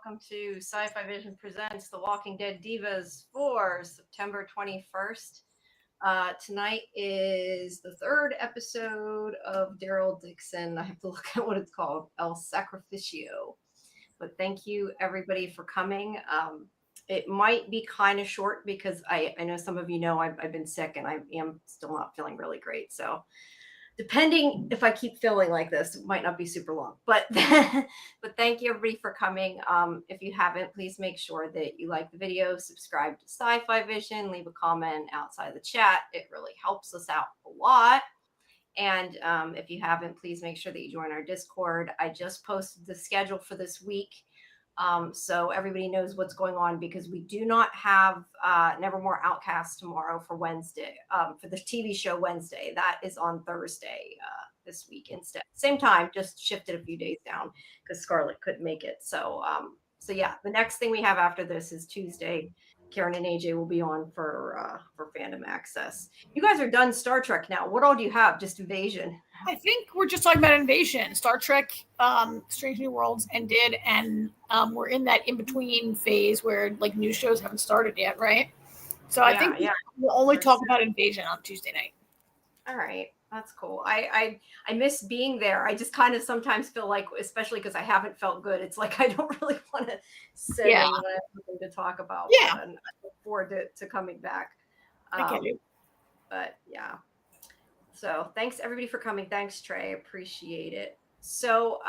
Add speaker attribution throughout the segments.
Speaker 1: welcome to SciFi Vision Presents The Walking Dead Divas for September 21st. Tonight is the third episode of Daryl Dixon. I have to look at what it's called, El Sacrificio. But thank you, everybody, for coming. It might be kind of short because I know some of you know I've been sick and I am still not feeling really great. So depending if I keep feeling like this, it might not be super long, but thank you everybody for coming. If you haven't, please make sure that you like the video, subscribe to SciFi Vision, leave a comment outside the chat. It really helps us out a lot. And if you haven't, please make sure that you join our Discord. I just posted the schedule for this week. So everybody knows what's going on because we do not have Nevermore Outcasts tomorrow for Wednesday, for the TV show Wednesday. That is on Thursday this week instead. Same time, just shifted a few days down because Scarlett couldn't make it. So yeah, the next thing we have after this is Tuesday. Karen and AJ will be on for Fandom Access. You guys are done Star Trek now. What all do you have? Just Invasion?
Speaker 2: I think we're just talking about Invasion. Star Trek, Strange New Worlds ended, and we're in that in-between phase where like new shows haven't started yet, right? So I think we'll only talk about Invasion on Tuesday night.
Speaker 1: All right. That's cool. I miss being there. I just kind of sometimes feel like, especially because I haven't felt good, it's like I don't really want to sit and have something to talk about.
Speaker 2: Yeah.
Speaker 1: And I look forward to coming back. But yeah. So thanks everybody for coming. Thanks, Trey. Appreciate it. So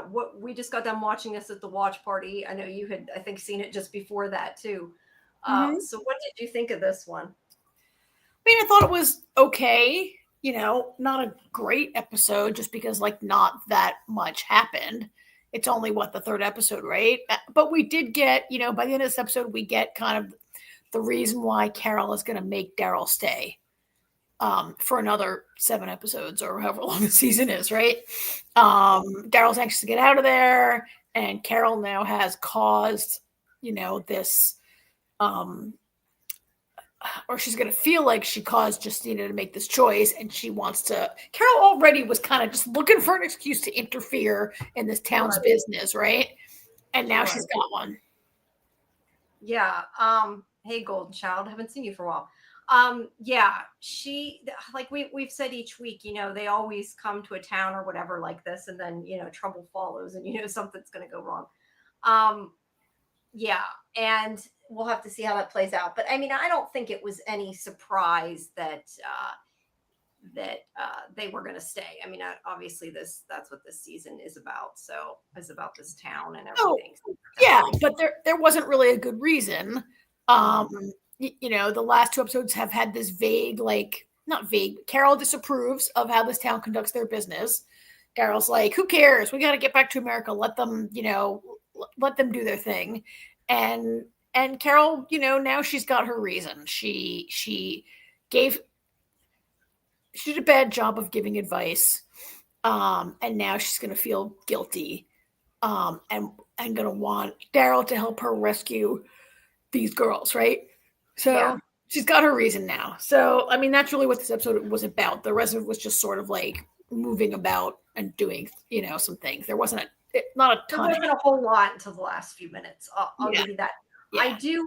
Speaker 1: what we just got done watching this at the watch party. I know you had, I think, seen it just before that too. So what did you think of this one?
Speaker 2: I mean, I thought it was okay. You know, not a great episode just because like not that much happened. It's only the third episode, right? But we did get, you know, by the end of this episode, we get kind of the reason why Carol is going to make Daryl stay for another 7 episodes or however long the season is, right? Daryl's anxious to get out of there, and Carol now has caused, you know, this or she's going to feel like she caused Justina to make this choice, and she wants to. Carol already was kind of just looking for an excuse to interfere in this town's business, right? And now she's got one.
Speaker 1: Yeah. Hey, Golden Child, haven't seen you for a while. She, like we've said each week, you know, they always come to a town or whatever like this, and then, you know, trouble follows, and you know something's going to go wrong. And we'll have to see how that plays out. But I mean, I don't think it was any surprise that they were going to stay. I mean, obviously that's what this season is about. So it's about this town and everything.
Speaker 2: But there wasn't really a good reason. You know, the last 2 episodes have had this vague, like not vague, but Carol disapproves of how this town conducts their business. Daryl's like, who cares? We got to get back to America. Let them, you know, let them do their thing. And Carol, you know, now she's got her reason. She did a bad job of giving advice. And now she's going to feel guilty. And going to want Daryl to help her rescue these girls, right? So she's got her reason now. So, I mean, that's really what this episode was about. The rest of it was just sort of like moving about and doing, you know, some things. There wasn't not a ton.
Speaker 1: There wasn't a whole lot until the last few minutes. I'll give you that. Yeah. I do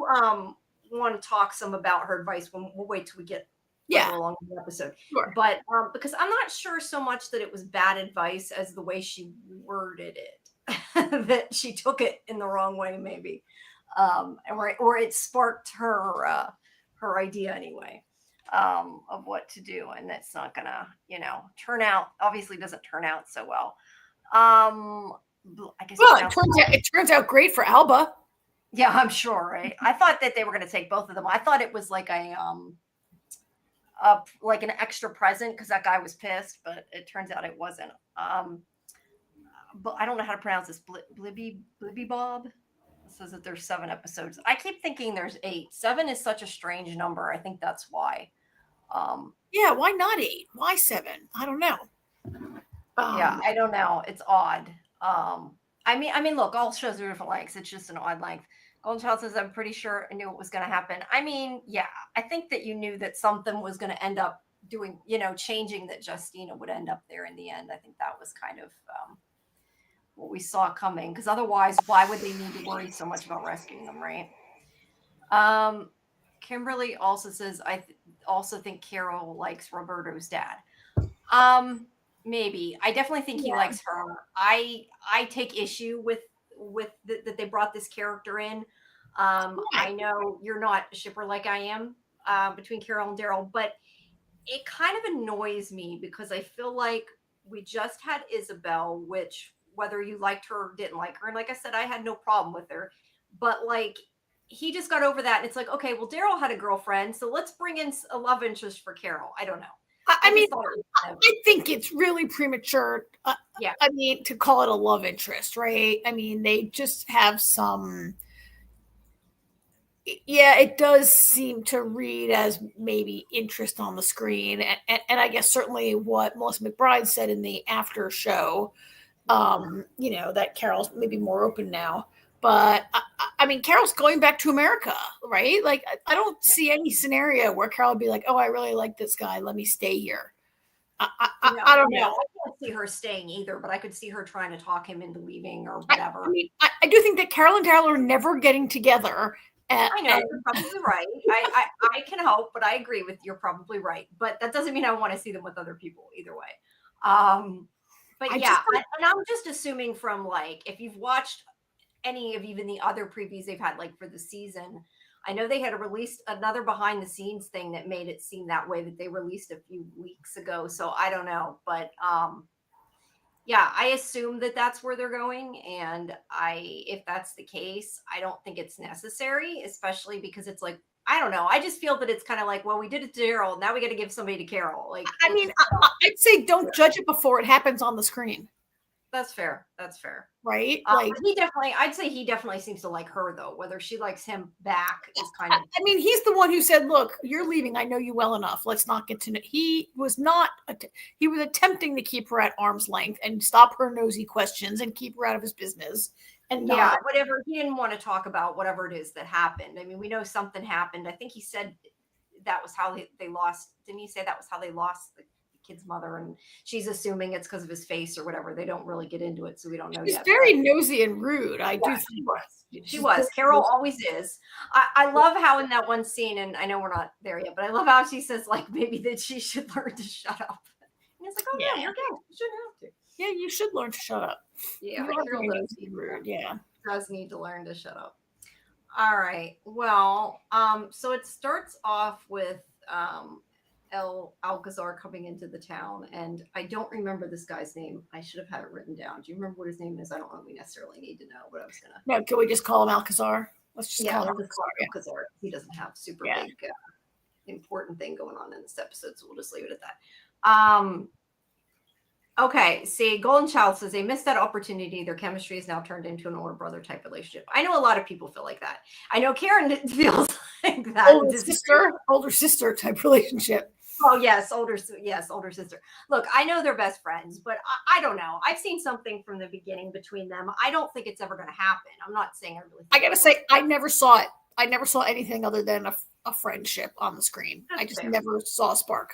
Speaker 1: want to talk some about her advice when we'll wait till we get along the episode.
Speaker 2: Sure.
Speaker 1: But because I'm not sure so much that it was bad advice as the way she worded it, that she took it in the wrong way, maybe. Or it sparked her idea anyway of what to do, and that's not gonna, you know, obviously doesn't turn out so well. I guess
Speaker 2: it turns out great for Alba.
Speaker 1: Yeah, I'm sure, right? I thought that they were going to take both of them. I thought it was like like an extra present because that guy was pissed, but it turns out it wasn't. But I don't know how to pronounce this. Blibby Bob. It says that there's 7 episodes. I keep thinking there's 8. 7 is such a strange number. I think that's why.
Speaker 2: Why not 8? Why 7? I don't know.
Speaker 1: I don't know. It's odd. I mean, look, all shows are different lengths. It's just an odd length. Golden Child says, I'm pretty sure I knew what was going to happen. I mean, yeah, I think that you knew that something was going to end up doing, you know, changing, that Justina would end up there in the end. I think that was kind of what we saw coming, because otherwise, why would they need to worry so much about rescuing them, right? Kimberly also says, I also think Carol likes Roberto's dad. Maybe. I definitely think he likes her. I take issue with that they brought this character in. I know you're not a shipper like I am between Carol and Daryl, but it kind of annoys me because I feel like we just had Isabel, which whether you liked her or didn't like her, and like I said, I had no problem with her, but like he just got over that. And it's like, okay, well, Daryl had a girlfriend, so let's bring in a love interest for Carol. I don't know.
Speaker 2: I mean, I think it's really premature. I mean, to call it a love interest, right? I mean, they just have some. Yeah, it does seem to read as maybe interest on the screen, and I guess certainly what Melissa McBride said in the after show, that Carol's maybe more open now. But I mean, Carol's going back to America, right? Like, I don't see any scenario where Carol would be like, "Oh, I really like this guy. Let me stay here." I don't know.
Speaker 1: I can't see her staying either, but I could see her trying to talk him into leaving or whatever.
Speaker 2: I mean, I do think that Carol and Daryl are never getting together.
Speaker 1: I know you're probably right. I can hope, but I agree with you're probably right. But that doesn't mean I want to see them with other people either way. But and I'm just assuming from like if you've watched any of even the other previews they've had like for the season, I know they had released another behind the scenes thing that made it seem that way that they released a few weeks ago. So I don't know, but I assume that that's where they're going. And if that's the case, I don't think it's necessary, especially because it's like, I don't know. I just feel that it's kind of like, well, we did it to Daryl. Now we got to give somebody to Carol. Like,
Speaker 2: I mean, I'd say don't judge it before it happens on the screen.
Speaker 1: That's fair. That's fair.
Speaker 2: Right?
Speaker 1: I'd say he definitely seems to like her though. Whether she likes him back is kind of.
Speaker 2: I mean, he's the one who said, "Look, you're leaving. I know you well enough. Let's not get to know." He was attempting to keep her at arm's length and stop her nosy questions and keep her out of his business. And
Speaker 1: whatever. He didn't want to talk about whatever it is that happened. I mean, we know something happened. I think he said that was how they lost. Didn't he say that was how they lost the kid's mother, and she's assuming it's because of his face or whatever. They don't really get into it, so we don't know.
Speaker 2: She's very nosy and rude. I do think
Speaker 1: she was. Carol always is. I love how in that one scene, and I know we're not there yet, but I love how she says like maybe that she should learn to shut up. And it's like, oh yeah, you're good. You shouldn't have to.
Speaker 2: Yeah, you should learn to shut up.
Speaker 1: Yeah,
Speaker 2: Carol rude. Yeah,
Speaker 1: does need to learn to shut up. All right. Well, so it starts off with El Alcazar coming into the town, and I don't remember this guy's name. I should have had it written down. Do you remember what his name is? I don't know if we necessarily need to know, but I was gonna.
Speaker 2: No, can we just call him Alcazar? Let's just call him
Speaker 1: Alcazar. He doesn't have super big important thing going on in this episode, so we'll just leave it at that. Okay, see, Golden Child says they missed that opportunity. Their chemistry is now turned into an older brother type relationship. I know a lot of people feel like that. I know Karen feels like that.
Speaker 2: Older sister type relationship.
Speaker 1: Oh yes, older sister. Look, I know they're best friends, but I don't know. I've seen something from the beginning between them. I don't think it's ever going to happen. I'm not saying I really.
Speaker 2: I gotta say, I never saw it. I never saw anything other than a friendship on the screen. I just never saw a spark.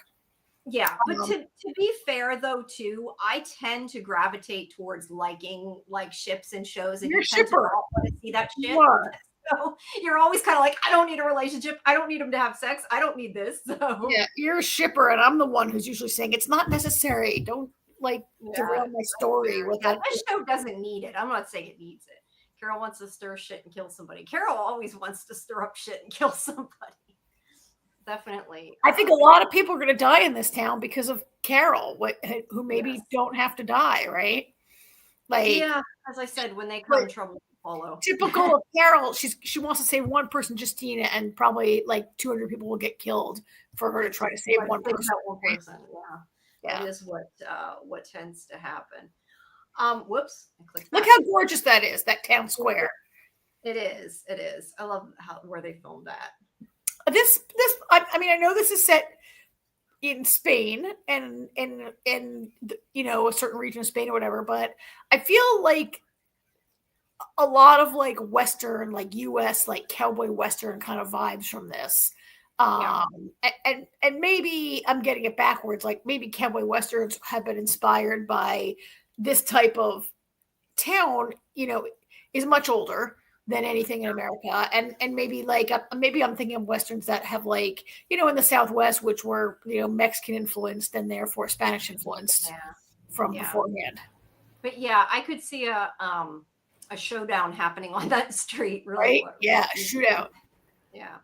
Speaker 1: Yeah, but to be fair though, too, I tend to gravitate towards liking like ships and shows, and
Speaker 2: you're
Speaker 1: a shipper. Want to see that shit. So you're always kind of like, I don't need a relationship. I don't need him to have sex. I don't need this. So
Speaker 2: yeah, you're a shipper, and I'm the one who's usually saying it's not necessary. Don't derail my story with that.
Speaker 1: This show doesn't need it. I'm not saying it needs it. Carol wants to stir shit and kill somebody. Carol always wants to stir up shit and kill somebody. Definitely.
Speaker 2: I think a lot of people are going to die in this town because of Carol, who maybe don't have to die, right?
Speaker 1: Like, yeah, as I said, when they come in trouble, follow.
Speaker 2: Typical of Carol, she wants to save one person, Justina, and probably like 200 people will get killed for her to try to save one person.
Speaker 1: Yeah, that is what tends to happen. Whoops!
Speaker 2: Look how gorgeous that is, that town square.
Speaker 1: It is. I love where they filmed that.
Speaker 2: This I mean, I know this is set in Spain and a certain region of Spain or whatever, but I feel like a lot of like Western, like US, like cowboy Western kind of vibes from this. And maybe I'm getting it backwards. Like maybe cowboy Westerns have been inspired by this type of town, is much older than anything in America, and maybe maybe I'm thinking of westerns that have in the Southwest, which were Mexican influenced and therefore Spanish influenced from beforehand.
Speaker 1: But yeah, I could see a showdown happening on that street.
Speaker 2: Right?
Speaker 1: Really,
Speaker 2: Yeah, shootout.
Speaker 1: Yeah.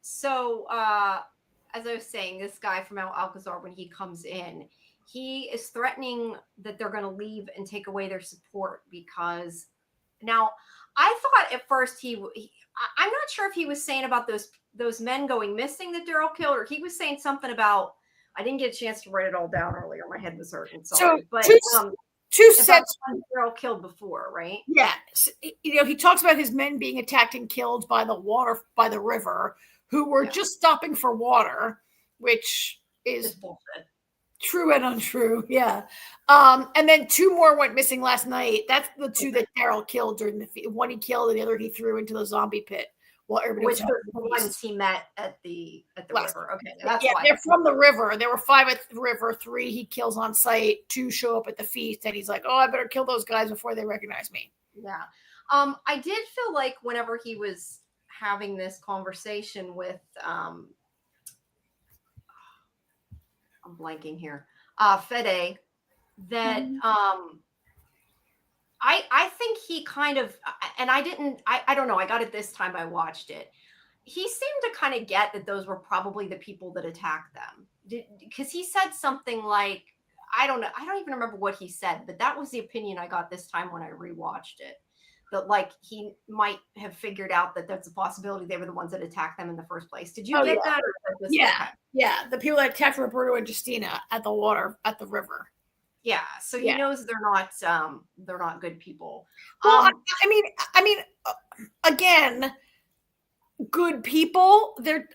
Speaker 1: So as I was saying, this guy from Alcazar, when he comes in, he is threatening that they're going to leave and take away their support because now I thought at first I'm not sure if he was saying about those men going missing that Daryl killed, or he was saying something about, I didn't get a chance to write it all down earlier. My head was hurting. Sorry.
Speaker 2: So
Speaker 1: but
Speaker 2: two sets
Speaker 1: Daryl killed before, right?
Speaker 2: Yeah. He talks about his men being attacked and killed by the river, who were just stopping for water, which is
Speaker 1: bullshit.
Speaker 2: True and untrue. Yeah. And then 2 more went missing last night. That's the 2 that Daryl killed during the one he killed and the other he threw into the zombie pit.
Speaker 1: Which was the ones he met at the river. Okay, that's why.
Speaker 2: They're from the river. There were 5 at the river, 3 he kills on sight, 2 show up at the feast, and he's like, "Oh, I better kill those guys before they recognize me."
Speaker 1: Yeah. I did feel like whenever he was having this conversation with I'm blanking here, Fede, that I think he kind of, and I don't know, I got it this time I watched it. He seemed to kind of get that those were probably the people that attacked them. Because he said something like, I don't know, I don't even remember what he said, but that was the opinion I got this time when I rewatched it. That he might have figured out that that's a possibility they were the ones that attacked them in the first place. Did you get that? Or
Speaker 2: yeah. The people that attacked Roberto and Justina at the river.
Speaker 1: Yeah, so he knows they're not good people.
Speaker 2: Well, I mean, again, good people. They're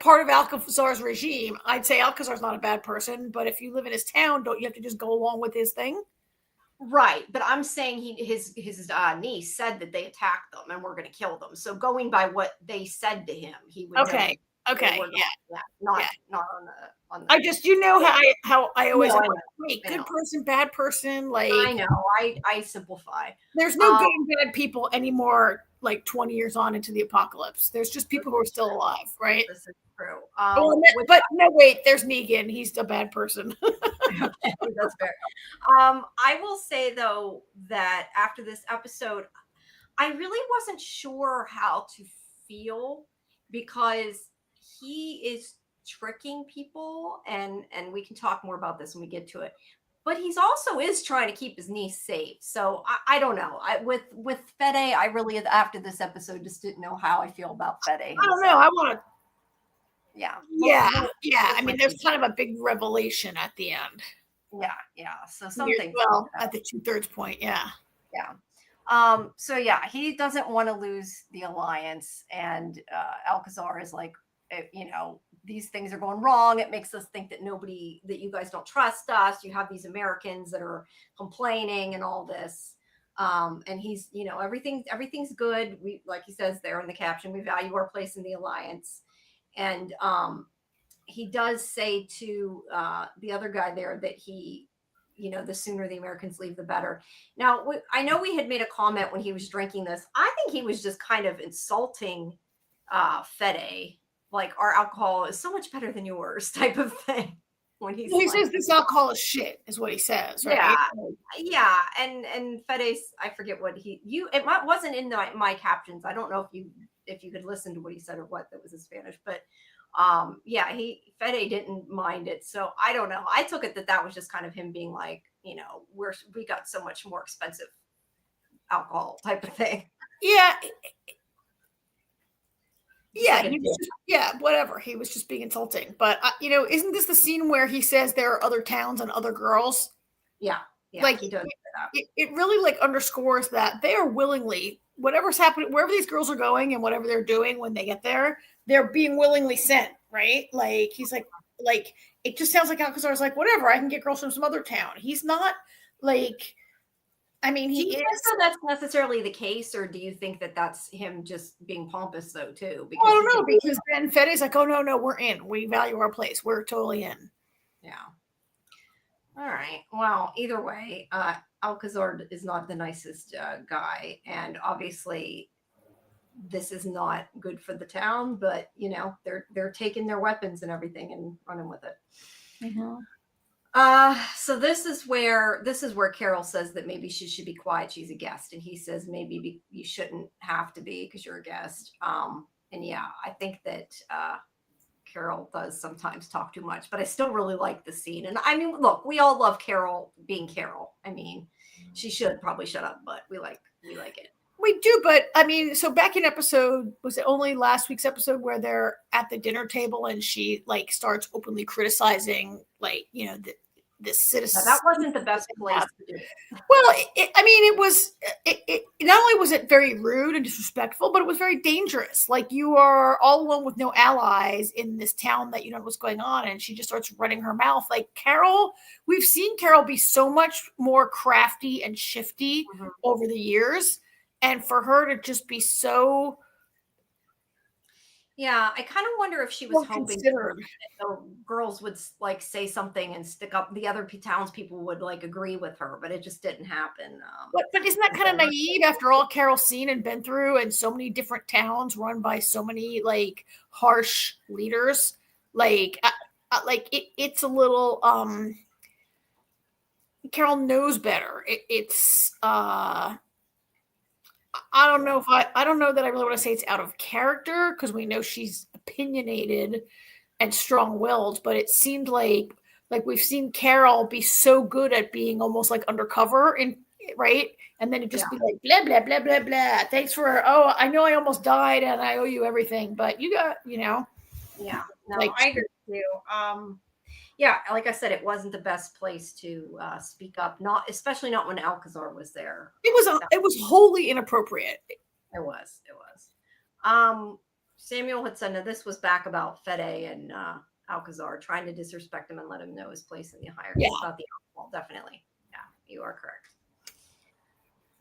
Speaker 2: part of Alcazar's regime. I'd say Alcazar's not a bad person, but if you live in his town, don't you have to just go along with his thing?
Speaker 1: Right, but I'm saying his niece said that they attacked them and were going to kill them. So going by what they said to him, he would.
Speaker 2: Okay.
Speaker 1: Not on the.
Speaker 2: I just how I always wait, good person, bad person.
Speaker 1: I know. I simplify.
Speaker 2: There's no good and bad people anymore. 20 years on into the apocalypse, there's just people who are still alive, right?
Speaker 1: This is true.
Speaker 2: But no, wait. There's Negan. He's a bad person.
Speaker 1: Okay, that's fair. I will say though that after this episode, I really wasn't sure how to feel because he is tricking people, and we can talk more about this when we get to it. But he's also is trying to keep his niece safe. So I don't know. With Fede, I really, after this episode, just didn't know how I feel about Fede.
Speaker 2: I don't know. I want to.
Speaker 1: Yeah.
Speaker 2: I mean, there's kind of a big revelation at the end.
Speaker 1: Yeah. So something.
Speaker 2: Well, at the 2/3 point, yeah.
Speaker 1: So yeah, he doesn't want to lose the alliance, and Alcazar is like, these things are going wrong. It makes us think that you guys don't trust us. You have these Americans that are complaining and all this. And he's, everything's good. We, like he says there in the caption, we value our place in the alliance. And he does say to the other guy there that he, the sooner the Americans leave, the better. Now, I know we had made a comment when he was drinking this. I think he was just kind of insulting Fede. Like, our alcohol is so much better than yours type of thing. When he
Speaker 2: says this alcohol is shit, is what he says, right?
Speaker 1: Yeah. And Fede's, I forget what it wasn't in my captions. I don't know if you could listen to what he said or what that was in Spanish, but Fede didn't mind it. So I don't know. I took it that was just kind of him being like, we got so much more expensive alcohol type of thing.
Speaker 2: Yeah. Whatever. He was just being insulting. But, isn't this the scene where he says there are other towns and other girls?
Speaker 1: Yeah.
Speaker 2: Like, he does that. It really, underscores that they are willingly, whatever's happening, wherever these girls are going and whatever they're doing when they get there, they're being willingly sent, right? Like, he's like, it just sounds like Alcazar's like, whatever, I can get girls from some other town. He's not, he
Speaker 1: do you
Speaker 2: is.
Speaker 1: think that's necessarily the case, or do you think that that's him just being pompous though too?
Speaker 2: Because I don't know, because then Fede's like, oh no, we're in. We value our place. We're totally in.
Speaker 1: Yeah. All right. Well, either way, Alcazar is not the nicest guy, and obviously this is not good for the town. But they're taking their weapons and everything and running with it.
Speaker 2: Mm-hmm.
Speaker 1: So this is where Carol says that maybe she should be quiet. She's a guest, and he says maybe you shouldn't have to be because you're a guest. And yeah, I think that Carol does sometimes talk too much, but I still really like the scene. And I mean, look, we all love Carol being Carol. I mean, she should probably shut up, but we like it.
Speaker 2: We do, but I mean, so back in episode, was it only last week's episode where they're at the dinner table and she like starts openly criticizing, like, the citizens.
Speaker 1: Now, that wasn't the best place to do it.
Speaker 2: Well, I mean, it was. It not only was it very rude and disrespectful, but it was very dangerous. Like, you are all alone with no allies in this town that you know what's going on, and she just starts running her mouth. Like, Carol, we've seen Carol be so much more crafty and shifty over the years, and for her to just be so.
Speaker 1: Yeah, I kind of wonder if she was hoping that the girls would like say something and stick up. The other townspeople would like agree with her, but it just didn't happen.
Speaker 2: But isn't that kind of naive after all Carol's seen and been through, and so many different towns run by so many like harsh leaders? Like, it's a little. Carol knows better. I don't know I don't know that I really want to say it's out of character, because we know she's opinionated and strong-willed, but it seemed like we've seen Carol be so good at being almost like undercover, right? And then it just be like blah blah blah blah blah. Thanks for I know I almost died and I owe you everything, but you got
Speaker 1: Yeah, no, I agree with you. Yeah, like I said, it wasn't the best place to speak up. Especially not when Alcazar was there.
Speaker 2: It was wholly inappropriate.
Speaker 1: It was. Samuel had said, "No, this was back about Fede and Alcazar trying to disrespect him and let him know his place in the hierarchy."
Speaker 2: Yeah.
Speaker 1: About the alcohol, definitely. Yeah, you are correct.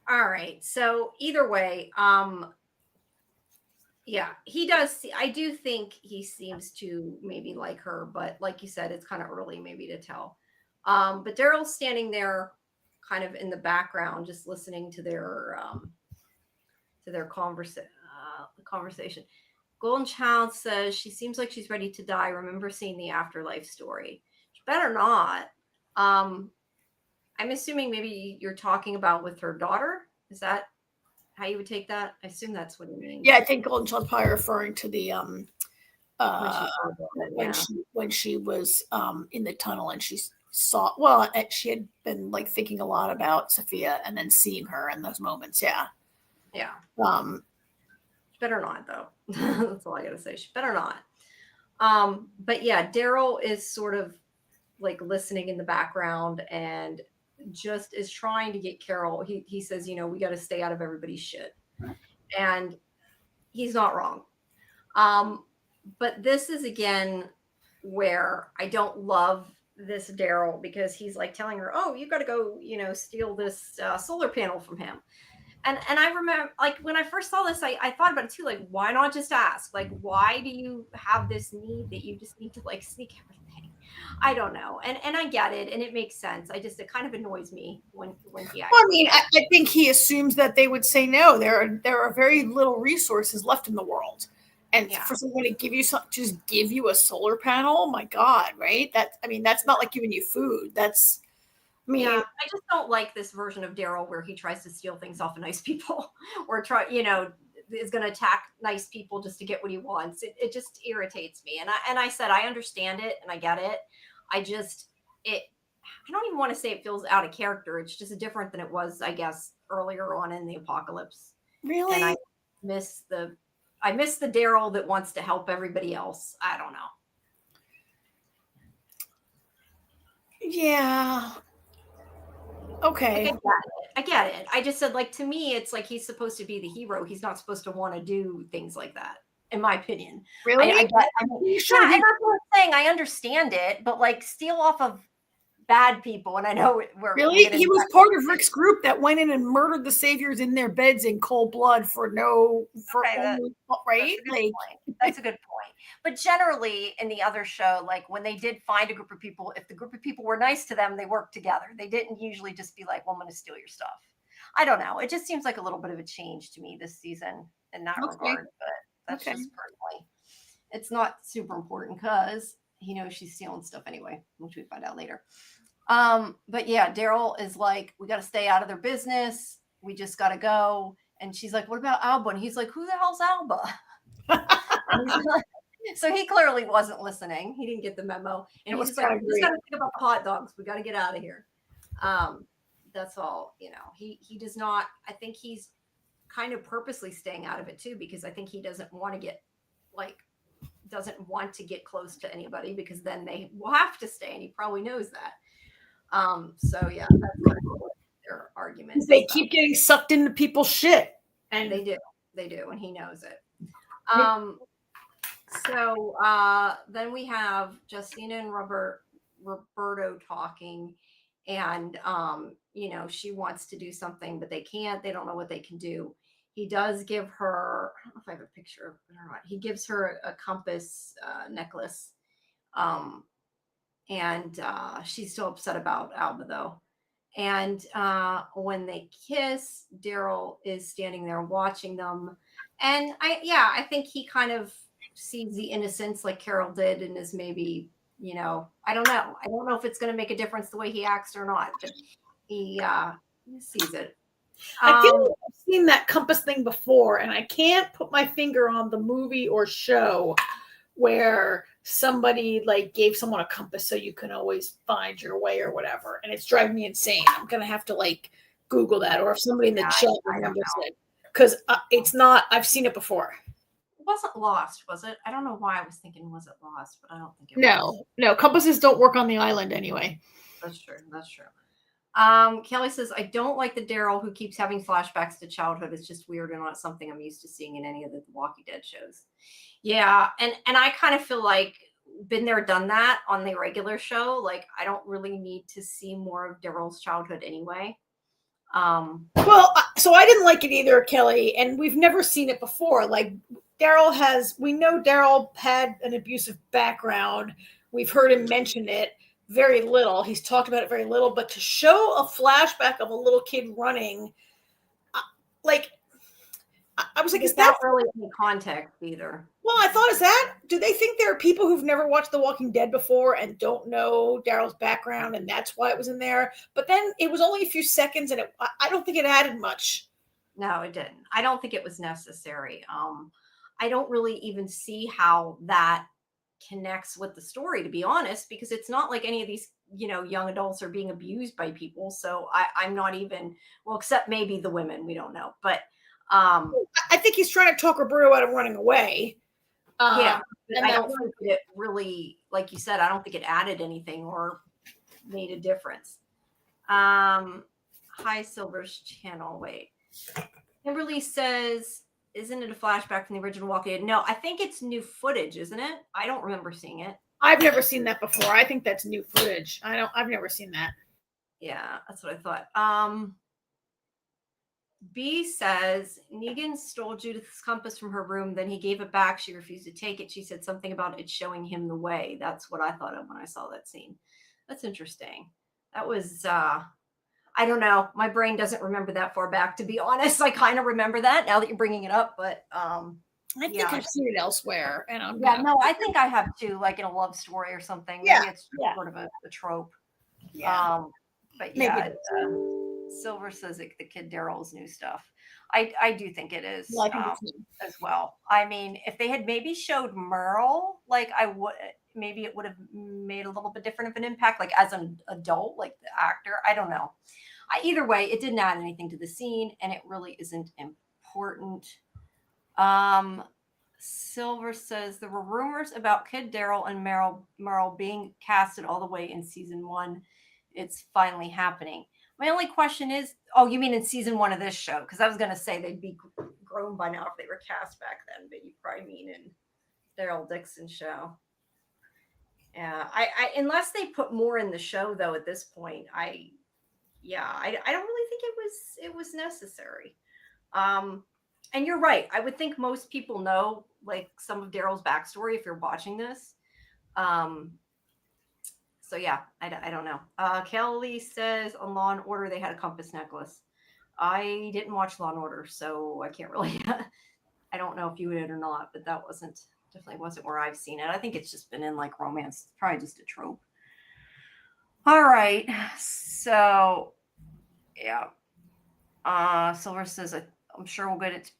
Speaker 1: All right. So either way, yeah, he does. I do think he seems to maybe like her, but like you said, it's kind of early maybe to tell. But Daryl's standing there kind of in the background, just listening to their conversation. Golden Child says she seems like she's ready to die. Remember seeing the afterlife story. She better not. I'm assuming maybe you're talking about with her daughter. Is that how you would take that? I assume that's what it means.
Speaker 2: Yeah, I think Golden Child's probably referring to the when she was in the tunnel and she saw she had been like thinking a lot about Sophia and then seeing her in those moments. Yeah.
Speaker 1: She better not, though. That's all I gotta say. She better not. But yeah, Daryl is sort of like listening in the background and just is trying to get Carol. He says, we got to stay out of everybody's shit, and he's not wrong. But this is again where I don't love this Daryl, because he's like telling her, "Oh, you got to go, steal this solar panel from him." And I remember, like, when I first saw this, I thought about it too. Like, why not just ask? Like, why do you have this need that you just need to like sneak everything? I don't know. And I get it, and it makes sense. It kind of annoys me when he actually.
Speaker 2: Well, I mean, I think he assumes that they would say no. There are very little resources left in the world, and for someone to give you a solar panel, my God, right? That's not like giving you food. That's.
Speaker 1: I just don't like this version of Daryl where he tries to steal things off of nice people, or is going to attack nice people just to get what he wants. It just irritates me. And I said, I understand it and I get it. I don't even want to say it feels out of character. It's just different than it was, I guess, earlier on in the apocalypse.
Speaker 2: Really?
Speaker 1: And I miss the Daryl that wants to help everybody else. I don't know.
Speaker 2: Yeah. Okay.
Speaker 1: I get it. I just said, like, to me, it's like he's supposed to be the hero. He's not supposed to want to do things like that, in my opinion.
Speaker 2: Really?
Speaker 1: And that's what I'm saying. I understand it, but like steal off of bad people, and I know
Speaker 2: really he was part of Rick's group that went in and murdered the saviors in their beds in cold blood right?
Speaker 1: That's a good point. But generally, in the other show, like when they did find a group of people, if the group of people were nice to them, they worked together. They didn't usually just be like, "Well, I'm going to steal your stuff." I don't know. It just seems like a little bit of a change to me this season in that regard. But that's just personally. It's not super important because he knows she's stealing stuff anyway, which we find out later. But yeah, Daryl is like, we got to stay out of their business. We just got to go. And she's like, what about Alba? And he's like, who the hell's Alba? So he clearly wasn't listening. He didn't get the memo. And he's just like, we just got to think about the hot dogs. We got to get out of here. That's all, he does not, I think he's kind of purposely staying out of it too, because I think he doesn't want to get close to anybody, because then they will have to stay, and he probably knows that. So yeah, that's kind of their argument.
Speaker 2: They keep getting sucked into people's shit,
Speaker 1: and they do, and he knows it. So then we have Justina and Roberto talking, and she wants to do something, but they can't. They don't know what they can do. He does give her, I don't know if I have a picture of it or not. He gives her a compass necklace. And she's still upset about Alba, though. And when they kiss, Daryl is standing there watching them. And I think he kind of sees the innocence like Carol did, and is maybe, I don't know. I don't know if it's going to make a difference the way he acts or not, but he sees it.
Speaker 2: I feel like I've seen that compass thing before, and I can't put my finger on the movie or show where somebody like gave someone a compass so you can always find your way or whatever, and it's driving me insane. I'm gonna have to like Google that, or if somebody in the chat remembers it, because it's not. I've seen it before.
Speaker 1: It wasn't Lost, was it? I don't know why I was thinking was it Lost, but I don't think it was.
Speaker 2: No, compasses don't work on the island anyway.
Speaker 1: That's true. Kelly says, I don't like the Daryl who keeps having flashbacks to childhood. It's just weird and not something I'm used to seeing in any of the Walking Dead shows. Yeah, and I kind of feel like been there, done that on the regular show. Like, I don't really need to see more of Daryl's childhood anyway.
Speaker 2: Well, so I didn't like it either, Kelly, and we've never seen it before. Like, we know Daryl had an abusive background. We've heard him mention it very little. He's talked about it very little, but to show a flashback of a little kid running, I was like, is that
Speaker 1: really in context either?
Speaker 2: Well, I thought, do they think there are people who've never watched The Walking Dead before and don't know Daryl's background, and that's why it was in there? But then it was only a few seconds, and I don't think it added much.
Speaker 1: No, it didn't. I don't think it was necessary. I don't really even see how that connects with the story, to be honest, because it's not like any of these young adults are being abused by people. So I'm not even, well, except maybe the women, we don't know, but
Speaker 2: I think he's trying to talk Roberto out of running away.
Speaker 1: And I don't think it really, like you said, I don't think it added anything or made a difference. Hi, Silver's channel. Wait, Kimberly says, isn't it a flashback from the original Walking Dead? No, I think it's new footage, isn't it? I don't remember seeing it.
Speaker 2: I've never seen that before. I think that's new footage. I've never seen that.
Speaker 1: Yeah, that's what I thought. B says, Negan stole Judith's compass from her room, then he gave it back. She refused to take it. She said something about it showing him the way. That's what I thought of when I saw that scene. That's interesting. That was, I don't know. My brain doesn't remember that far back, to be honest. I kind of remember that now that you're bringing it up, but
Speaker 2: I think I've seen it elsewhere. And
Speaker 1: I think I have too, like in a love story or something. Maybe it's sort of a trope.
Speaker 2: Yeah.
Speaker 1: But yeah, Silver says the Kid Daryl's new stuff. I do think it is as well. I mean, if they had maybe showed Merle, like maybe it would have made a little bit different of an impact, like as an adult, like the actor. I don't know. Either way, it didn't add anything to the scene, and it really isn't important. Silver says there were rumors about Kid Daryl and Merle being casted all the way in season 1. It's finally happening. My only question is, you mean in season 1 of this show? Because I was going to say they'd be grown by now if they were cast back then, but you probably mean in Daryl Dixon's show. Yeah, I unless they put more in the show though at this point, I don't really think it was necessary. Um, and you're right. I would think most people know like some of Daryl's backstory if you're watching this. Um, so yeah, I don't know. Kelly says on Law and Order they had a compass necklace. I didn't watch Law and Order, so I can't really. I don't know if you did or not, but that wasn't definitely wasn't where I've seen it. I think it's just been in like romance. It's probably just a trope. All right, so yeah. Silver says, I'm sure we'll get it.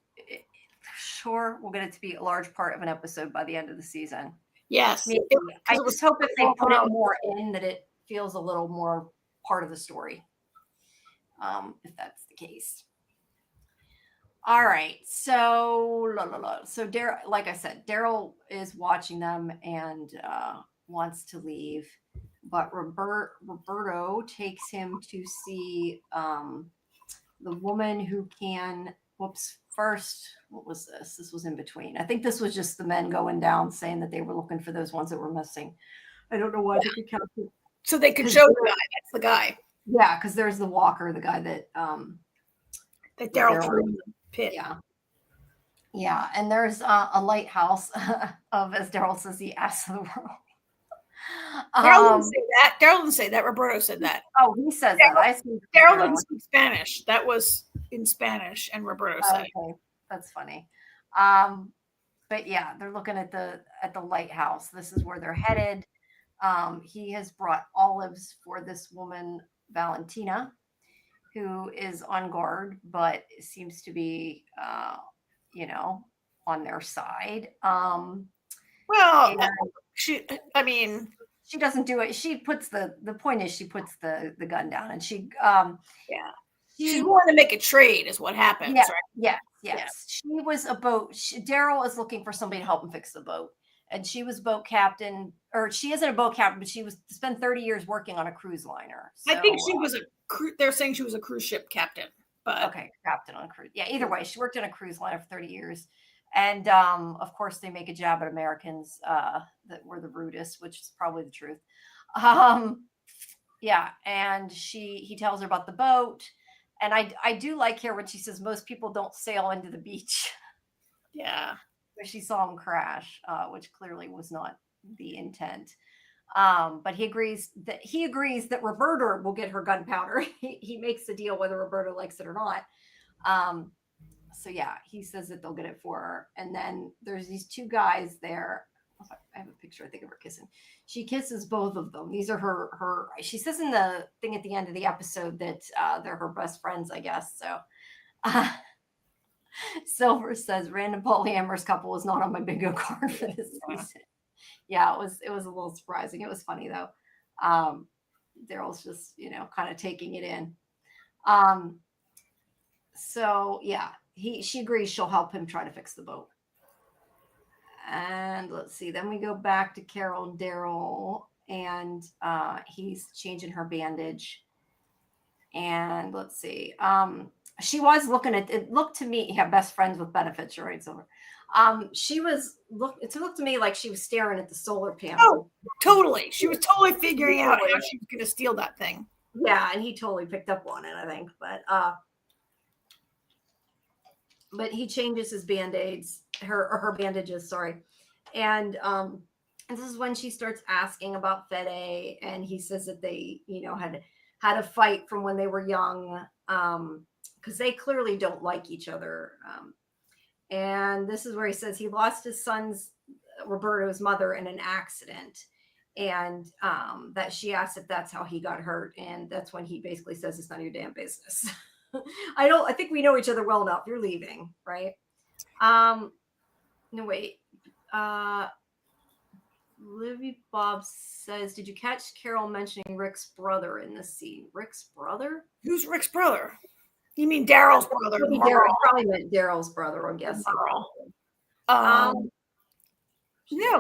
Speaker 1: Sure, we'll get it to be a large part of an episode by the end of the season.
Speaker 2: Yes.
Speaker 1: Maybe. I just hope if they put it more in that it feels a little more part of the story. If that's the case. All right. So, so Daryl, like I said, Daryl is watching them and wants to leave, but Roberto takes him to see the woman who can. Whoops. First, what was this? This was in between. I think this was just the men going down saying that they were looking for those ones that were missing. I don't know why they could count it.
Speaker 2: So they could show the guy. That's the guy.
Speaker 1: Yeah, because there's the walker, the guy that
Speaker 2: Daryl threw in the pit.
Speaker 1: Yeah. Yeah, and there's a lighthouse of, as Daryl says, the ass of the world.
Speaker 2: Daryl didn't say that. Daryl didn't say that. Roberto said that.
Speaker 1: Oh, he says that.
Speaker 2: Daryl didn't speak Spanish. That was in Spanish, and Roberto said it.
Speaker 1: That's funny. But yeah, they're looking at the lighthouse. This is where they're headed. He has brought olives for this woman, Valentina, who is on guard, but seems to be, on their side.
Speaker 2: She
Speaker 1: doesn't do it. She puts the point is she puts the gun down, and she
Speaker 2: she's willing to make a trade is what happens.
Speaker 1: Yeah,
Speaker 2: right?
Speaker 1: Yes. She was a boat. Daryl is looking for somebody to help him fix the boat, and she was boat captain, or she isn't a boat captain, but she was spent 30 years working on a cruise liner. So,
Speaker 2: I think she was they're saying she was a cruise ship captain, but
Speaker 1: okay, captain on a cruise. Yeah, either way, she worked on a cruise liner for 30 years. And of course, they make a jab at Americans that were the rudest, which is probably the truth. Yeah, and he tells her about the boat, and I do like here when she says most people don't sail into the beach.
Speaker 2: Yeah,
Speaker 1: where she saw him crash, which clearly was not the intent. But he agrees that Roberta will get her gunpowder. He makes the deal whether Roberta likes it or not. So yeah, he says that they'll get it for her. And then there's these two guys there. I have a picture, I think, of her kissing. She kisses both of them. These are her. She says in the thing at the end of the episode that they're her best friends, I guess. So Silver says random polyamorous couple is not on my bingo card for this season. Yeah, it was a little surprising. It was funny though. Daryl's just, kind of taking it in. So yeah, she agrees she'll help him try to fix the boat. And let's see, then we go back to Carol and Daryl, and he's changing her bandage. And let's see, she was looking at it. Looked to me, best friends with benefits, right? So, it looked to me like she was staring at the solar panel.
Speaker 2: Oh, totally. She was totally figuring out how she was going to steal that thing.
Speaker 1: Yeah, and he totally picked up on it, I think. But he changes his band-aids, her bandages, sorry. And this is when she starts asking about Fede, and he says that they, had a fight from when they were young, because they clearly don't like each other. And this is where he says he lost his son's, Roberto's mother, in an accident, and that she asked if that's how he got hurt, and that's when he basically says it's none of your damn business. I think we know each other well enough. You're leaving, right? No, wait. Livy Bob says, did you catch Carol mentioning Rick's brother in this scene? Rick's brother?
Speaker 2: Who's Rick's brother? You mean Daryl's brother?
Speaker 1: Daryl probably meant Daryl's brother, I'm guessing.
Speaker 2: No,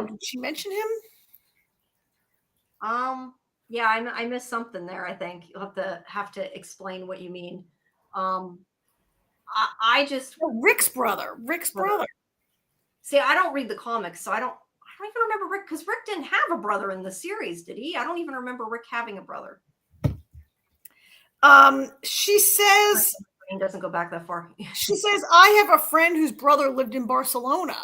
Speaker 2: did she mention him?
Speaker 1: Yeah, I missed something there. I think you'll have to explain what you mean. I just
Speaker 2: Rick's brother. Rick's brother.
Speaker 1: See, I don't read the comics, so I don't don't even remember Rick, because Rick didn't have a brother in the series, did he? I don't even remember Rick having a brother.
Speaker 2: She says,
Speaker 1: brain doesn't go back that far.
Speaker 2: She says, I have a friend whose brother lived in Barcelona.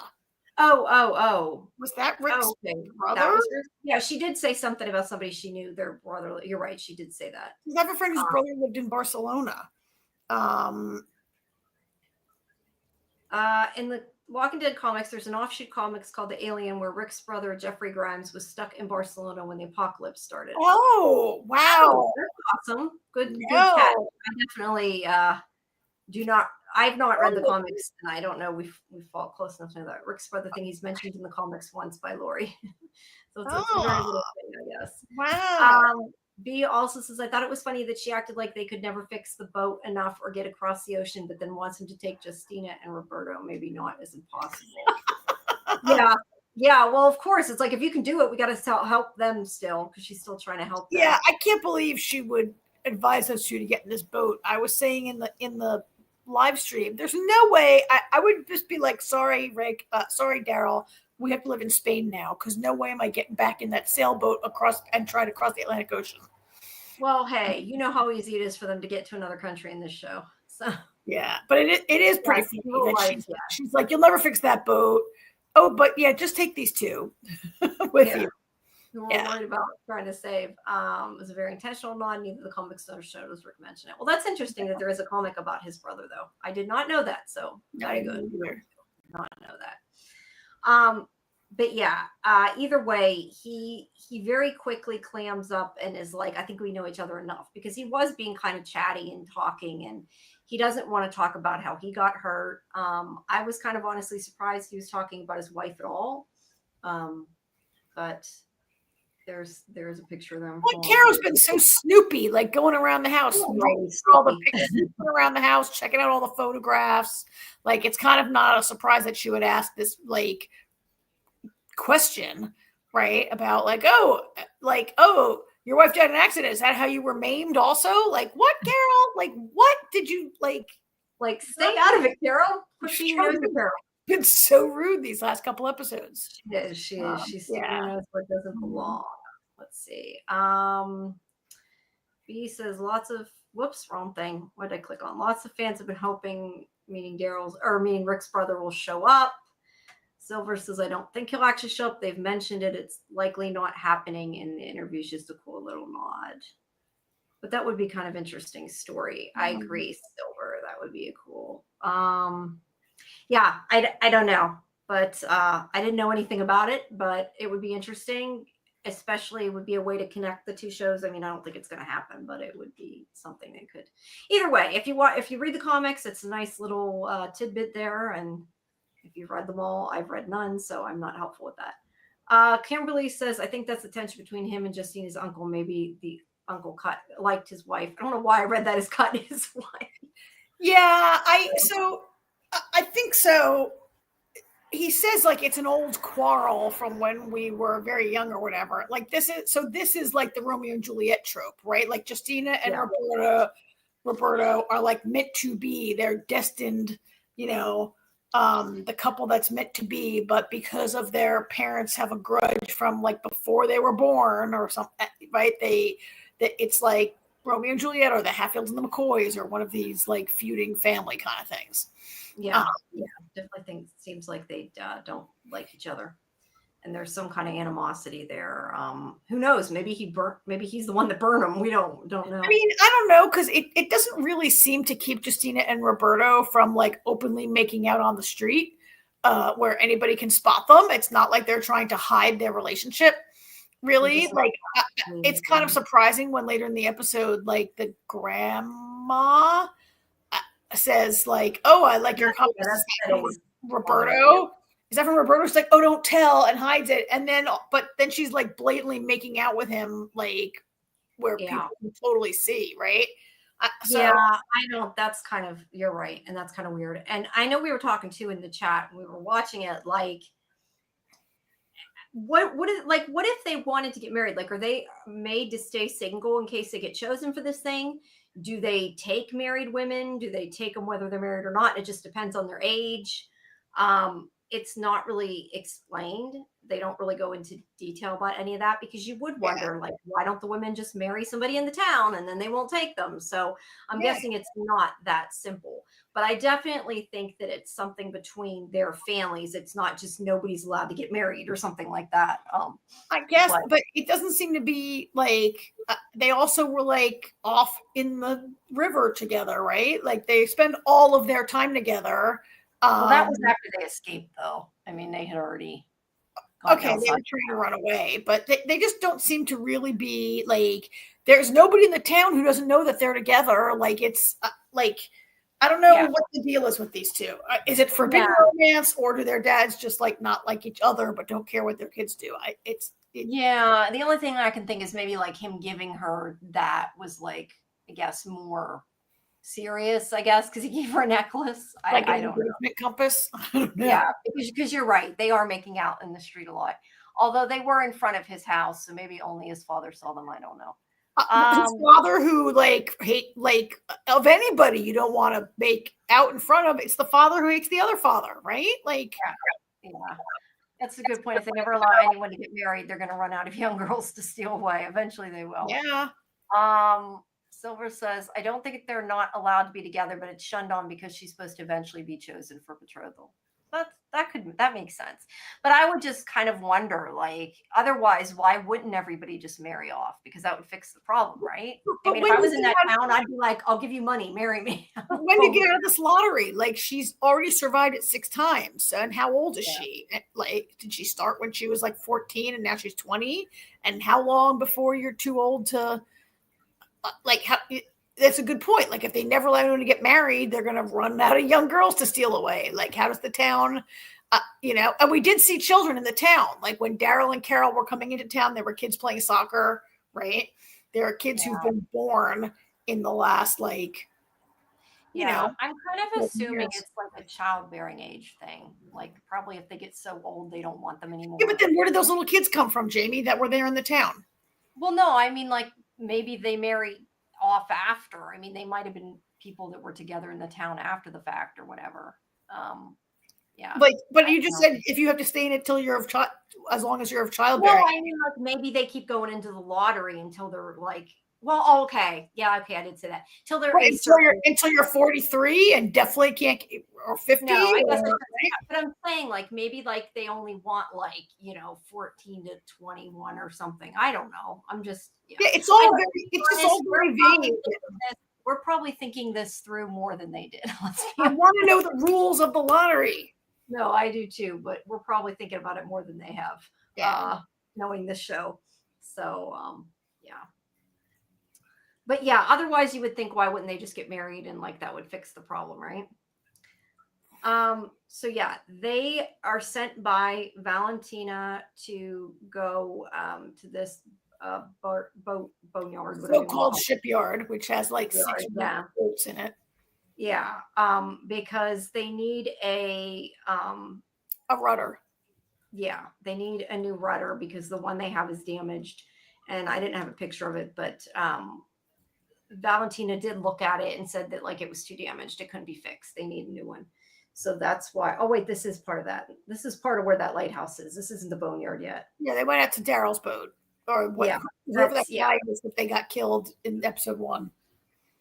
Speaker 1: Oh.
Speaker 2: Was that Rick's brother?
Speaker 1: That was yeah, she did say something about somebody she knew, their brother. You're right, she did say that.
Speaker 2: I have a friend whose brother lived in Barcelona.
Speaker 1: In the Walking Dead comics, there's an offshoot comics called The Alien, where Rick's brother, Jeffrey Grimes, was stuck in Barcelona when the apocalypse started.
Speaker 2: Oh, wow.
Speaker 1: That's awesome. Good catch. I definitely I've not read the comics, and I don't know. We fall close enough to know that Rick's brother thing he's mentioned in the comics once by Lori. So it's a very little thing, I guess.
Speaker 2: Wow.
Speaker 1: B also says, I thought it was funny that she acted like they could never fix the boat enough or get across the ocean, but then wants him to take Justina and Roberto. Maybe not as impossible. Yeah. Well, of course, it's like, if you can do it, we got to help them still, because she's still trying to help them.
Speaker 2: Yeah, I can't believe she would advise those two to get in this boat. I was saying in the live stream, there's no way. I would just be like, sorry, Rick, sorry, Daryl, we have to live in Spain now, because no way am I getting back in that sailboat across and try to cross the Atlantic Ocean.
Speaker 1: Well, hey, you know how easy it is for them to get to another country in this show. So
Speaker 2: yeah, but it is pretty funny that she's like, you'll never fix that boat. Oh, but yeah, just take these two with you.
Speaker 1: Who we're worried about trying to save. It was a very intentional nod. Neither the comics nor show does Rick mention it. Well, that's interesting that there is a comic about his brother, though. I did not know that, so very good. Not know that. But yeah, either way, he very quickly clams up and is like, I think we know each other enough, because he was being kind of chatty and talking, and he doesn't want to talk about how he got hurt. I was kind of honestly surprised he was talking about his wife at all. But there's a picture of them.
Speaker 2: Well, Carol's been so snoopy, like going around the house, all the pictures around the house, checking out all the photographs. Like, it's kind of not a surprise that she would ask this like question, right? About like, oh, your wife died in an accident. Is that how you were maimed also? Like, what, Carol? Like, what did you like?
Speaker 1: Like, stay out of it, Carol. Carol.
Speaker 2: Been so rude these last couple episodes.
Speaker 1: She is. She's knows what doesn't belong. Let's see. B says wrong thing. What did I click on? Lots of fans have been hoping, meaning Rick's brother will show up. Silver says, I don't think he'll actually show up. They've mentioned it. It's likely not happening in the interview. Just a cool little nod. But that would be kind of interesting story. I agree, Silver. That would be a cool. Yeah, I don't know, but I didn't know anything about it, but it would be interesting. Especially, it would be a way to connect the two shows. I mean, I don't think it's going to happen, but it would be something that could. Either way, if you read the comics, it's a nice little tidbit there, and if you've read them all, I've read none, so I'm not helpful with that. Kimberly says, I think that's the tension between him and Justina's uncle. Maybe the uncle liked his wife. I don't know why I read that as cut his wife.
Speaker 2: Yeah, I think so. He says like it's an old quarrel from when we were very young or whatever. Like this is like the Romeo and Juliet trope, right? Like Justina and Roberto are like meant to be. They're destined, the couple that's meant to be, but because of their parents have a grudge from like before they were born or something, right? It's like Romeo and Juliet or the Hatfields and the McCoys or one of these like feuding family kind of things.
Speaker 1: Yeah, definitely seems like they don't like each other, and there's some kind of animosity there. Who knows? Maybe he's the one that burned him. We don't know.
Speaker 2: I mean, I don't know, because it doesn't really seem to keep Justina and Roberto from like openly making out on the street, where anybody can spot them. It's not like they're trying to hide their relationship. Really, like it's kind of surprising when later in the episode, like the grandma says like, oh, I like your comments. Roberto. Is that from Roberto? She's like, oh, don't tell, and hides it. And then, but then she's like blatantly making out with him, like where people can totally see, right?
Speaker 1: I know that's kind of, you're right. And that's kind of weird. And I know we were talking too in the chat, we were watching it, like, what if they wanted to get married? Like, are they made to stay single in case they get chosen for this thing? Do they take married women? Do they take them whether they're married or not? It just depends on their age. it's not really explained. They don't really go into detail about any of that, because you would wonder, like, why don't the women just marry somebody in the town and then they won't take them? So I'm guessing it's not that simple. But I definitely think that it's something between their families. It's not just nobody's allowed to get married or something like that.
Speaker 2: I guess, but it doesn't seem to be like they also were like off in the river together, right? Like they spend all of their time together.
Speaker 1: Well, that was after they escaped, though. I mean, they had already
Speaker 2: okay, they were trying to run away, but they just don't seem to really be like, there's nobody in the town who doesn't know that they're together. Like it's like, I don't know what the deal is with these two. Is it forbidden romance, or do their dads just like not like each other but don't care what their kids do?
Speaker 1: Yeah, the only thing I can think is maybe like him giving her that was like, I guess, more serious, I guess, because he gave her a necklace.
Speaker 2: Like
Speaker 1: I don't know.
Speaker 2: Compass. I don't know.
Speaker 1: Yeah, because you're right. They are making out in the street a lot. Although they were in front of his house, so maybe only his father saw them. I don't know.
Speaker 2: His father, who like of anybody you don't want to make out in front of, it's the father who hates the other father, right? Like,
Speaker 1: yeah. That's a good point. If they never allow anyone to get married, they're going to run out of young girls to steal away. Eventually, they will.
Speaker 2: Yeah.
Speaker 1: Silver says, I don't think they're not allowed to be together, but it's shunned on because she's supposed to eventually be chosen for betrothal. That makes sense. But I would just kind of wonder, like, otherwise, why wouldn't everybody just marry off? Because that would fix the problem, right? I mean, if I was in that town, I'd be like, I'll give you money, marry me.
Speaker 2: When did you get out of this lottery? Like, she's already survived it 6 times. And how old is she? Like, did she start when she was like 14 and now she's 20? And how long before you're too old to, that's a good point. Like, if they never let anyone to get married, they're going to run out of young girls to steal away. Like, how does the town, and we did see children in the town. Like, when Daryl and Carol were coming into town, there were kids playing soccer, right? There are kids who've been born in the last, like,
Speaker 1: I'm kind of assuming it's like a childbearing age thing. Like, probably if they get so old, they don't want them anymore.
Speaker 2: Yeah, but then where did those little kids come from, Jamie, that were there in the town?
Speaker 1: Well, no, I mean, like, maybe they marry off after. I mean, they might have been people that were together in the town after the fact or whatever.
Speaker 2: But you just said if you have to stay in it till you're of child, as long as you're of childbearing.
Speaker 1: Well, I mean, like, maybe they keep going into the lottery until they're like, well, okay, yeah, okay, I did say that. Till they're
Speaker 2: until you're 43 and definitely can't, or 50.
Speaker 1: No, I guess but I'm saying, like, maybe like they only want like 14 to 21 or something. I don't know. I'm just
Speaker 2: it's all very vague.
Speaker 1: We're probably thinking this through more than they did.
Speaker 2: I want to know the rules of the lottery.
Speaker 1: No, I do too, but we're probably thinking about it more than they have, knowing this show. So, But otherwise you would think, why wouldn't they just get married and like that would fix the problem, right? So they are sent by Valentina to go to this boneyard,
Speaker 2: so-called shipyard, which has like 6 boats in it.
Speaker 1: Yeah, because they need a
Speaker 2: rudder.
Speaker 1: Yeah, they need a new rudder because the one they have is damaged, and I didn't have a picture of it, but Valentina did look at it and said that like it was too damaged, it couldn't be fixed. They need a new one. So that's why. Oh wait, this is part of that. This is part of where that lighthouse is. This isn't the boneyard yet.
Speaker 2: Yeah, they went out to Daryl's boat, or whoever that guy was that they got killed in episode 1.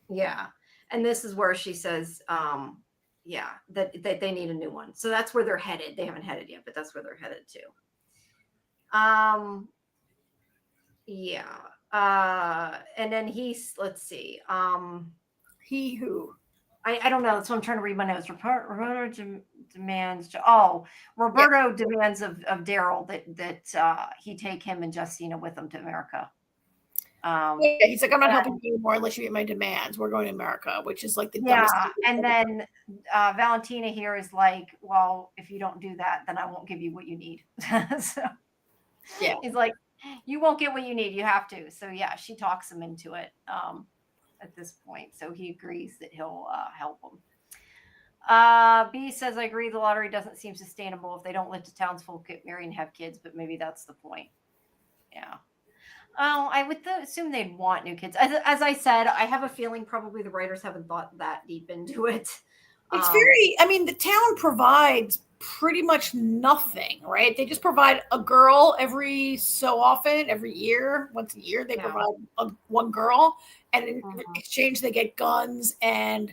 Speaker 1: Yeah, and this is where she says, that they need a new one. So that's where they're headed. They haven't headed yet, but that's where they're headed to. And then let's see.
Speaker 2: He who.
Speaker 1: I don't know. That's what I'm trying to read my notes. Roberto demands. Demands of Daryl that he take him and Justina with him to America.
Speaker 2: He's like, I'm not helping you anymore unless you meet my demands. We're going to America, which is like the dumbest thing.
Speaker 1: And then Valentina here is like, well, if you don't do that, then I won't give you what you need. So he's like, you won't get what you need. You have to. So she talks him into it. At this point, so he agrees that he'll help him. B says, I agree, the lottery doesn't seem sustainable if they don't let the townsfolk get married and have kids, but maybe that's the point. I would assume they'd want new kids. As I said, I have a feeling probably the writers haven't thought that deep into it.
Speaker 2: It's very, I mean, the town provides pretty much nothing, right? They just provide a girl every so often, every year, once a year, they provide one girl. And in exchange, they get guns and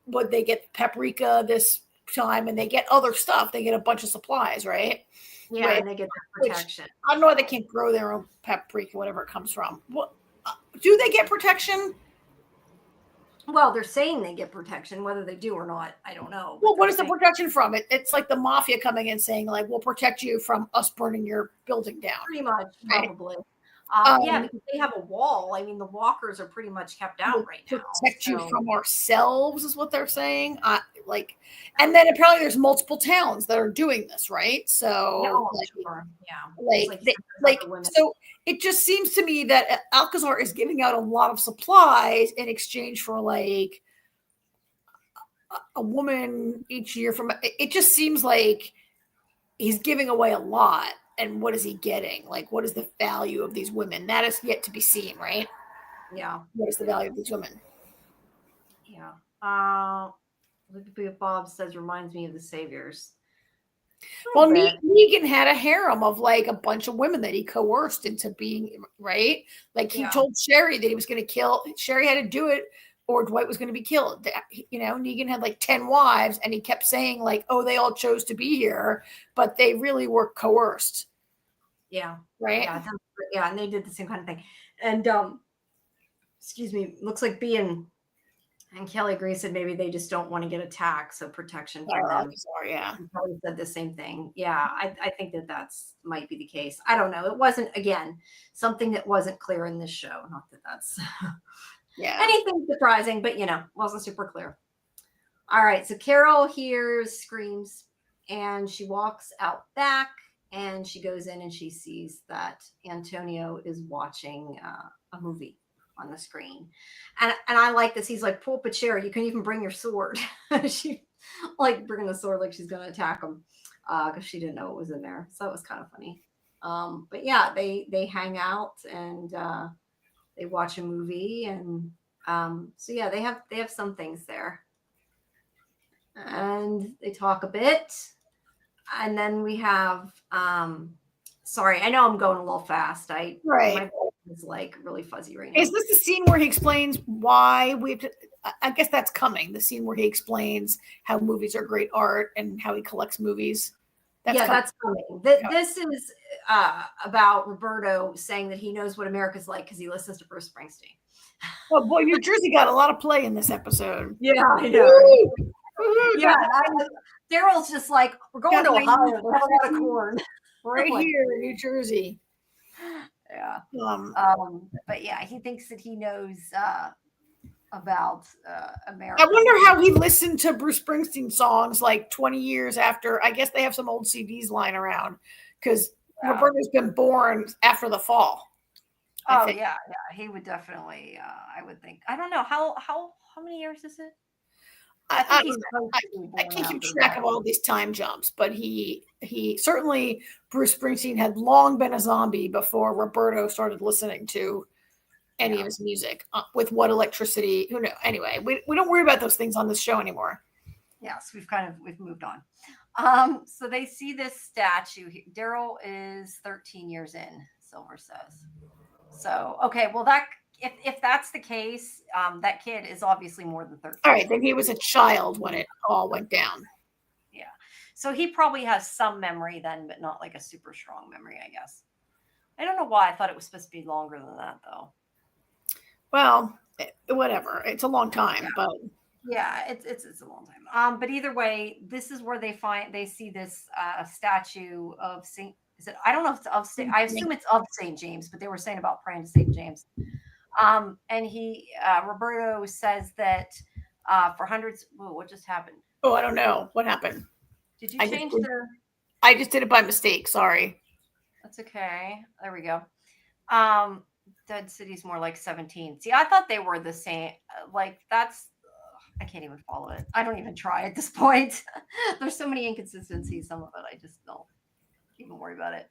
Speaker 2: what they get paprika this time, and they get other stuff. They get a bunch of supplies, right?
Speaker 1: Yeah,
Speaker 2: right.
Speaker 1: And they get their protection.
Speaker 2: I don't know why they can't grow their own paprika, whatever it comes from. What do they get protection?
Speaker 1: Well, they're saying they get protection. Whether they do or not, I don't know.
Speaker 2: Well, what is the protection from? It's like the mafia coming in saying, like, we'll protect you from us burning your building down.
Speaker 1: Pretty much,
Speaker 2: right?
Speaker 1: probably. Because they have a wall. I mean, the walkers are pretty much kept out right now.
Speaker 2: Protect you from ourselves is what they're saying. And then apparently there's multiple towns that are doing this, right? So, so it just seems to me that Alcazar is giving out a lot of supplies in exchange for like a woman each year. It just seems like he's giving away a lot. And what is he getting? Like, what is the value of these women? That is yet to be seen, right?
Speaker 1: Yeah.
Speaker 2: What is the value of these women?
Speaker 1: Yeah. Bob says reminds me of the Saviors.
Speaker 2: Well, Negan had a harem of like a bunch of women that he coerced into being, right? Like he told Sherry that he was going to kill. Sherry had to do it or Dwight was going to be killed. You know, Negan had like 10 wives and he kept saying like, oh, they all chose to be here, but they really were coerced.
Speaker 1: Yeah.
Speaker 2: Right.
Speaker 1: Yeah. And they did the same kind of thing. And, excuse me, looks like B and Kelly Gray said maybe they just don't want to get attacked. So protection from them.
Speaker 2: Yeah.
Speaker 1: Probably said the same thing. Yeah. I think that's might be the case. I don't know. It wasn't, again, something that wasn't clear in this show. Not that that's anything surprising, but wasn't super clear. All right. So Carol hears screams and she walks out back and she goes in and she sees that Antonio is watching a movie on the screen. And I like this. He's like, pull up a chair. You can even bring your sword. She like bringing the sword like she's going to attack him because she didn't know it was in there. So it was kind of funny. But yeah, they hang out and they watch a movie. And so yeah, they have some things there. And they talk a bit. And then we have, sorry, I know I'm going a little fast. My voice is like really fuzzy right now.
Speaker 2: Is this the scene where he explains why I guess that's coming. The scene where he explains how movies are great art and how he collects movies.
Speaker 1: That's coming. This is about Roberto saying that he knows what America's like because he listens to Bruce Springsteen.
Speaker 2: Oh boy, New Jersey got a lot of play in this episode.
Speaker 1: Yeah, I know. Yeah, Daryl's just like, we're going to Ohio. We have a lot of corn
Speaker 2: right here in New Jersey.
Speaker 1: Yeah. But yeah, he thinks that he knows about America.
Speaker 2: I wonder how he listened to Bruce Springsteen songs like 20 years after. I guess they have some old CDs lying around because Roberto's been born after the fall.
Speaker 1: Oh yeah, he would definitely. I would think. I don't know how many years is it?
Speaker 2: I can't keep track of all these time jumps, but he certainly Bruce Springsteen had long been a zombie before Roberto started listening to any of his music. With what electricity? Who knows? Anyway, we don't worry about those things on this show anymore.
Speaker 1: Yes, we've moved on. So they see this statue. Daryl is 13 years in. Silver says. So okay, well that. If that's the case, that kid is obviously more than 13.
Speaker 2: All right, then he was a child when it all went down.
Speaker 1: Yeah. So he probably has some memory then, but not like a super strong memory, I guess. I don't know why I thought it was supposed to be longer than that, though.
Speaker 2: Well, whatever. It's a long time, but
Speaker 1: yeah, it's a long time. But either way, this is where they see this statue of Saint. Is it? I don't know if it's of Saint. I assume it's of Saint James, but they were saying about praying to Saint James. And Roberto says that for hundreds. Whoa, what just happened?
Speaker 2: Oh, I don't know what happened.
Speaker 1: Did you change the?
Speaker 2: I just did it by mistake. Sorry.
Speaker 1: That's okay. There we go. Dead City's more like 17. See, I thought they were the same. Like that's. I can't even follow it. I don't even try at this point. There's so many inconsistencies. Some of it I just don't even worry about it.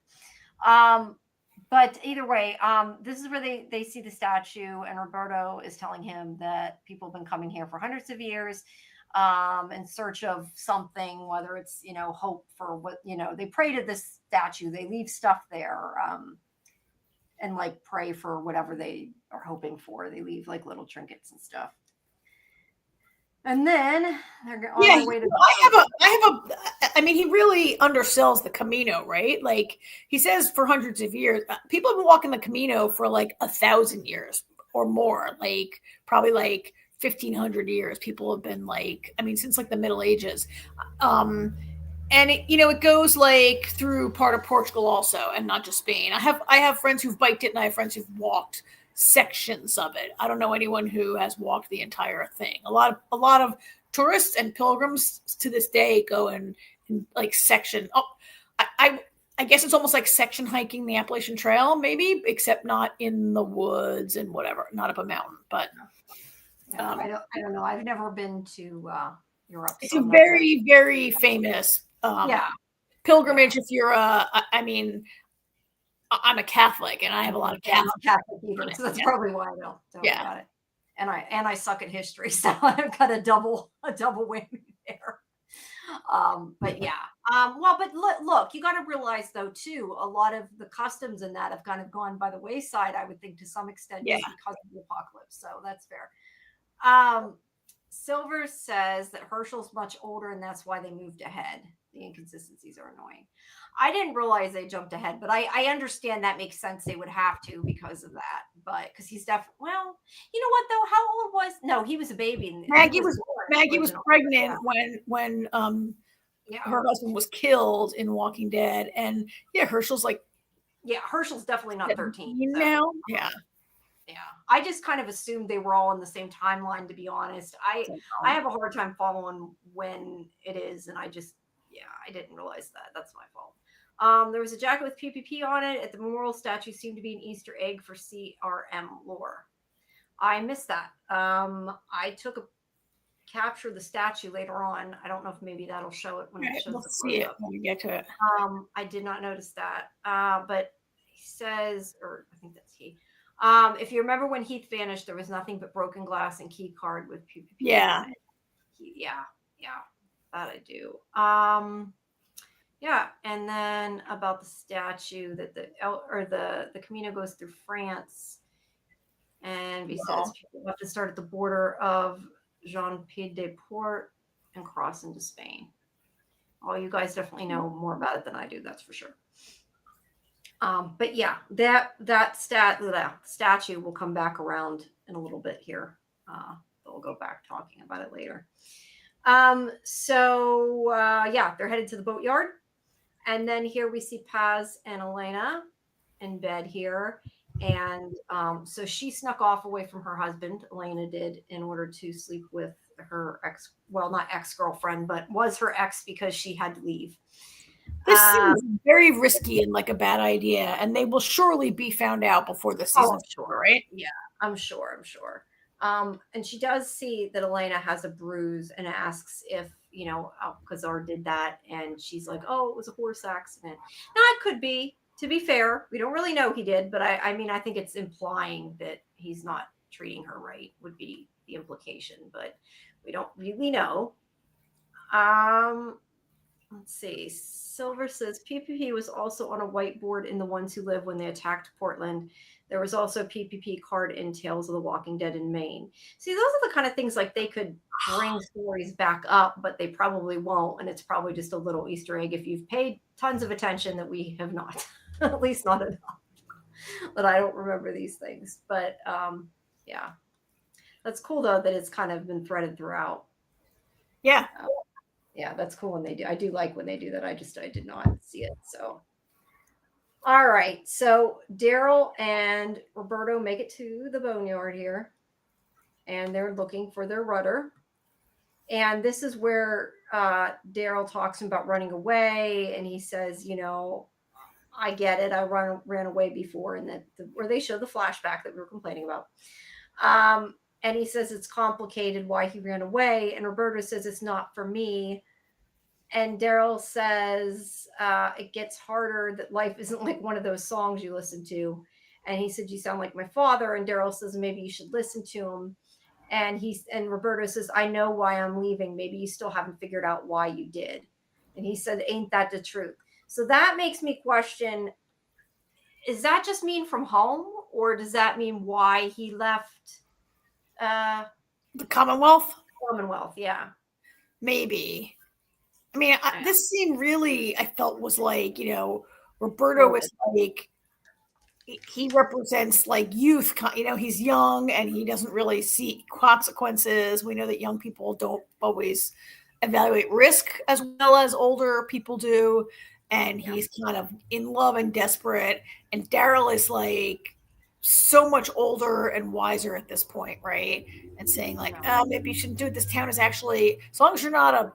Speaker 1: But either way, this is where they see the statue, and Roberto is telling him that people have been coming here for hundreds of years. in search of something, whether it's, hope for what, they pray to this statue, they leave stuff there, and like pray for whatever they are hoping for. They leave like little trinkets and stuff. And then they're on their way to.
Speaker 2: I mean, he really undersells the Camino, right? Like he says for hundreds of years, people have been walking the Camino for like 1,000 years or more, like probably like 1,500 years. People have been like, I mean, since like the Middle Ages. And it goes like through part of Portugal also, and not just Spain. I have friends who've biked it, and I have friends who've walked sections of it. I don't know anyone who has walked the entire thing. A lot of tourists and pilgrims to this day go in like section. Oh, I guess it's almost like section hiking the Appalachian Trail, maybe, except not in the woods and whatever, not up a mountain. But
Speaker 1: I don't know. I've never been to Europe.
Speaker 2: It's a very, very famous pilgrimage. If you're I mean, I'm a Catholic, and I have a lot of Catholic
Speaker 1: either, so that's probably why I don't about it. And I suck at history, so I've got a double whammy there. But yeah. But look, you got to realize though too, a lot of the customs and that have kind of gone by the wayside, I would think, to some extent, just because of the apocalypse. So that's fair. Silver says that Herschel's much older, and that's why they moved ahead. The inconsistencies are annoying. I didn't realize they jumped ahead, but I understand that makes sense. They would have to because of that. But because he's definitely, well, you know what though? How old was? No, he was a baby.
Speaker 2: Maggie was pregnant when her husband was killed in Walking Dead, and Herschel's like,
Speaker 1: Herschel's definitely not 13
Speaker 2: now.
Speaker 1: Yeah, I just kind of assumed they were all in the same timeline, to be honest. I have a hard time following when it is, and I didn't realize that. That's my fault. There was a jacket with PPP on it. At the memorial statue seemed to be an Easter egg for CRM lore. I missed that. I took a capture of the statue later on. I don't know if maybe that'll show it when it shows.
Speaker 2: We'll see it when we get to it.
Speaker 1: I did not notice that. But he says, or I think that's he. If you remember when Heath vanished, there was nothing but broken glass and key card with PPP.
Speaker 2: Yeah.
Speaker 1: That I do. And then about the statue that the Camino goes through France, and he says people have to start at the border of Jean Pied de Port and cross into Spain. Oh, you guys definitely know more about it than I do, that's for sure. But yeah, that statue will come back around in a little bit here. We'll go back talking about it later. They're headed to the boatyard, and then here we see Paz and Elena in bed here, and so she snuck off away from her husband. Elena did, in order to sleep with her not ex-girlfriend, but was her ex, because she had to leave.
Speaker 2: This seems very risky and like a bad idea, and they will surely be found out before the season.
Speaker 1: Sure, right? Yeah, I'm sure. And she does see that Elena has a bruise and asks if, Kazar did that. And she's like, oh, it was a horse accident. Now, it could be, to be fair. We don't really know he did, but I think it's implying that he's not treating her right would be the implication, but we don't really know. Let's see. Silver says PPP was also on a whiteboard in The Ones Who Live when they attacked Portland. There was also a PPP card in Tales of the Walking Dead in Maine. See, those are the kind of things like they could bring stories back up, but they probably won't. And it's probably just a little Easter egg if you've paid tons of attention that we have not, at least not enough. But I don't remember these things. But that's cool though that it's kind of been threaded throughout.
Speaker 2: Yeah.
Speaker 1: That's cool when they do. I do like when they do that. I did not see it. So, all right. So Daryl and Roberto make it to the boneyard here, and they're looking for their rudder. And this is where Daryl talks about running away, and he says, I get it. I ran away before, and where they show the flashback that we were complaining about. And he says it's complicated why he ran away. And Roberto says it's not for me. And Daryl says it gets harder, that life isn't like one of those songs you listen to. And he said, you sound like my father. And Daryl says, maybe you should listen to him. And Roberto says, I know why I'm leaving. Maybe you still haven't figured out why you did. And he said, ain't that the truth? So that makes me question, is that just mean from home, or does that mean why he left
Speaker 2: the Commonwealth?
Speaker 1: Commonwealth? Yeah.
Speaker 2: Maybe. I mean, this scene really, I felt, was like, Roberto is like, he represents like youth, he's young and he doesn't really see consequences. We know that young people don't always evaluate risk as well as older people do. And he's kind of in love and desperate. And Daryl is like so much older and wiser at this point, right? And saying like, maybe you shouldn't do it. This town is actually, as long as you're not a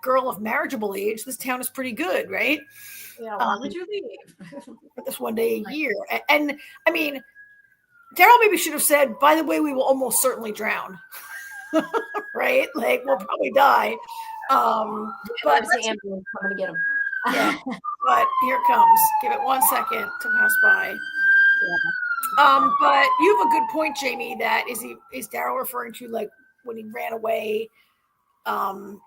Speaker 2: girl of marriageable age, this town is pretty good, right?
Speaker 1: Yeah, why would you leave?
Speaker 2: This one day a year. And I mean, Daryl maybe should have said, by the way, we will almost certainly drown. Right? Like, we'll probably die.
Speaker 1: But the ambulance coming to get him.
Speaker 2: Yeah, but here it comes. Give it 1 second to pass by. Yeah. But you have a good point, Jamie, that is Daryl referring to like when he ran away from,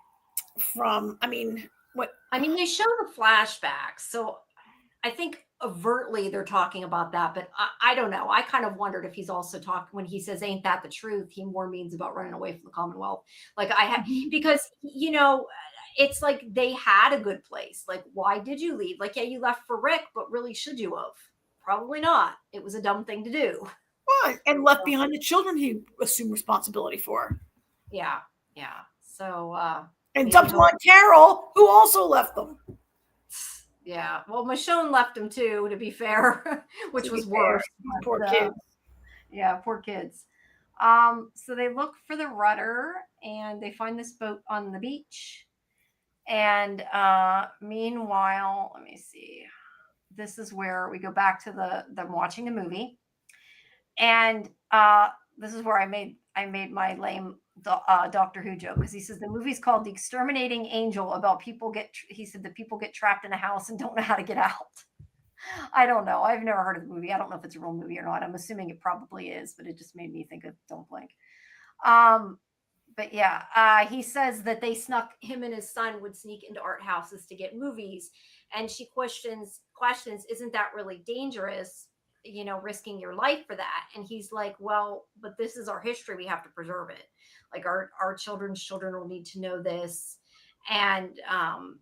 Speaker 1: they show the flashbacks, so I think overtly they're talking about that, but I don't know. I kind of wondered if he's also talking, when he says ain't that the truth, he more means about running away from the Commonwealth. Like because it's like they had a good place. Like, why did you leave? Like, yeah, you left for Rick, but really, should you have? Probably not. It was a dumb thing to do.
Speaker 2: Well, and left behind the children he assumed responsibility for.
Speaker 1: Yeah. So
Speaker 2: and dumped them on Carol, who also left them.
Speaker 1: Yeah. Well, Michonne left him too, to be fair, which was worse.
Speaker 2: Poor kids.
Speaker 1: Yeah, poor kids. So they look for the rudder and they find this boat on the beach. And meanwhile, let me see. This is where we go back to them watching a movie. And this is where I made my lame Doctor Who joke, because he says the movie's called The Exterminating Angel, about he said that people get trapped in a house and don't know how to get out. I don't know. I've never heard of the movie. I don't know if it's a real movie or not. I'm assuming it probably is, but it just made me think of Don't Blink. But yeah, he says that him and his son would sneak into art houses to get movies. And she questions, isn't that really dangerous? Risking your life for that. And he's like, well, but this is our history. We have to preserve it. Like our children's children will need to know this. And, and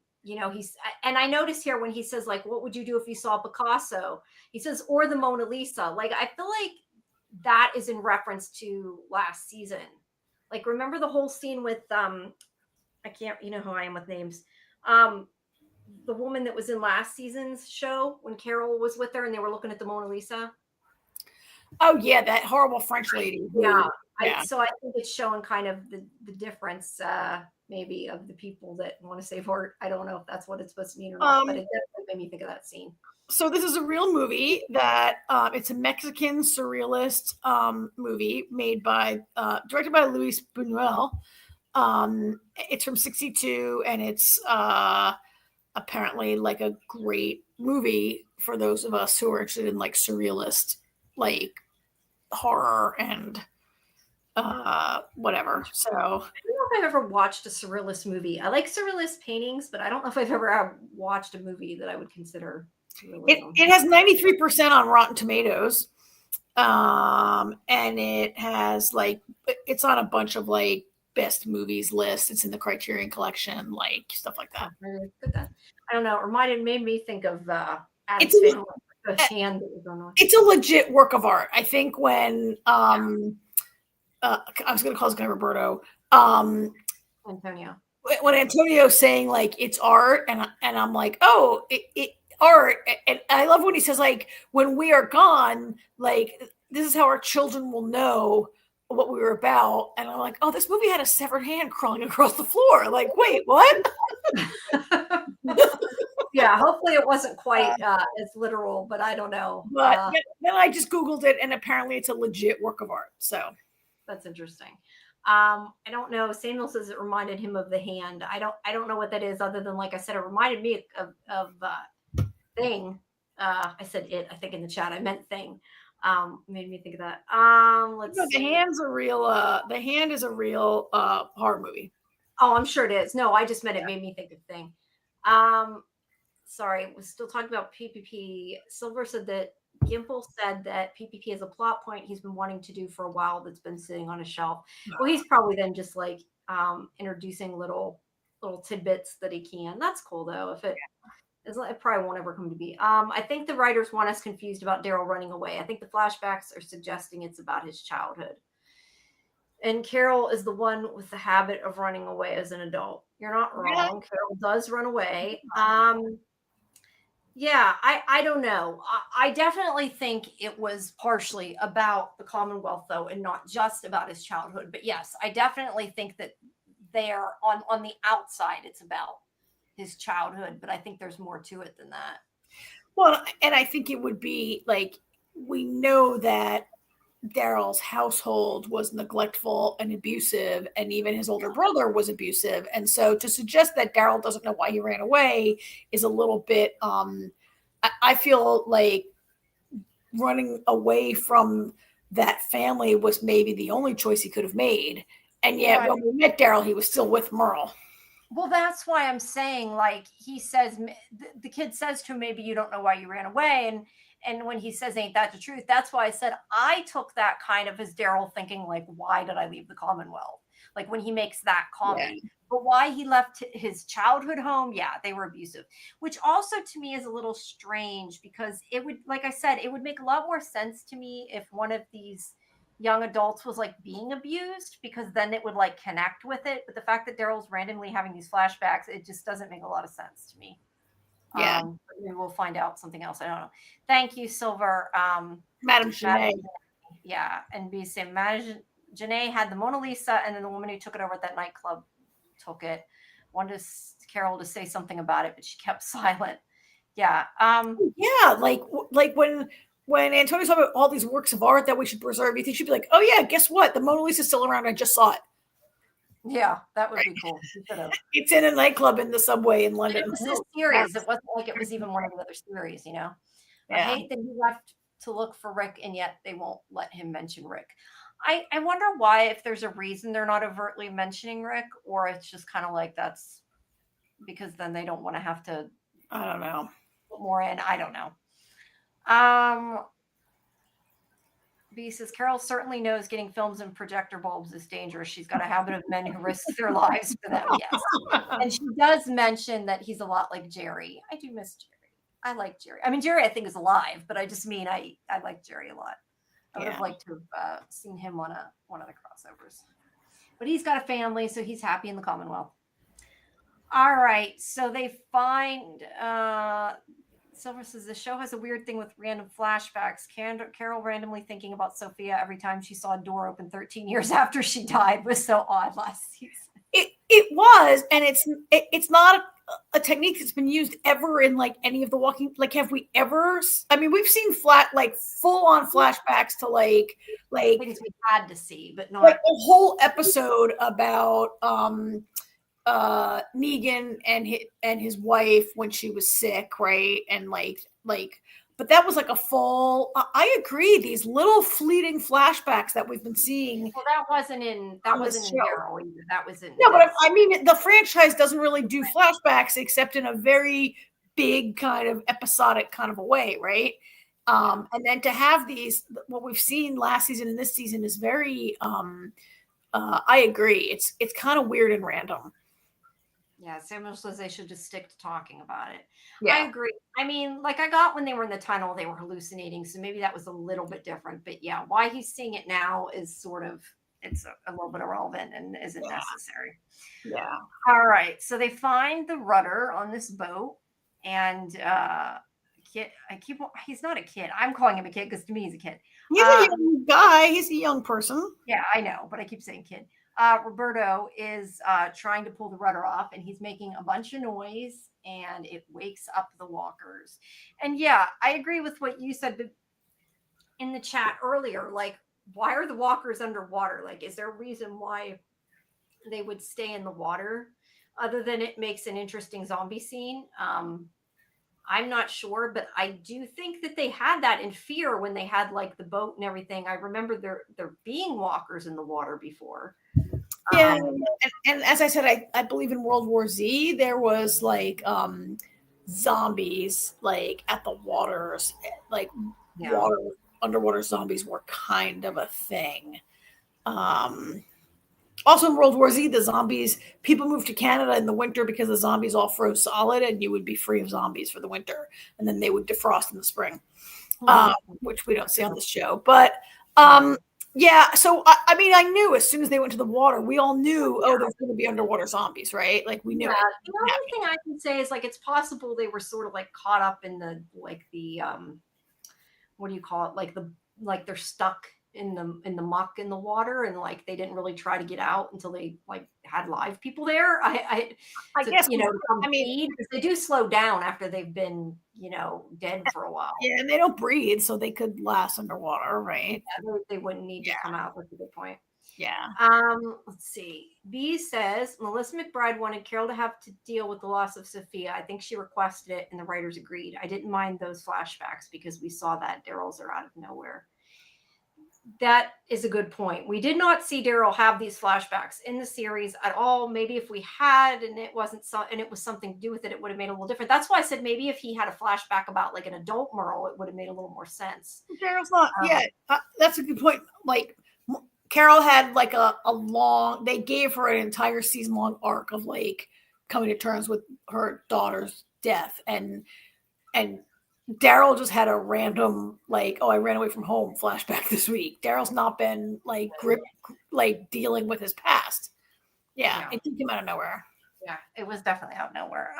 Speaker 1: I noticed here when he says, like, what would you do if you saw Picasso? He says, or the Mona Lisa. Like, I feel like that is in reference to last season. Like, remember the whole scene with, I can't, you know who I am with names. The woman that was in last season's show when Carol was with her and they were looking at the Mona Lisa.
Speaker 2: Oh yeah, that horrible French lady.
Speaker 1: Yeah. So I think it's showing kind of the difference, maybe, of the people that want to save art. I don't know if that's what it's supposed to mean or not, but it definitely made me think of that scene.
Speaker 2: So this is a real movie that it's a Mexican surrealist movie made by directed by Luis Buñuel. It's from '62 and it's apparently like a great movie for those of us who are interested in like surrealist, like horror and whatever. So I don't
Speaker 1: know if I've ever watched a surrealist movie. I like surrealist paintings, but I don't know if I've ever watched a movie that I would consider surrealism.
Speaker 2: It has 93% on Rotten Tomatoes. And it has like, it's on a bunch of like best movies list. It's in the Criterion Collection, like stuff like that.
Speaker 1: I don't know. It made me think of
Speaker 2: it's a legit work of art. I think when I was going to call this guy Roberto.
Speaker 1: Antonio.
Speaker 2: When Antonio's saying like it's art, and I'm like, oh, it art, and I love when he says like, when we are gone, like this is how our children will know what we were about. And I'm like, oh, this movie had a severed hand crawling across the floor. Like, wait, what?
Speaker 1: Yeah, hopefully it wasn't quite as literal, but I don't know.
Speaker 2: But then I just Googled it, and apparently it's a legit work of art. So
Speaker 1: that's interesting. I don't know. Samuel says it reminded him of the hand. I don't know what that is, other than, like I said, it reminded me of Thing. I said it, I think, in the chat. I meant Thing. Made me think of that. Let's
Speaker 2: No,
Speaker 1: see.
Speaker 2: the hand is a real horror movie.
Speaker 1: Oh, I'm sure it is. No, I just meant it made me think of thing. Sorry, we're still talking about PPP. Silver said that Gimple said that PPP is a plot point he's been wanting to do for a while that's been sitting on a shelf. Well, he's probably then just like introducing little tidbits that he can. That's cool though. If it probably won't ever come to be. I think the writers want us confused about Daryl running away. I think the flashbacks are suggesting it's about his childhood. And Carol is the one with the habit of running away as an adult. You're not wrong. Carol does run away. Yeah, I don't know. I definitely think it was partially about the Commonwealth, though, and not just about his childhood. But yes, I definitely think that they're on the outside, it's about his childhood. But I think there's more to it than that.
Speaker 2: Well, and I think it would be like, we know that Daryl's household was neglectful and abusive, and even his older brother was abusive. And so to suggest that Daryl doesn't know why he ran away is a little bit, I feel like running away from that family was maybe the only choice he could have made. And yet when we met Daryl, he was still with Merle.
Speaker 1: Well, that's why I'm saying, like, he says, the kid says to him, maybe you don't know why you ran away. And when he says, ain't that the truth? That's why I said I took that kind of as Daryl thinking, like, why did I leave the Commonwealth? Like when he makes that comment. Yeah. But why he left his childhood home, yeah, they were abusive. Which also to me is a little strange, because it would, like I said, it would make a lot more sense to me if one of these young adults was like being abused, because then it would like connect with it. But the fact that Daryl's randomly having these flashbacks, it just doesn't make a lot of sense to me.
Speaker 2: Yeah.
Speaker 1: Maybe we'll find out something else. I don't know. Thank you, Silver.
Speaker 2: Madam Janae.
Speaker 1: Yeah. And be saying, Janae had the Mona Lisa, and then the woman who took it over at that nightclub took it. Wanted Carol to say something about it, but she kept silent. Yeah.
Speaker 2: Yeah. Like when Antonio's talking about all these works of art that we should preserve, you think she'd be like, oh yeah, guess what? The Mona Lisa's still around. I just saw it.
Speaker 1: Yeah, that would be cool.
Speaker 2: It's in a nightclub in the subway in London.
Speaker 1: It was this series. It wasn't like it was even one of the other series, you know? Yeah. I hate that he left to look for Rick, and yet they won't let him mention Rick. I wonder why, if there's a reason they're not overtly mentioning Rick, or it's just kind of like that's because then they don't want to have to.
Speaker 2: I don't know.
Speaker 1: Put more in. I don't know. B says, Carol certainly knows getting films and projector bulbs is dangerous. She's got a habit of men who risk their lives for them. Yes. And she does mention that he's a lot like Jerry. I do miss Jerry. I like Jerry. I mean, Jerry, I think, is alive, but I just mean I like Jerry a lot. I would have liked to have seen him on one of the crossovers. But he's got a family, so he's happy in the Commonwealth. All right. So they find... Silver says the show has a weird thing with random flashbacks. Carol randomly thinking about Sophia every time she saw a door open 13 years after she died was so odd last season.
Speaker 2: It was, and it's not a technique that's been used ever in like any of the Walking. Like, have we ever? I mean, we've seen full on flashbacks to like
Speaker 1: things we had to see, but not
Speaker 2: like a whole episode about Negan and his wife when she was sick, right? And like but that was like a full I agree, these little fleeting flashbacks that we've been seeing.
Speaker 1: Well, that wasn't in Daryl either. That was in
Speaker 2: but I mean, the franchise doesn't really do flashbacks except in a very big kind of episodic kind of a way, right? And then to have these, what we've seen last season and this season is very I agree, it's kind of weird and random.
Speaker 1: Yeah, Samuel says they should just stick to talking about it.
Speaker 2: Yeah.
Speaker 1: I agree. I mean, like, I got when they were in the tunnel, they were hallucinating, so maybe that was a little bit different. But yeah, why he's seeing it now is sort of, it's a little bit irrelevant and isn't necessary.
Speaker 2: Yeah.
Speaker 1: All right, so they find the rudder on this boat, and he's not a kid. I'm calling him a kid because to me he's a kid.
Speaker 2: He's a young guy. He's a young person.
Speaker 1: Yeah, I know, but I keep saying kid. Roberto is trying to pull the rudder off, and he's making a bunch of noise, and it wakes up the walkers. And yeah, I agree with what you said in the chat earlier. Like, why are the walkers underwater? Like, is there a reason why they would stay in the water other than it makes an interesting zombie scene? I'm not sure, but I do think that they had that in Fear when they had like the boat and everything. I remember there being walkers in the water before.
Speaker 2: Yeah, and as I said, I believe in World War Z there was like zombies like at the waters, like water underwater zombies were kind of a thing. Also in World War Z, the zombies, people moved to Canada in the winter because the zombies all froze solid and you would be free of zombies for the winter. And then they would defrost in the spring, which we don't see on this show. But yeah, so I mean, I knew as soon as they went to the water, we all knew, oh, there's going to be underwater zombies, right? Like we knew.
Speaker 1: Yeah, the only thing I can say is like it's possible they were sort of like caught up in the what do you call it? Like they're stuck in the muck in the water, and like they didn't really try to get out until they like had live people there. I
Speaker 2: guess
Speaker 1: I mean, because they do slow down after they've been dead for a while.
Speaker 2: Yeah, and they don't breathe, so they could last underwater, right?
Speaker 1: Yeah, they wouldn't need to come out. That's a good point.
Speaker 2: Yeah.
Speaker 1: Let's see. B says Melissa McBride wanted Carol to have to deal with the loss of Sophia. I think she requested it and the writers agreed. I didn't mind those flashbacks because we saw that Daryl's are out of nowhere. That is a good point. We did not see Daryl have these flashbacks in the series at all. Maybe if we had and it wasn't and it was something to do with it, it would have made a little different. That's why I said maybe if he had a flashback about like an adult Merle, it would have made a little more sense.
Speaker 2: Daryl's not. That's a good point. Like Carol had like a long, they gave her an entire season long arc of like coming to terms with her daughter's death. And Daryl just had a random, like, oh, I ran away from home flashback this week. Daryl's not been like dealing with his past. Yeah, it came out of nowhere.
Speaker 1: Yeah, it was definitely out of nowhere.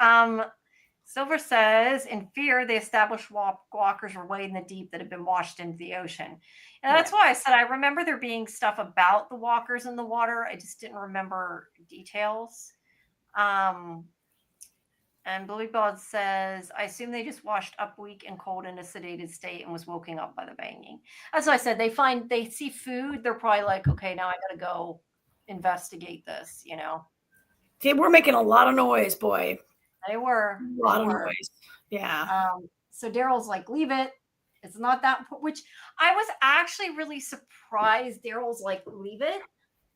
Speaker 1: Silver says, in Fear, they established walkers were way in the deep that had been washed into the ocean. And that's why I said I remember there being stuff about the walkers in the water. I just didn't remember details. And Bluey Bod says, I assume they just washed up weak and cold in a sedated state and was woken up by the banging. As I said, they see food. They're probably like, okay, now I got to go investigate this,
Speaker 2: See, we're making a lot of noise, boy.
Speaker 1: They were.
Speaker 2: A lot of noise. Yeah.
Speaker 1: So Daryl's like, leave it. It's not that, which I was actually really surprised. Daryl's like, leave it.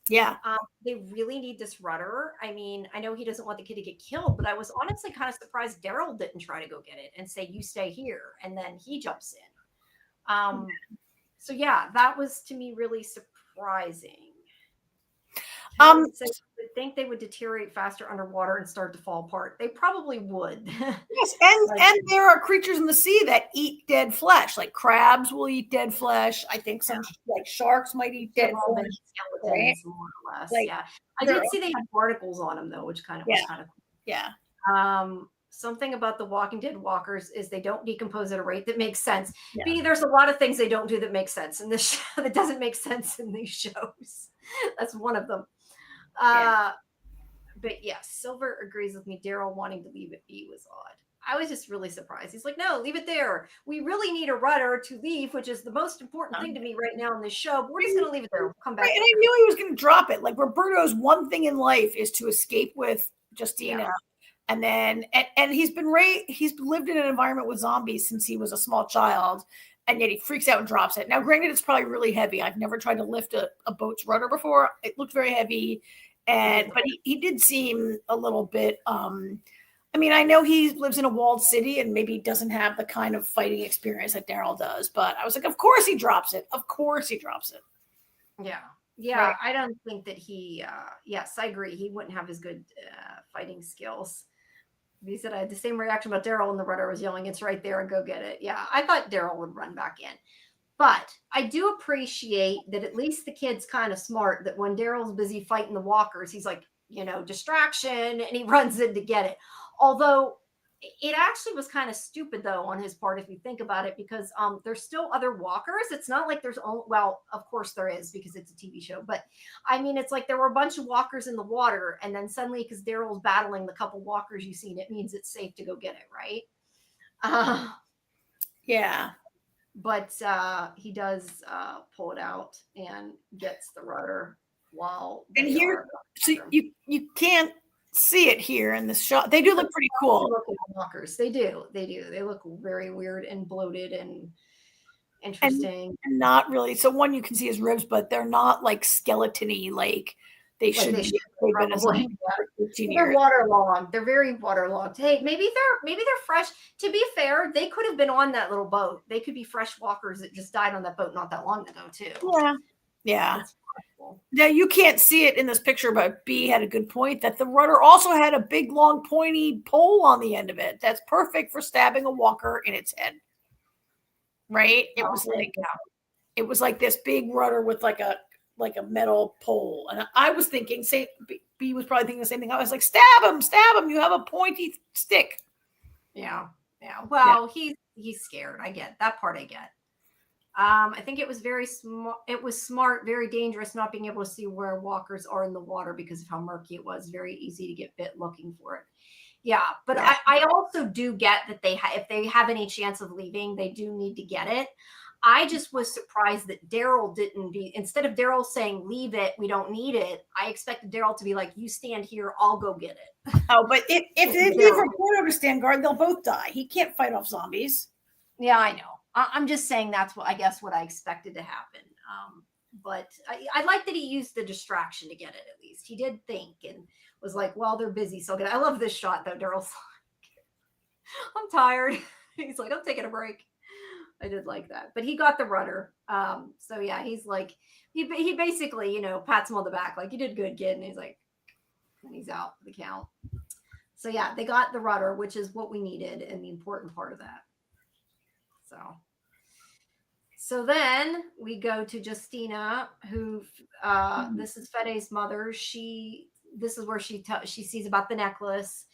Speaker 2: Yeah.
Speaker 1: They really need this rudder. I mean, I know he doesn't want the kid to get killed, but I was honestly kind of surprised Daryl didn't try to go get it and say, you stay here. And then he jumps in. So yeah, that was to me really surprising. I would think they would deteriorate faster underwater and start to fall apart. They probably would.
Speaker 2: Yes, and there are creatures in the sea that eat dead flesh. Like crabs will eat dead flesh. I think some like sharks might eat dead flesh.
Speaker 1: Skeletons, more or less. Like, I did see they had particles on them though, which kind of was kind of cool.
Speaker 2: Yeah.
Speaker 1: Something about the Walking Dead walkers is they don't decompose at a rate that makes sense. Yeah. There's a lot of things they don't do that make sense in this show that doesn't make sense in these shows. That's one of them. But yes, Silver agrees with me. Daryl wanting to leave it be was odd. I was just really surprised. He's like, no, leave it there. We really need a rudder to leave, which is the most important thing to me right now in this show. But we're just going to leave it there. We'll come back.
Speaker 2: Right, and I knew he was going to drop it. Like Roberto's one thing in life is to escape with Justina. Yeah. And then, and he's lived in an environment with zombies since he was a small child. And yet he freaks out and drops it. Now, granted, it's probably really heavy. I've never tried to lift a boat's rudder before. It looked very heavy. But he did seem a little bit, I mean, I know he lives in a walled city and maybe doesn't have the kind of fighting experience that Daryl does, but I was like, of course he drops it. Of course he drops it.
Speaker 1: Yeah. Yeah. Right. I don't think that yes, I agree. He wouldn't have as good fighting skills. He said, I had the same reaction about Daryl when the rudder was yelling, it's right there and go get it. Yeah. I thought Daryl would run back in. But I do appreciate that at least the kid's kind of smart, that when Daryl's busy fighting the walkers, he's like, distraction, and he runs in to get it. Although it actually was kind of stupid, though, on his part, if you think about it, because there's still other walkers. It's not like there's only, well, of course there is because it's a TV show. But I mean, it's like there were a bunch of walkers in the water. And then suddenly, because Daryl's battling the couple walkers you've seen, it means it's safe to go get it, right?
Speaker 2: Yeah.
Speaker 1: But he does pull it out and gets the rudder while.
Speaker 2: And here, so you can't see it here in this shot. They do look pretty cool.
Speaker 1: Walkers. They do. They look very weird and bloated and interesting.
Speaker 2: And not really. So one you can see his ribs, but they're not like skeleton-y like they should be.
Speaker 1: They're waterlogged. They're very waterlogged. Hey, maybe they're fresh. To be fair, they could have been on that little boat. They could be fresh walkers that just died on that boat not that long ago, too.
Speaker 2: Yeah. Now you can't see it in this picture, but B had a good point that the rudder also had a big, long, pointy pole on the end of it. That's perfect for stabbing a walker in its head. Right? It was like this big rudder with like a metal pole. And I was thinking, B was probably thinking the same thing. I was like, stab him. You have a pointy stick.
Speaker 1: Yeah. Well, he's scared. I get that part. I get. I think it was very smart. It was smart, very dangerous, not being able to see where walkers are in the water because of how murky it was. Very easy to get bit looking for it. Yeah, but yeah. I also do get that if they have any chance of leaving, they do need to get it. I just was surprised that Daryl instead of Daryl saying, leave it, we don't need it, I expected Daryl to be like, you stand here, I'll go get it.
Speaker 2: Oh, but if they leave Roberto to stand guard, they'll both die. He can't fight off zombies.
Speaker 1: Yeah, I know. I'm just saying that's what I expected to happen. But I like that he used the distraction to get it at least. He did think and was like, well, they're busy, so I love this shot though. Daryl's like, I'm tired. He's like, I'm taking a break. I did like that. But he got the rudder. So yeah, he's like, he basically, pats him on the back, like, you did good, kid. And he's like, and he's out for the count. So yeah, they got the rudder, which is what we needed and the important part of that. So then we go to Justina, who this is Fede's mother. This is where she sees about the necklace,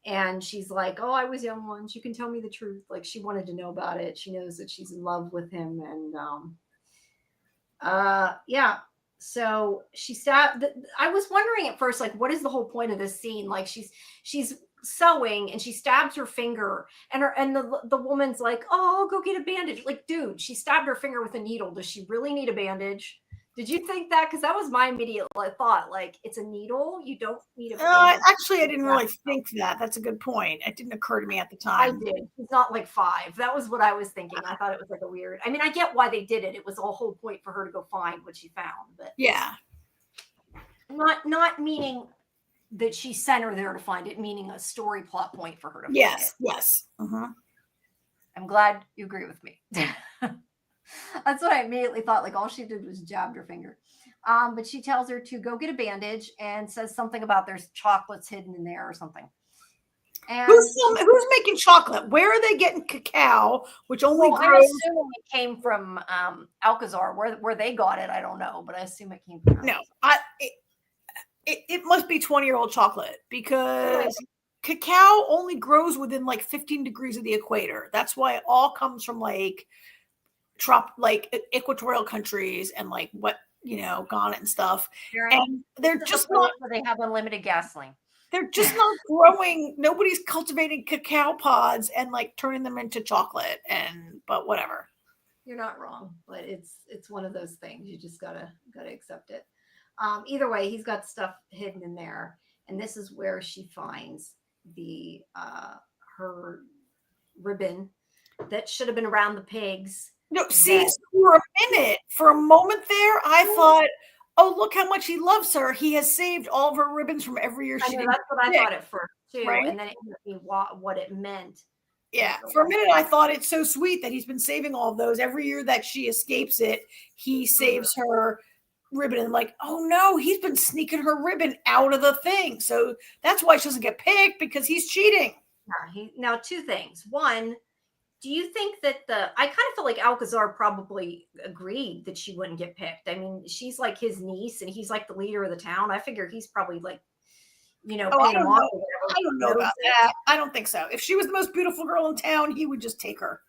Speaker 1: and she's like, "Oh, I was young once. You can tell me the truth." Like, she wanted to know about it. She knows that she's in love with him, and yeah. So she stabbed. I was wondering at first, like, what is the whole point of this scene? Like, she's sewing and she stabs her finger, and the woman's like, oh, I'll go get a bandage. Like, dude, she stabbed her finger with a needle. Does she really need a bandage? Did you think that? Because that was my immediate thought. Like, it's a needle, you don't need a bandage.
Speaker 2: Actually, I didn't really think that. That's a good point. It didn't occur to me at the time.
Speaker 1: I did. It's not like 5. That was what I was thinking. I thought it was like a weird, I mean, I get why they did it. It was a whole point for her to go find what she found, but
Speaker 2: yeah,
Speaker 1: not meaning that she sent her there to find it, meaning a story plot point for her to find
Speaker 2: it.
Speaker 1: Yes. I'm glad you agree with me. That's what I immediately thought. Like, all she did was jabbed her finger. But she tells her to go get a bandage and says something about there's chocolates hidden in there or something. And
Speaker 2: who's making chocolate? Where are they getting cacao? Which only grows.
Speaker 1: I assume it came from Alcazar. Where they got it, I don't know, but I assume it came from Alcazar.
Speaker 2: No, it must be 20-year-old chocolate, because cacao only grows within like 15 degrees of the equator. That's why it all comes from like equatorial countries and like Ghana and stuff. And they're just not
Speaker 1: where they have unlimited gasoline.
Speaker 2: They're just not growing. Nobody's cultivating cacao pods and like turning them into chocolate. But whatever.
Speaker 1: You're not wrong, but it's one of those things. You just gotta accept it. Either way, he's got stuff hidden in there, and this is where she finds the her ribbon that should have been around the pigs.
Speaker 2: No, see, for a moment there, I thought, oh, look how much he loves her. He has saved all of her ribbons from every year she did.
Speaker 1: That's what I thought at first too, right? And then it ended up being what it meant.
Speaker 2: Yeah, for a minute I thought it's so sweet that he's been saving all of those. Every year that she escapes it, he saves her ribbon. And like, oh no, he's been sneaking her ribbon out of the thing. So that's why she doesn't get picked, because he's cheating.
Speaker 1: Now, 2 things. One, do you think that I kind of feel like Alcazar probably agreed that she wouldn't get picked. I mean, she's like his niece and he's like the leader of the town. I figure he's probably like, paid him off.
Speaker 2: I don't know about that. I don't think so. If she was the most beautiful girl in town, he would just take her.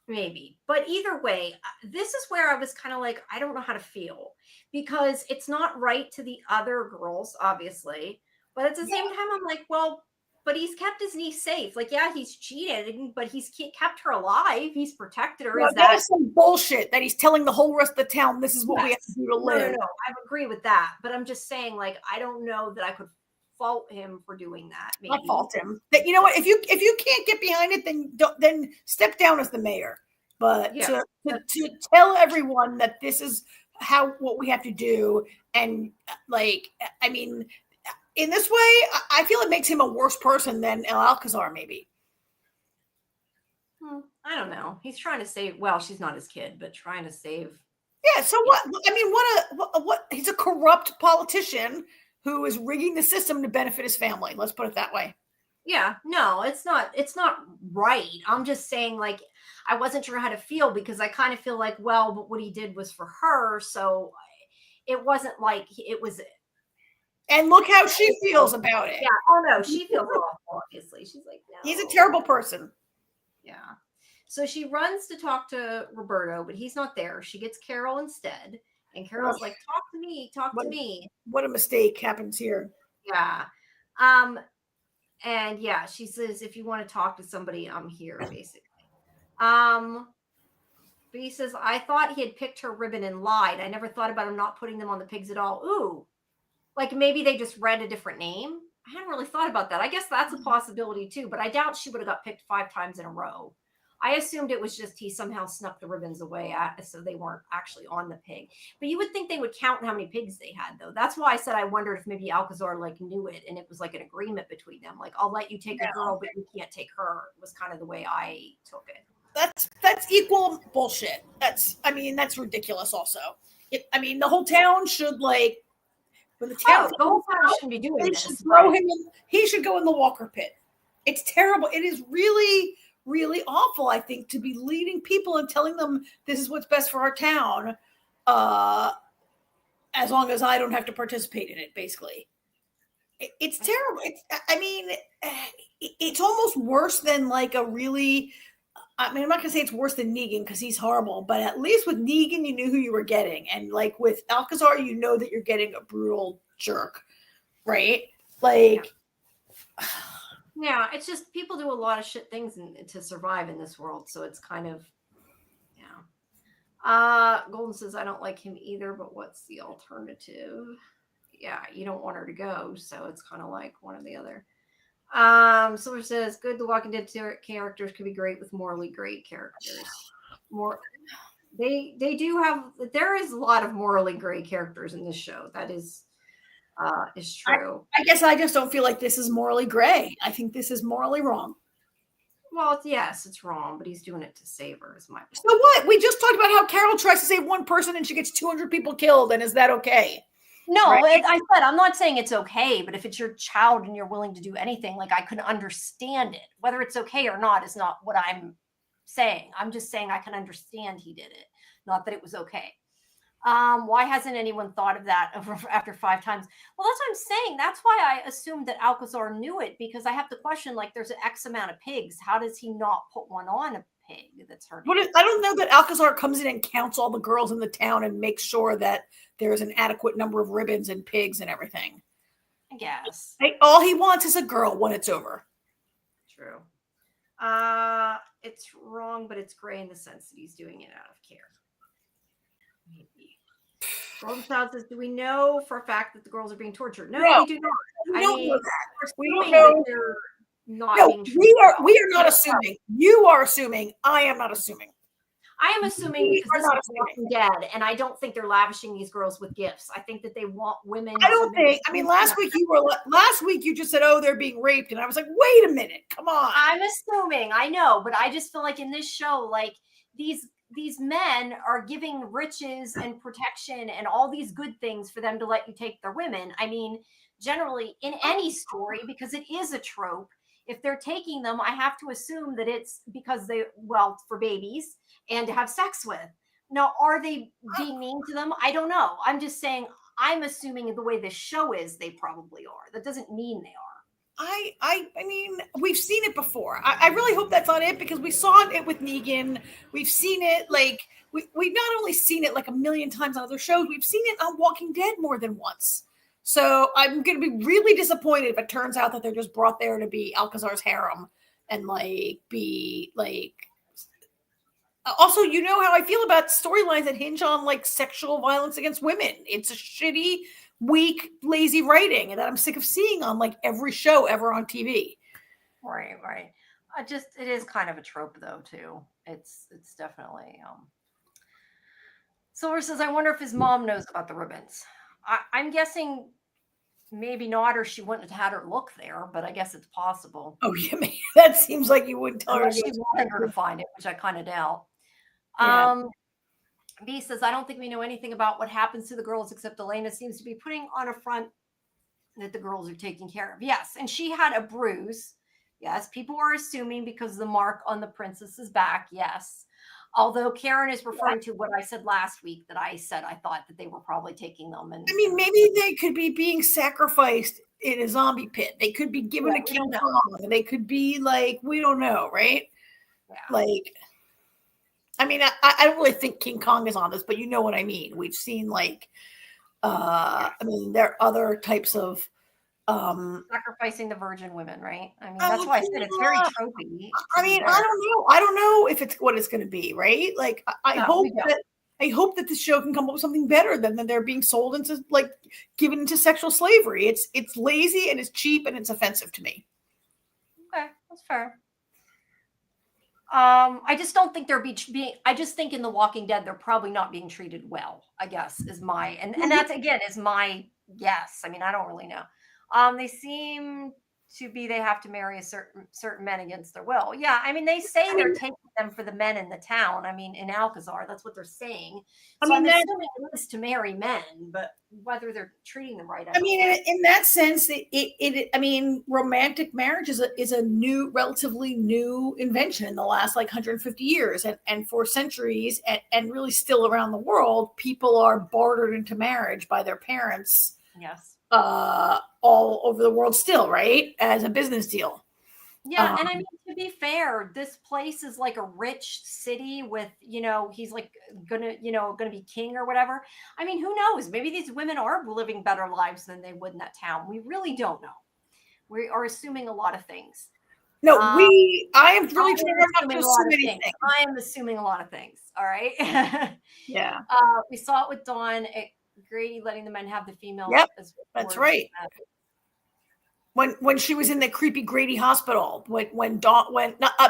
Speaker 1: Maybe. But either way, this is where I was kind of like, I don't know how to feel, because it's not right to the other girls, obviously. But at the same time, I'm like, well, but he's kept his niece safe. Like, yeah, he's cheated, but he's kept her alive. He's protected her.
Speaker 2: Well, that is some bullshit that he's telling the whole rest of the town, this is what we have to do to live.
Speaker 1: No, I agree with that. But I'm just saying, like, I don't know that I could fault him for doing that. Maybe.
Speaker 2: I fault him. That, you know what? If you can't get behind it, then step down as the mayor. But to tell everyone that this is what we have to do, and like, I mean, in this way, I feel it makes him a worse person than El Alcazar, maybe.
Speaker 1: I don't know. He's trying to save. Well, she's not his kid, but trying to save.
Speaker 2: Yeah. So what? I mean, what? He's a corrupt politician who is rigging the system to benefit his family. Let's put it that way.
Speaker 1: Yeah. No, it's not right. I'm just saying, like, I wasn't sure how to feel because I kind of feel like, well, but what he did was for her, so it wasn't like it was.
Speaker 2: And look how she feels about it.
Speaker 1: Yeah. Oh no, she feels awful. Obviously, she's like, no.
Speaker 2: He's a terrible person.
Speaker 1: Yeah. So she runs to talk to Roberto, but he's not there. She gets Carol instead. And Carol's like, talk to me.
Speaker 2: What a mistake happens here.
Speaker 1: Yeah. And yeah, she says, if you want to talk to somebody, I'm here, basically. But he says, I thought he had picked her ribbon and lied. I never thought about him not putting them on the pigs at all. Ooh. Like maybe they just read a different name. I hadn't really thought about that. I guess that's a possibility too, but I doubt she would have got picked 5 times in a row. I assumed it was just he somehow snuck the ribbons away so they weren't actually on the pig. But you would think they would count how many pigs they had, though. That's why I said I wondered if maybe Alcazar like knew it and it was like an agreement between them. Like, I'll let you take a girl, but you can't take her. Was kind of the way I took it.
Speaker 2: That's equal bullshit. That's ridiculous. Also, the whole town should like. When the town,
Speaker 1: the whole town shouldn't be doing this.
Speaker 2: Should throw him in, he should go in the Walker pit. It's terrible. It is really, really awful, I think, to be leading people and telling them this is what's best for our town, as long as I don't have to participate in it, basically. It's terrible. It's almost worse than like a really... I'm not going to say it's worse than Negan because he's horrible, but at least with Negan, you knew who you were getting. And like with Alcazar, you know that you're getting a brutal jerk, right? Like...
Speaker 1: Yeah, it's just people do a lot of shit things to survive in this world. So it's kind of, Golden says, I don't like him either, but what's the alternative? Yeah, you don't want her to go. So it's kind of like one or the other. Silver says, good, The Walking Dead characters could be great with morally great characters. They do have, there is a lot of morally great characters in this show. That is true.
Speaker 2: I guess I just don't feel like this is morally gray. I think this is morally wrong.
Speaker 1: Well, yes, it's wrong, but he's doing it to save her, is my point.
Speaker 2: So what? We just talked about how Carol tries to save one person and she gets 200 people killed, and is that okay?
Speaker 1: No, right? I said, I'm not saying it's okay, but if it's your child and you're willing to do anything, like I can understand it. Whether it's okay or not is not what I'm saying. I'm just saying I can understand he did it, not that it was okay. Why hasn't anyone thought of that after 5 times? Well, that's what I'm saying. That's why I assumed that Alcazar knew it, because I have to question, like, there's an X amount of pigs. How does he not put one on a pig that's hurting?
Speaker 2: But I don't know that Alcazar comes in and counts all the girls in the town and makes sure that there's an adequate number of ribbons and pigs and everything.
Speaker 1: I guess.
Speaker 2: All he wants is a girl when it's over.
Speaker 1: True. It's wrong, but it's gray in the sense that he's doing it out of care. Maybe. Golden Child says, do we know for a fact that the girls are being tortured? No, we do not.
Speaker 2: We don't know that. We don't know.
Speaker 1: They're not being
Speaker 2: we are not assuming. You are assuming. I am not assuming.
Speaker 1: I am assuming because this is Walking Dead, and I don't think they're lavishing these girls with gifts. I think that they want women.
Speaker 2: I don't think. I mean, last week you just said, "Oh, they're being raped," and I was like, "Wait a minute, come on."
Speaker 1: I'm assuming. I know, but I just feel like in this show, like these men are giving riches and protection and all these good things for them to let you take their women. I mean, generally in any story, because it is a trope, if they're taking them, I have to assume that it's because for babies and to have sex with. Now, are they being mean to them? I don't know. I'm just saying, I'm assuming the way this show is, they probably are. That doesn't mean they are.
Speaker 2: I mean, we've seen it before. I really hope that's not it, because we saw it with Negan. We've seen it we've not only seen it like a million times on other shows, we've seen it on Walking Dead more than once. So I'm going to be really disappointed if it turns out that they're just brought there to be Alcazar's harem and be Also, you know how I feel about storylines that hinge on like sexual violence against women. It's a shitty, weak, lazy writing that I'm sick of seeing on like every show ever on TV.
Speaker 1: Right. It is kind of a trope though too. It's definitely. Silver says, I wonder if his mom knows about the ribbons. I'm guessing maybe not, or she wouldn't have had her look there. But I guess it's possible.
Speaker 2: Oh yeah, man. That seems like you wouldn't tell
Speaker 1: Unless
Speaker 2: her.
Speaker 1: she wanted her to find it, which I kind of doubt.
Speaker 2: Yeah.
Speaker 1: B says, I don't think we know anything about what happens to the girls except Elena seems to be putting on a front that the girls are taken care of. Yes. And she had a bruise. Yes. People are assuming because of the mark on the princess's back. Yes. Although Karen is referring to what I said last week, that I said I thought that they were probably taking them. And
Speaker 2: I mean, maybe they could be being sacrificed in a zombie pit. They could be given to King Kong. They could be like, we don't know, right?
Speaker 1: Yeah.
Speaker 2: Like, I mean, I don't really think King Kong is on this, but you know what I mean. We've seen like, I mean, there are other types of
Speaker 1: sacrificing the virgin women, right? I mean, that's why I said it's very tropey.
Speaker 2: I mean, I don't know. I don't know if it's what it's going to be, right? Like, I hope that this show can come up with something better than they're being sold into, like, given into sexual slavery. It's lazy and it's cheap and it's offensive to me.
Speaker 1: Okay, that's fair. I just don't think they're being. I just think in The Walking Dead they're probably not being treated well. I guess is my and that's again is my guess. I mean, I don't really know. They seem to be they have to marry a certain men against their will. Yeah, I mean, they say they're taking them for the men in the town. I mean, in Alcazar, that's what they're saying. So I'm assuming it is to marry men, but whether they're treating them right,
Speaker 2: I mean, in that sense, I mean, romantic marriage is a new, relatively new invention in the last like 150 years, and for centuries, and really still around the world, people are bartered into marriage by their parents.
Speaker 1: Yes.
Speaker 2: All over the world still, right? As a business deal.
Speaker 1: Yeah, and I mean, to be fair, this place is like a rich city with, he's like gonna be king or whatever. I mean, who knows? Maybe these women are living better lives than they would in that town. We really don't know. We are assuming a lot of things.
Speaker 2: No, I am really trying not to assume anything.
Speaker 1: I am assuming a lot of things. All right.
Speaker 2: Yeah.
Speaker 1: We saw it with Dawn. Grady letting the men have the female.
Speaker 2: Yep, that's right. When she was in the creepy Grady hospital, when not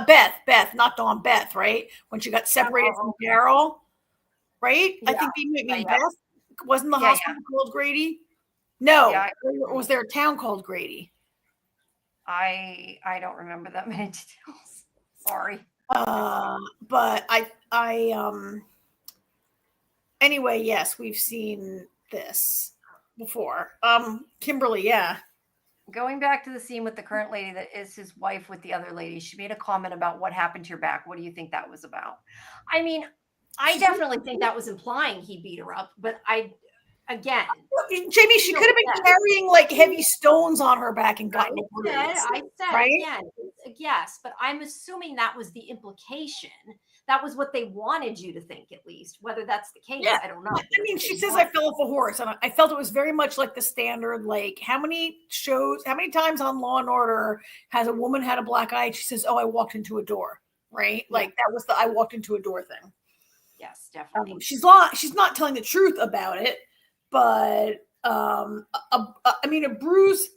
Speaker 2: Beth, not Dawn, Beth, right? When she got separated from Daryl, right? Yeah. I think they mean Beth. Wasn't the hospital called Grady? No, was there a town called Grady?
Speaker 1: I don't remember that many details. Sorry.
Speaker 2: But anyway, yes, we've seen this before. Kimberly, yeah.
Speaker 1: Going back to the scene with the current lady that is his wife with the other lady, she made a comment about what happened to your back. What do you think that was about? I mean, I definitely think that was implying he beat her up, but again,
Speaker 2: Jamie, she could have been carrying like heavy stones on her back and gotten a bruise.
Speaker 1: I said
Speaker 2: right?
Speaker 1: Again, yes, but I'm assuming that was the implication. That was what they wanted you to think, at least. Whether that's the case, I don't know.
Speaker 2: I mean, she says I fell off a horse, and I felt it was very much like the standard. Like, how many times on Law and Order has a woman had a black eye? And she says, "Oh, I walked into a door." Right? Yeah. Like that was the I walked into a door thing.
Speaker 1: Yes, definitely.
Speaker 2: She's not telling the truth about it, but I mean, a bruise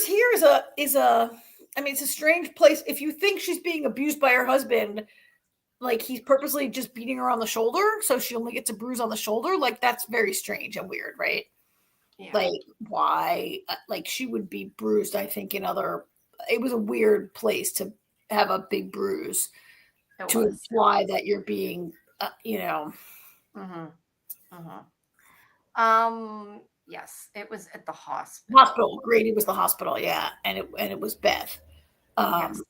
Speaker 2: here is a. I mean, it's a strange place. If you think she's being abused by her husband, like he's purposely just beating her on the shoulder, so she only gets a bruise on the shoulder, like that's very strange and weird, right? Yeah. Like, why? Like, she would be bruised, I think, it was a weird place to have a big bruise to imply that you're being,
Speaker 1: Yes, it was at the hospital.
Speaker 2: Grady was the hospital, yeah, and it was Beth. Yes.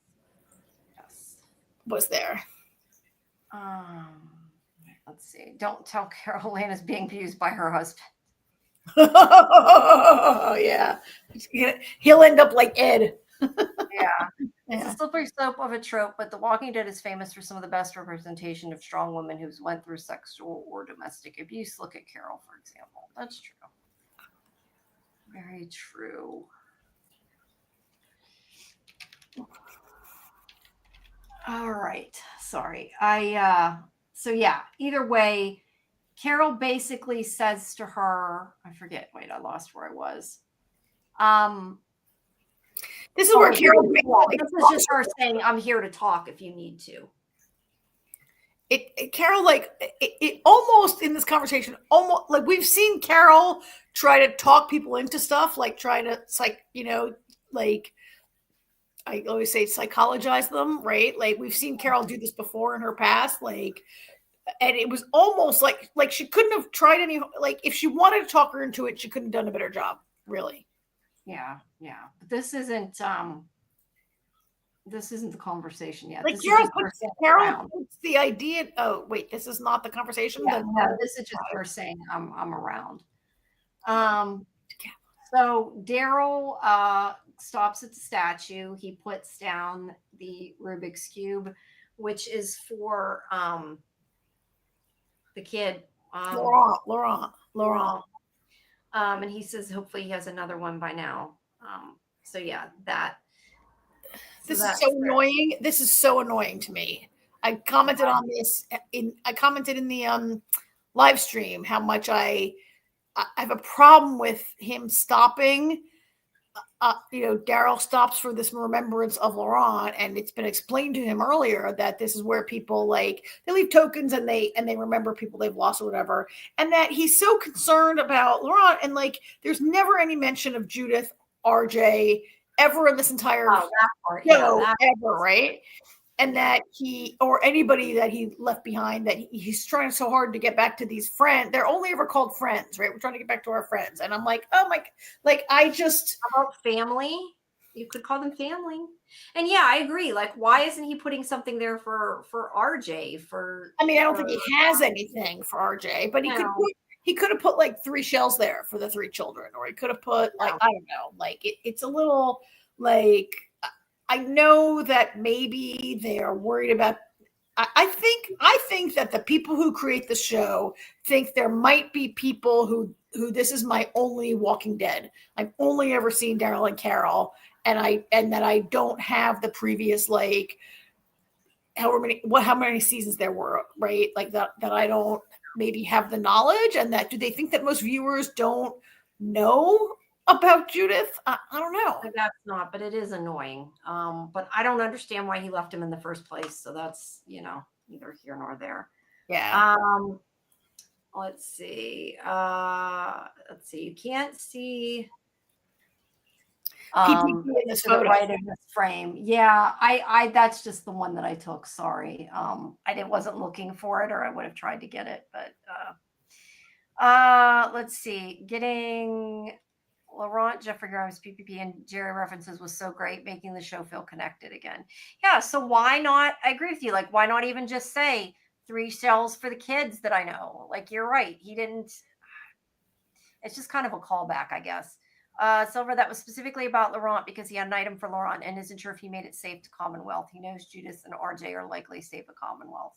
Speaker 2: Was there?
Speaker 1: Let's see. Don't tell Carolina's being abused by her husband.
Speaker 2: Oh yeah, he'll end up like Ed.
Speaker 1: Yeah. It's a slippery slope of a trope, but The Walking Dead is famous for some of the best representation of strong women who's went through sexual or domestic abuse. Look at Carol, for example. That's true. Very true. All right. Sorry. So yeah, either way, Carol basically says to her, I forget, wait, I lost where I was.
Speaker 2: This is where Carol.
Speaker 1: This is just her saying, I'm here to talk if you need to.
Speaker 2: Carol, like it almost in this conversation, almost like we've seen Carol try to talk people into stuff, like try to like I always say psychologize them, right? Like we've seen Carol do this before in her past, like, and it was almost like she couldn't have tried any, like if she wanted to talk her into it, she couldn't have done a better job, really.
Speaker 1: Yeah, but this isn't the conversation yet.
Speaker 2: Like
Speaker 1: this
Speaker 2: Carol puts the idea. Oh wait, this is not the conversation.
Speaker 1: Yeah, no, this is just her saying I'm around. So Daryl stops at the statue. He puts down the Rubik's Cube, which is for the kid.
Speaker 2: Laurent.
Speaker 1: And he says hopefully he has another one by now. So yeah, that.
Speaker 2: This is so annoying. This is so annoying to me. I commented on this in the live stream how much I have a problem with him stopping. Daryl stops for this remembrance of Laurent, and it's been explained to him earlier that this is where people like they leave tokens and they remember people they've lost or whatever, and that he's so concerned about Laurent, and like there's never any mention of Judith, RJ ever in this entire show, ever, right? And that he or anybody that he left behind, that he's trying so hard to get back to these friends. They're only ever called friends, right? We're trying to get back to our friends. And I'm like, oh my, like I just
Speaker 1: about family. You could call them family. And yeah, I agree. Like, why isn't he putting something there for RJ?
Speaker 2: I don't think he has anything for RJ, but he could have put like 3 shells there for the 3 children, or he could have put like, I don't know, like it's a little like, I know that maybe they're worried about, I think that the people who create the show think there might be people who this is my only Walking Dead. I've only ever seen Daryl and Carol, and that I don't have the previous like how many seasons there were, right? Like that I don't maybe have the knowledge, and that do they think that most viewers don't know about Judith? I don't know.
Speaker 1: That's not, but it is annoying. But I don't understand why he left him in the first place. So that's, neither here nor there.
Speaker 2: Yeah.
Speaker 1: Let's see. You can't see
Speaker 2: PPP in this photo.
Speaker 1: Right in this frame. Yeah, I that's just the one that I took. Sorry. I wasn't looking for it, or I would have tried to get it, but let's see. Getting Laurent, Jeffrey Grimes, PPP, and Jerry references was so great, making the show feel connected again. Yeah, so why not? I agree with you. Like, why not even just say 3 shells for the kids that I know? Like, you're right. He didn't. It's just kind of a callback, I guess. Silver, that was specifically about Laurent because he had an item for Laurent and isn't sure if he made it safe to Commonwealth. He knows Judith and RJ are likely safe at Commonwealth.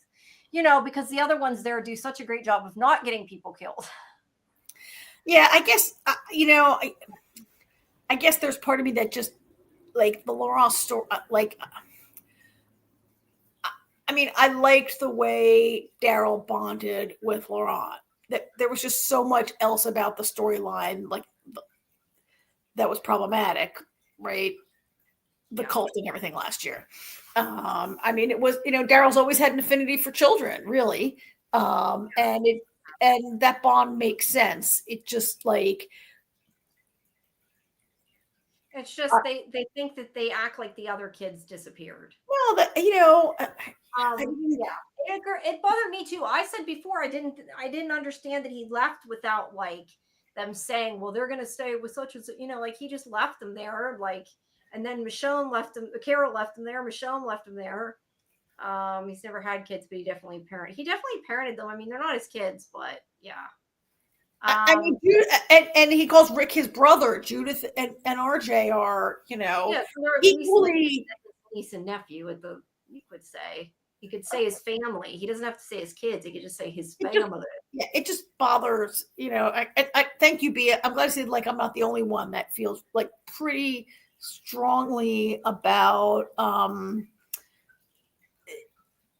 Speaker 1: Because the other ones there do such a great job of not getting people killed.
Speaker 2: Yeah, I guess, I guess there's part of me that just, like, the Laurent story, like, I liked the way Daryl bonded with Laurent. That there was just so much else about the storyline, like, that was problematic, right? The cult and everything last year. It was, Daryl's always had an affinity for children, really. And that bond makes sense. It just like
Speaker 1: it's just they think that they act like the other kids disappeared.
Speaker 2: Well, that
Speaker 1: it bothered me too. I said before I didn't understand that he left without like them saying, well, they're gonna stay with such and such, like he just left them there, like, and then Michonne left him, Carol left him there, Michonne left him there. He's never had kids, but he definitely parented them. They're not his kids, but yeah.
Speaker 2: And he calls Rick his brother. Judith and RJ are, so equally
Speaker 1: niece and nephew. You could say his family. He doesn't have to say his kids. He could just say his family.
Speaker 2: It just bothers. I thank you, Bea. I'm glad to see like I'm not the only one that feels like pretty strongly about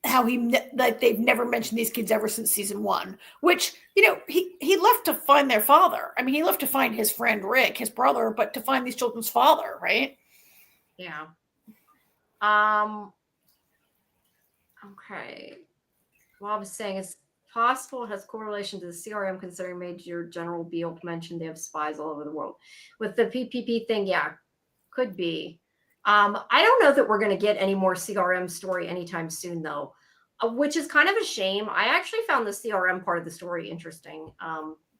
Speaker 2: how they've never mentioned these kids ever since season 1, which, he left to find their father. I mean, he left to find his friend Rick, his brother, but to find these children's father, right?
Speaker 1: Yeah. Okay. Well, I was saying it's possible it has correlation to the CRM, considering Major General Beale mentioned they have spies all over the world. With the PPP thing, yeah, could be. I don't know that we're going to get any more CRM story anytime soon, though, which is kind of a shame. I actually found the CRM part of the story interesting,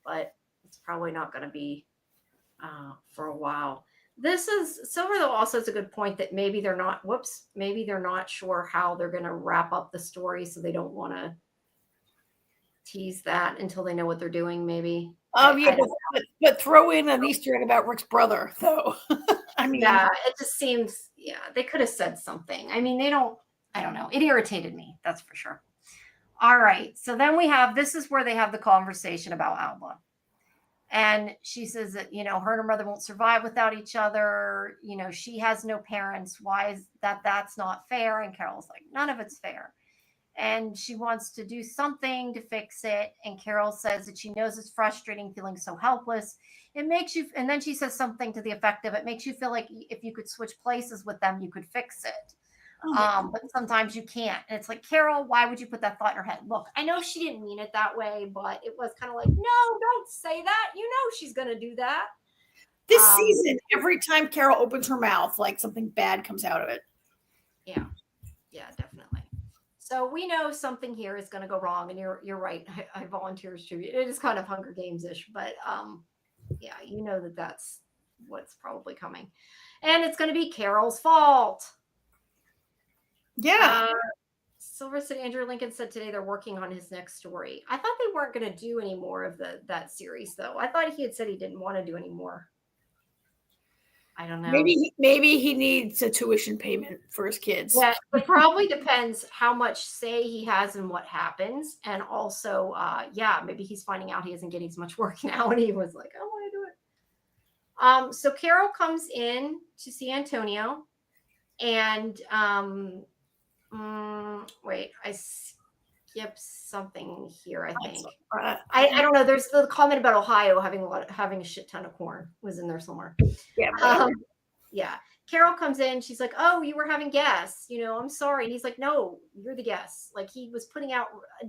Speaker 1: but it's probably not going to be for a while. This is Silver, though, also is a good point that maybe they're not sure how they're going to wrap up the story, so they don't want to tease that until they know what they're doing, maybe.
Speaker 2: But throw in an Easter egg about Rick's brother, though. I mean,
Speaker 1: yeah, it just seems, they could have said something. I mean, I don't know. It irritated me, that's for sure. All right, so then this is where they have the conversation about Alba. And she says that, her and her mother won't survive without each other. She has no parents. Why is that? That's not fair. And Carol's like, none of it's fair. And she wants to do something to fix it. And Carol says that she knows it's frustrating, feeling so helpless. It makes you, and then she says something to the effect of, it makes you feel like if you could switch places with them, you could fix it. But sometimes you can't. And it's like, Carol, why would you put that thought in her head? Look, I know she didn't mean it that way, but it was kind of like, no, don't say that. She's going to do that.
Speaker 2: This season, every time Carol opens her mouth, like something bad comes out of it.
Speaker 1: Yeah. Yeah, definitely. So we know something here is going to go wrong, and you're right. I volunteer as tribute. It is kind of Hunger Games-ish, but yeah, that's what's probably coming, and it's going to be Carol's fault.
Speaker 2: Yeah.
Speaker 1: Silver said Andrew Lincoln said today they're working on his next story. I thought they weren't going to do any more of that series, though. I thought he had said he didn't want to do any more. I don't know.
Speaker 2: Maybe he needs a tuition payment for his kids.
Speaker 1: Yeah, it probably depends how much say he has in what happens. And also, maybe he's finding out he isn't getting as much work now, and he was like, I want to do it. So Carol comes in to see Antonio, and wait, I skipped something here, I think. I don't know. There's the comment about Ohio having a shit ton of corn was in there somewhere.
Speaker 2: Yeah.
Speaker 1: Yeah. Carol comes in. She's like, oh, you were having guests. I'm sorry. And he's like, no, you're the guest. Like, he was putting out,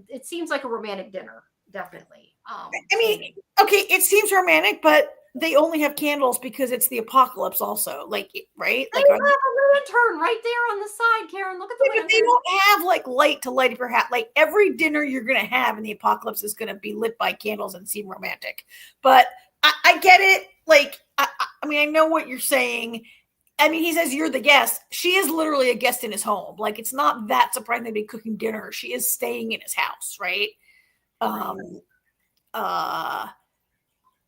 Speaker 1: it seems like a romantic dinner. Definitely.
Speaker 2: I mean, okay, it seems romantic, but they only have candles because it's the apocalypse also. Like, right?
Speaker 1: They have a lantern right there on the side, Karen. Look at the lantern.
Speaker 2: But they don't have like light to light up your hat. Like, every dinner you're going to have in the apocalypse is going to be lit by candles and seem romantic. But I get it. Like, I mean, I know what you're saying. I mean, he says you're the guest. She is literally a guest in his home. Like, it's not that surprising they'd be cooking dinner. She is staying in his house, right? And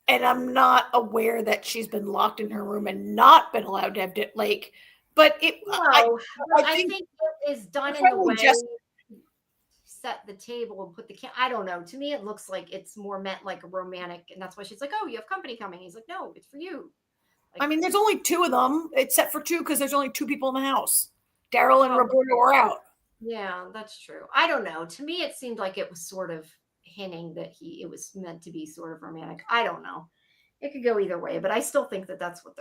Speaker 2: I'm not aware that she's been locked in her room and not been allowed to have but it.
Speaker 1: No, I think it is done in the way set the table and put the I don't know. To me, it looks like it's more meant like a romantic, and that's why she's like, "Oh, you have company coming." He's like, "No, it's for you."
Speaker 2: Like, I mean, there's only two of them. It's set for two because there's only two people in the house. Daryl and Roberto are out.
Speaker 1: Yeah, that's true. I don't know. To me, it seemed like it was sort of hinting that it was meant to be sort of romantic. I don't know. It could go either way, but I still think that that's what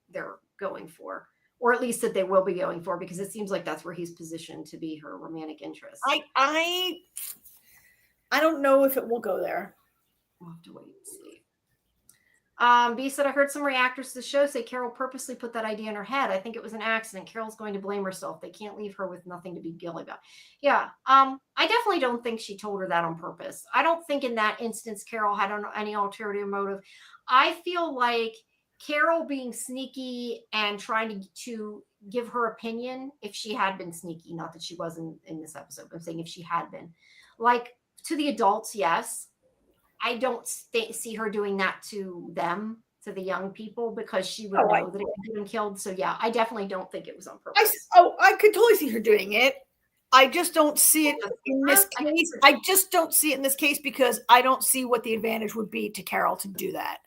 Speaker 1: they're going for, or at least that they will be going for, because it seems like that's where he's positioned to be her romantic interest.
Speaker 2: I don't know if it will go there.
Speaker 1: We'll have to wait and see. B said, I heard some reactors to the show say Carol purposely put that idea in her head. I think it was an accident. Carol's going to blame herself. They can't leave her with nothing to be guilty about. Yeah. I definitely don't think she told her that on purpose. I don't think in that instance Carol had any ulterior motive. I feel like Carol being sneaky and trying to give her opinion, if she had been sneaky, not that she wasn't in this episode, but I'm saying if she had been, like, to the adults, yes. I don't see her doing that to them, to the young people, because she would know that it could get them killed. So yeah, I definitely don't think it was on purpose.
Speaker 2: I could totally see her doing it. I just don't see it in this case. I just don't see it in this case because I don't see what the advantage would be to Carol to do that.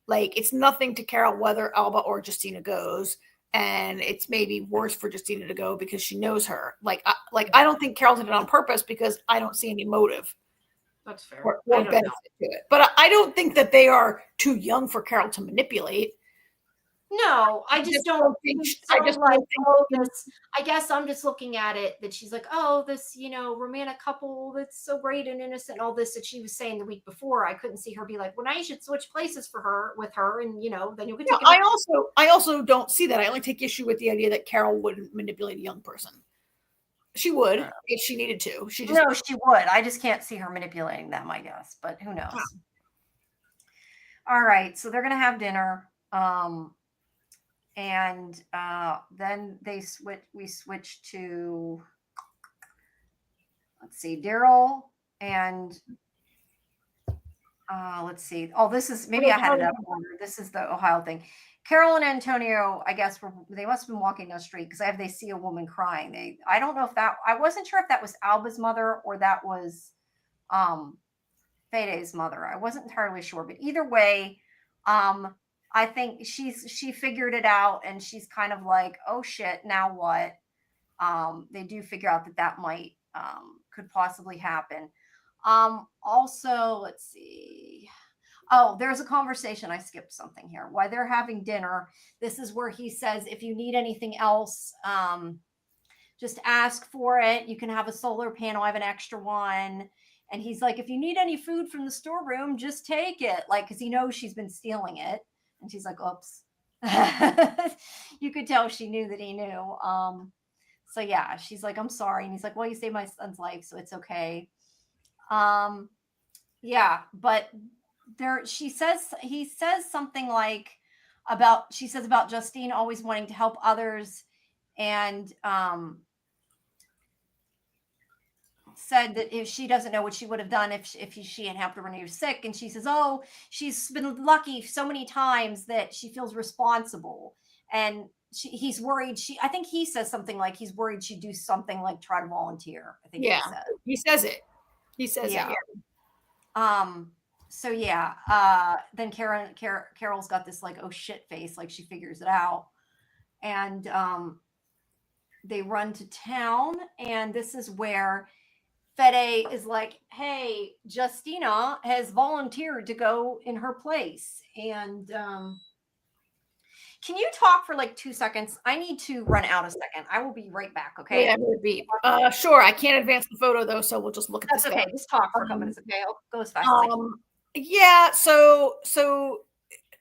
Speaker 2: Like, it's nothing to Carol whether Alba or Justina goes. and it's maybe worse for Justina to go because she knows her. I don't think Carol did it on purpose because I don't see any motive.
Speaker 1: That's fair.
Speaker 2: Or benefit to it. But I don't think that they are too young for Carol to manipulate.
Speaker 1: No, I just don't think so. I guess I'm just looking at it that she's like, oh, this, romantic couple that's so great and innocent, all this that she was saying the week before. I couldn't see her be like, well, now you should switch places with her, and then you could take.
Speaker 2: I also don't see that. I only take issue with the idea that Carol wouldn't manipulate a young person. She would if she needed to.
Speaker 1: She would. I just can't see her manipulating them, I guess, but who knows? All right, so they're gonna have dinner. And then we switch to, let's see, Daryl and let's see. Oh, this is, maybe I had it up order. This is the Ohio thing. Carol and Antonio, I guess, they must have been walking down the street because they see a woman crying. I don't know if I wasn't sure if that was Alba's mother or that was Fede's mother. I wasn't entirely sure, but either way, I think she figured it out, and she's kind of like, oh shit, now what? They do figure out that might could possibly happen. Also, let's see. Oh, there's a conversation. I skipped something here. While they're having dinner, this is where he says, if you need anything else, just ask for it. You can have a solar panel. I have an extra one. And he's like, if you need any food from the storeroom, just take it. Like, because he knows she's been stealing it. And she's like, oops. You could tell she knew that he knew. So yeah, she's like, I'm sorry. And he's like, well, you saved my son's life, so it's okay. Yeah, but he says something like about Justine always wanting to help others, and said that if she doesn't know what she would have done if she had helped her when he was sick. And she says, oh, she's been lucky so many times that she feels responsible. And he's worried. I think he says something like he's worried she'd do something like try to volunteer. I think
Speaker 2: he says it. He says it.
Speaker 1: Yeah. So yeah. Then Carol's got this like, oh shit face, like she figures it out. And they run to town, and this is where Fede is like, hey, Justina has volunteered to go in her place. And can you talk for like 2 seconds? I need to run out a second. I will be right back, okay?
Speaker 2: Yeah, beep. Sure. I can't advance the photo, though, so we'll just look at this.
Speaker 1: That's okay. Just talk for a couple minutes, okay? I'll go as fast as I can.
Speaker 2: Yeah, so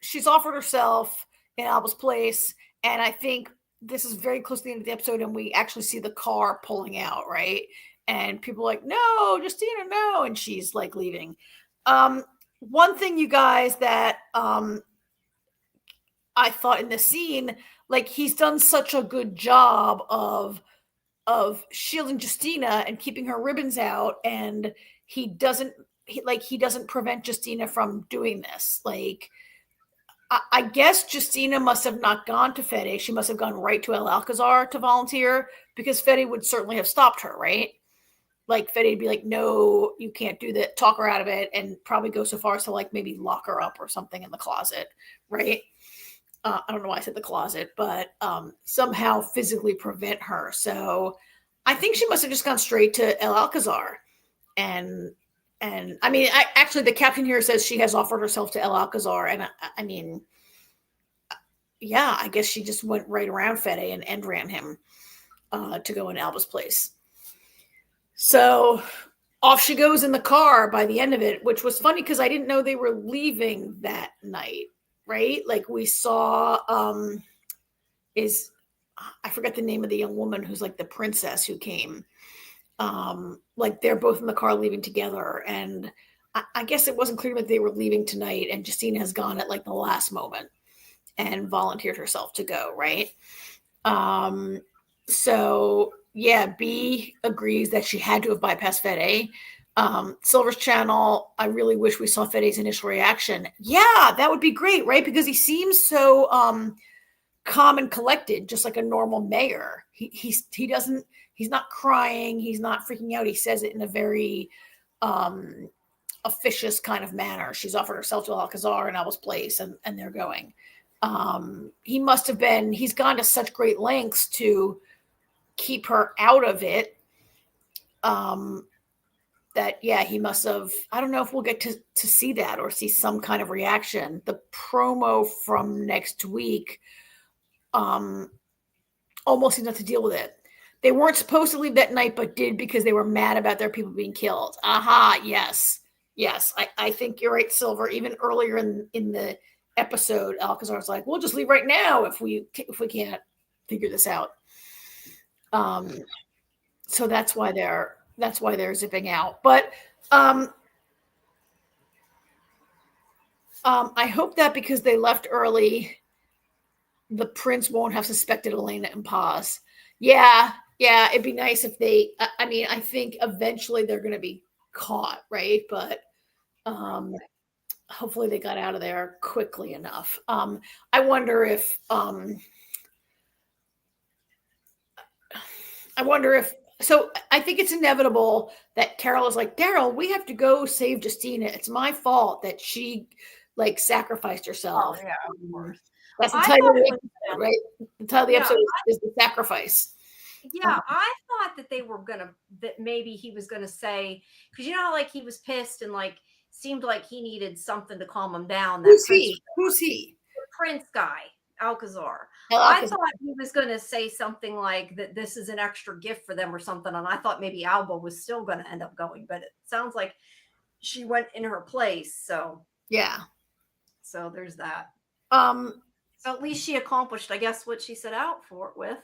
Speaker 2: she's offered herself in Alba's place, and I think this is very close to the end of the episode, and we actually see the car pulling out, right? And people are like, no, Justina, no. And she's like leaving. One thing, you guys, that I thought in the scene, like he's done such a good job of shielding Justina and keeping her ribbons out. And he doesn't prevent Justina from doing this. Like, I guess Justina must have not gone to Fede. She must have gone right to El Alcazar to volunteer, because Fede would certainly have stopped her, right? Like Fede would be like, no, you can't do that. Talk her out of it, and probably go so far as to like maybe lock her up or something in the closet, right? I don't know why I said the closet, but somehow physically prevent her. So I think she must have just gone straight to El Alcazar. And I mean, actually the captain here says she has offered herself to El Alcazar. And I mean, yeah, I guess she just went right around Fede and end ran him to go in Alba's place. So off she goes in the car by the end of it, which was funny because I didn't know they were leaving that night, right? Like we saw, I forget the name of the young woman who's like the princess who came. Like they're both in the car leaving together. And I guess it wasn't clear that they were leaving tonight, and Justina has gone at like the last moment and volunteered herself to go, right? So yeah, B agrees that she had to have bypassed Fede. Silver's channel, I really wish we saw Fede's initial reaction. Yeah, that would be great, right? Because he seems so calm and collected, just like a normal mayor. He's not crying, he's not freaking out. He says it in a very officious kind of manner. She's offered herself to Alcazar and Alba's place, and they're going. he's gone to such great lengths to keep her out of it. That, yeah, he must have, I don't know if we'll get to see that or see some kind of reaction. The promo from next week almost enough to deal with it. They weren't supposed to leave that night, but did because they were mad about their people being killed. Aha, yes. I think you're right, Silver. Even earlier in the episode, Alcazar's like, we'll just leave right now if we can't figure this out. So that's why they're zipping out. But I hope that because they left early, the prince won't have suspected Elena and Paz. Yeah, it'd be nice if they, I think eventually they're going to be caught, right? But hopefully they got out of there quickly enough. I wonder if, so I think it's inevitable that Carol is like, Daryl, we have to go save Justina. It's my fault that she sacrificed herself.
Speaker 1: Oh, yeah, of course.
Speaker 2: That's the title of the episode, right? The title of the episode is The Sacrifice.
Speaker 1: Yeah, I thought that that maybe he was gonna say, because he was pissed and seemed like he needed something to calm him down.
Speaker 2: Who's he?
Speaker 1: The prince guy, Alcazar. I thought he was gonna say something like that this is an extra gift for them or something, and I thought maybe Alba was still gonna end up going, but it sounds like she went in her place. So
Speaker 2: yeah.
Speaker 1: So there's that. So at least she accomplished, I guess, what she set out for it with.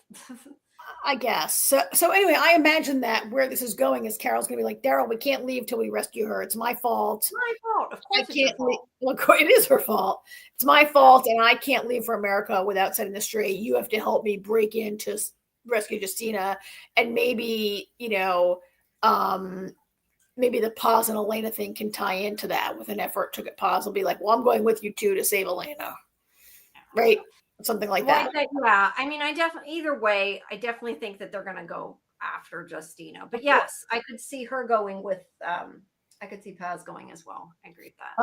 Speaker 2: I guess. So anyway, I imagine that where this is going is Carol's going to be like, Daryl, we can't leave till we rescue her. It's my fault.
Speaker 1: My fault. Of course
Speaker 2: I can't leave. Well, it is her fault. It's my fault, and I can't leave for America without setting this straight. You have to help me break in to rescue Justina. And maybe, maybe the Paz and Elena thing can tie into that with an effort to get Paz will be like, well, I'm going with you too to save Elena. Right? Something like that.
Speaker 1: Yeah. Either way, I definitely think that they're going to go after Justina. But yes, I could see her going with, I could see Paz going as well. I agree with that.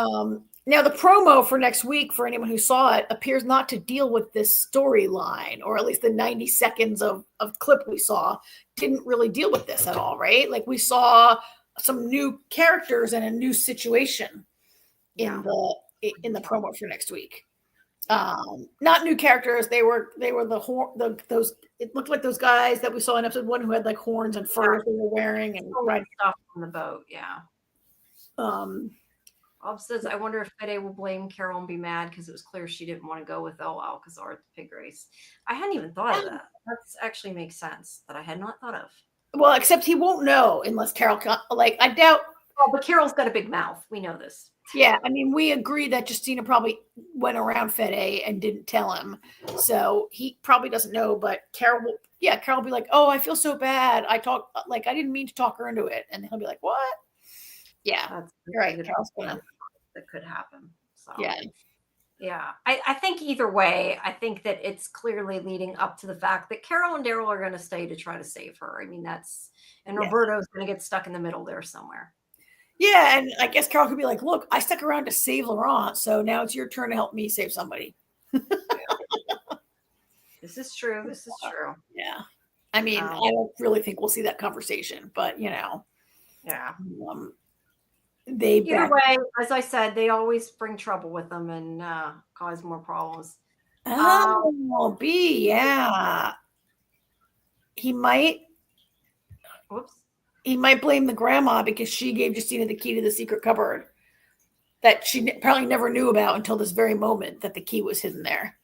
Speaker 2: Now, the promo for next week, for anyone who saw it, appears not to deal with this storyline, or at least the 90 seconds of clip we saw didn't really deal with this at all, right? We saw some new characters and a new situation in the promo for next week. Not new characters. They were those. It looked like those guys that we saw in episode 1 who had horns and furs they were wearing and riding
Speaker 1: stuff on the boat. Yeah. Bob says, I wonder if Fede will blame Carol and be mad because it was clear she didn't want to go with Alcazar at the pig race. I hadn't even thought of that. That actually makes sense that I had not thought of.
Speaker 2: Well, except he won't know unless Carol. I doubt.
Speaker 1: Oh, but Carol's got a big mouth. We know this.
Speaker 2: Yeah, we agree that Justina probably went around Fede and didn't tell him. So he probably doesn't know, but Carol will be like, oh, I feel so bad. I didn't mean to talk her into it. And he'll be like, what? Yeah, you're right. Carol's gonna.
Speaker 1: That could happen. So
Speaker 2: yeah.
Speaker 1: I think either way, I think that it's clearly leading up to the fact that Carol and Daryl are going to stay to try to save her. Roberto's going to get stuck in the middle there somewhere.
Speaker 2: Yeah, and I guess Carol could be like, look, I stuck around to save Laurent, so now it's your turn to help me save somebody.
Speaker 1: This is true.
Speaker 2: Yeah. I don't really think we'll see that conversation, but,
Speaker 1: Yeah.
Speaker 2: Either
Speaker 1: way, as I said, they always bring trouble with them and cause more problems.
Speaker 2: Yeah. He might.
Speaker 1: Whoops.
Speaker 2: He might blame the grandma because she gave Justina the key to the secret cupboard that she probably never knew about until this very moment that the key was hidden there.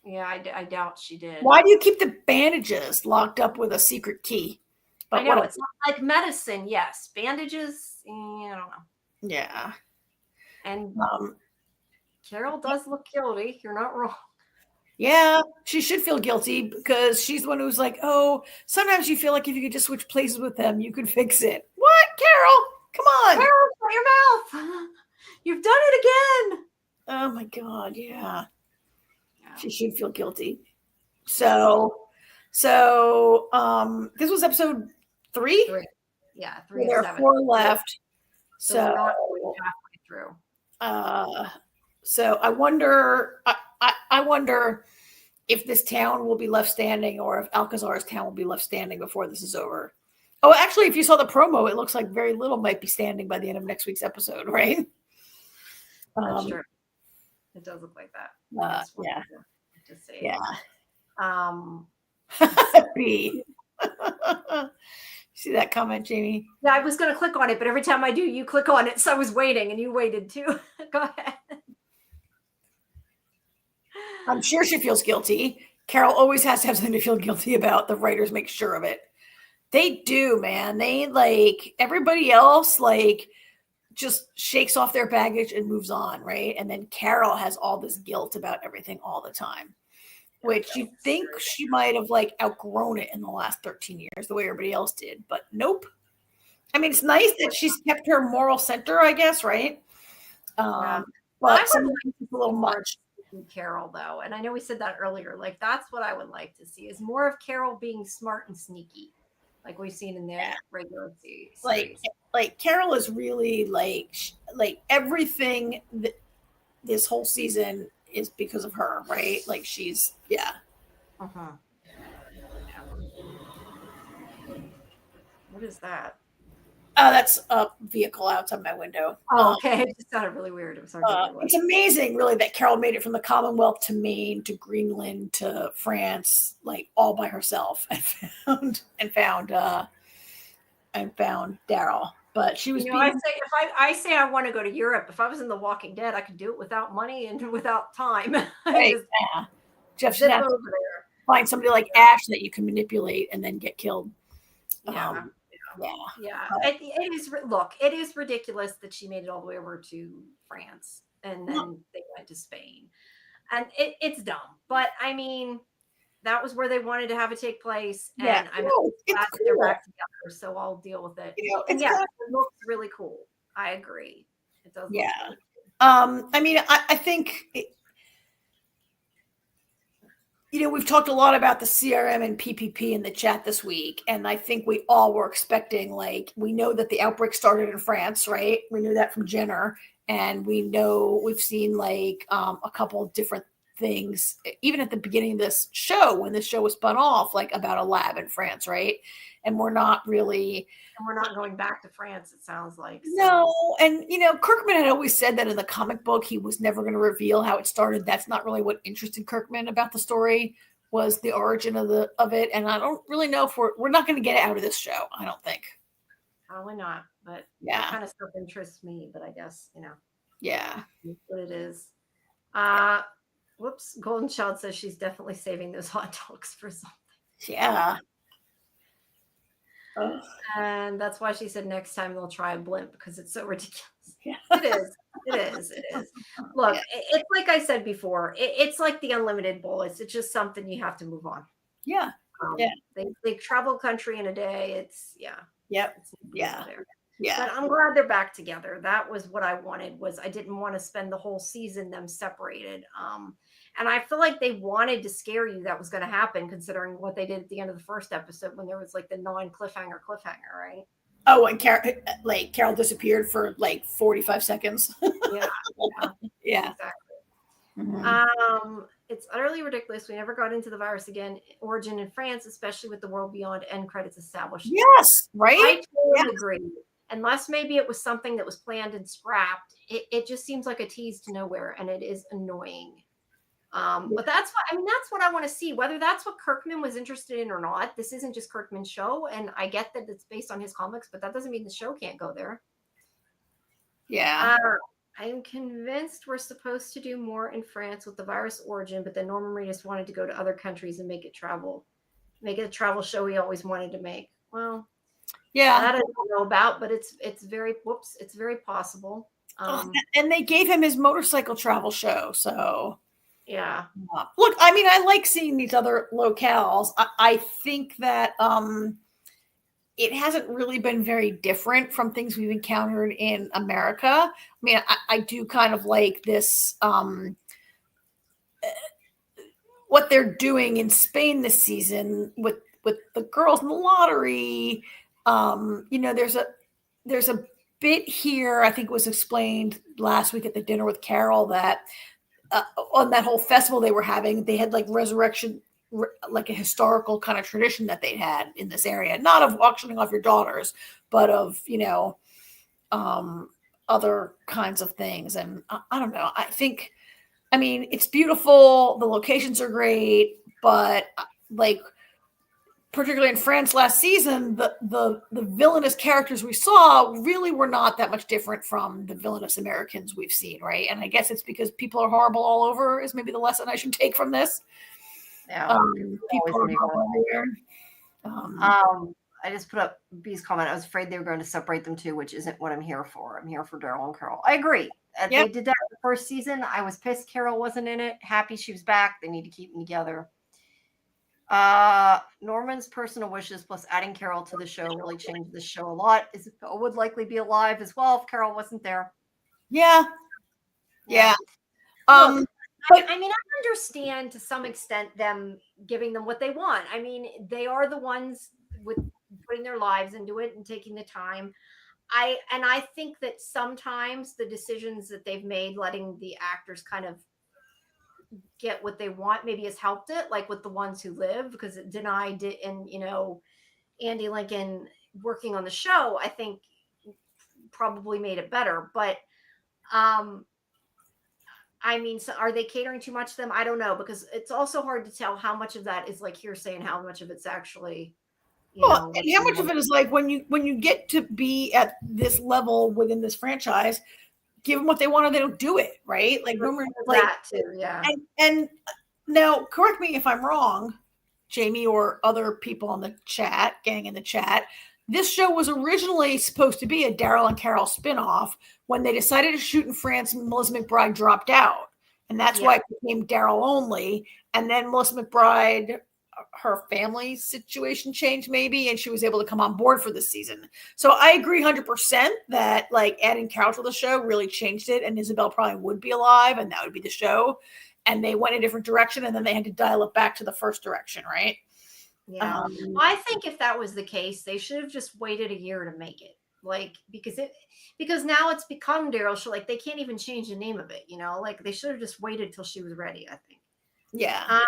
Speaker 1: Yeah, I doubt she did.
Speaker 2: Why do you keep the bandages locked up with a secret key?
Speaker 1: But I know, it's not like medicine, yes. Bandages, I don't know.
Speaker 2: Yeah.
Speaker 1: And Carol does look guilty. You're not wrong.
Speaker 2: Yeah, she should feel guilty because she's the one who's like, oh, sometimes you feel like if you could just switch places with them, you could fix it. What, Carol? Come on.
Speaker 1: Carol, shut your mouth. You've done it again.
Speaker 2: Oh, my God, yeah. She should feel guilty. So this was episode 3?
Speaker 1: Yeah, 3
Speaker 2: There are 4 left. So
Speaker 1: we're not halfway through.
Speaker 2: So I wonder. I I wonder if this town will be left standing or if Alcazar's town will be left standing before this is over. Oh, actually, if you saw the promo, it looks like very little might be standing by the end of next week's episode, right?
Speaker 1: That's true. It does look like that.
Speaker 2: Yeah.
Speaker 1: To say.
Speaker 2: Yeah. B. See that comment, Jamie?
Speaker 1: Yeah, I was going to click on it, but every time I do, you click on it. So I was waiting and you waited too. Go ahead.
Speaker 2: I'm sure she feels guilty. Carol always has to have something to feel guilty about. The writers make sure of it. They do, man. They like everybody else, like just shakes off their baggage and moves on, right? And then Carol has all this guilt about everything all the time, which you think she might have like outgrown it in the last 13 years, the way everybody else did. But nope. I mean, it's nice that she's kept her moral center, I guess, right? But sometimes it's a little much.
Speaker 1: Carol, though, and I know we said that earlier. Like that's what I would like to see is more of Carol being smart and sneaky, like we've seen in their regular series.
Speaker 2: Like Carol is really like everything that this whole season is because of her, right? Like she's
Speaker 1: What is that?
Speaker 2: That's a vehicle outside my window.
Speaker 1: Oh, okay. It just sounded really weird.
Speaker 2: It's amazing, really, that Carol made it from the Commonwealth to Maine to Greenland to France, like all by herself, and found Daryl. But she was.
Speaker 1: I say I want to go to Europe. If I was in The Walking Dead, I could do it without money and without time.
Speaker 2: Jeff should have to find somebody like Ash that you can manipulate and then get killed.
Speaker 1: Yeah. It is. Look, it is ridiculous that she made it all the way over to France and then they went to Spain, and it's dumb. But I mean, that was where they wanted to have it take place, and I'm glad they're back together. So I'll deal with it. It looks really cool. I agree. It does.
Speaker 2: Yeah. Really cool. I mean, I think. We've talked a lot about the CRM and PPP in the chat this week, and I think we all were expecting, like, we know that the outbreak started in France, right? We knew that from Jenner, and we've seen, like, a couple of different things, even at the beginning of this show, when the show was spun off, like, about a lab in France, right? And we're not
Speaker 1: going back to France, it sounds like.
Speaker 2: So. No, and Kirkman had always said that in the comic book he was never going to reveal how it started. That's not really what interested Kirkman about the story, was the origin of it. And I don't really know if we're not going to get it out of this show, I don't think.
Speaker 1: Probably not, but that kind of stuff interests me, but I guess,
Speaker 2: Yeah.
Speaker 1: What it is. Whoops, Golden Child says she's definitely saving those hot dogs for something.
Speaker 2: Yeah.
Speaker 1: And that's why she said next time they'll try a blimp because it's so ridiculous.
Speaker 2: Yeah.
Speaker 1: It is. Look, it's like I said before, it's like the unlimited bullets. It's just something you have to move on.
Speaker 2: Yeah.
Speaker 1: They travel country in a day. It's
Speaker 2: Yeah.
Speaker 1: But I'm glad they're back together. That was what I wanted. I didn't want to spend the whole season them separated. And I feel like they wanted to scare you that was going to happen, considering what they did at the end of the first episode when there was like the non-cliffhanger, right?
Speaker 2: Oh, and Carol disappeared for like 45 seconds.
Speaker 1: Yeah.
Speaker 2: Exactly.
Speaker 1: Mm-hmm. It's utterly ridiculous. We never got into the virus again. Origin in France, especially with the World Beyond end credits established.
Speaker 2: Yes, right?
Speaker 1: I totally agree. Unless maybe it was something that was planned and scrapped. It just seems like a tease to nowhere, and it is annoying. But that's what I want to see, whether that's what Kirkman was interested in or not. This isn't just Kirkman's show, and I get that it's based on his comics, but that doesn't mean the show can't go there.
Speaker 2: Yeah.
Speaker 1: I'm convinced we're supposed to do more in France with the virus origin, but then Norman Reedus wanted to go to other countries and make it a travel show he always wanted to make. Well, that I don't know about, but it's very possible.
Speaker 2: And they gave him his motorcycle travel show, so.
Speaker 1: Yeah.
Speaker 2: Look, I mean, I like seeing these other locales. I think that it hasn't really been very different from things we've encountered in America. I mean, I do kind of like this, what they're doing in Spain this season with the girls in the lottery. There's a bit here, I think it was explained last week at the dinner with Carol, that on that whole festival they were having, they had like resurrection, like a historical kind of tradition that they'd had in this area, not of auctioning off your daughters, but of, other kinds of things. And I don't know. I mean, it's beautiful. The locations are great, but like, particularly in France last season, the villainous characters we saw really were not that much different from the villainous Americans we've seen, right? And I guess it's because people are horrible all over is maybe the lesson I should take from this.
Speaker 1: Yeah,
Speaker 2: people are horrible everywhere.
Speaker 1: I just put up B's comment. I was afraid they were going to separate them too, which isn't what I'm here for. I'm here for Daryl and Carol. I agree. Yep. They did that in the first season. I was pissed Carol wasn't in it. Happy she was back. They need to keep them together. Norman's personal wishes plus adding Carol to the show really changed the show a lot. Isabel would likely be alive as well if Carol wasn't there.
Speaker 2: Yeah.
Speaker 1: Look, I mean, I understand to some extent them giving them what they want. I mean, they are the ones with putting their lives into it and taking the time. I think that sometimes the decisions that they've made, letting the actors kind of get what they want, maybe has helped it, like with the ones who live, because it denied it. And, Andy Lincoln working on the show, I think probably made it better. But, I mean, so are they catering too much to them? I don't know, because it's also hard to tell how much of that is like hearsay and how much of it's actually,
Speaker 2: and how much of it is like when you get to be at this level within this franchise, give them what they want or they don't do it, right? Like,
Speaker 1: that too, yeah.
Speaker 2: And now, correct me if I'm wrong, Jamie, or other people on the chat, gang in the chat. This show was originally supposed to be a Daryl and Carol spinoff. When they decided to shoot in France, Melissa McBride dropped out. And that's why it became Daryl only. And then Melissa McBride, her family situation changed maybe, and she was able to come on board for this season. So I agree 100% that like adding Carol to the show really changed it, and Isabel probably would be alive and that would be the show. And they went a different direction, and then they had to dial it back to the first direction, right?
Speaker 1: Yeah. I think if that was the case, they should have just waited a year to make it. Like, because now it's become Daryl show. Like, they can't even change the name of it, like they should have just waited till she was ready, I think.
Speaker 2: Yeah.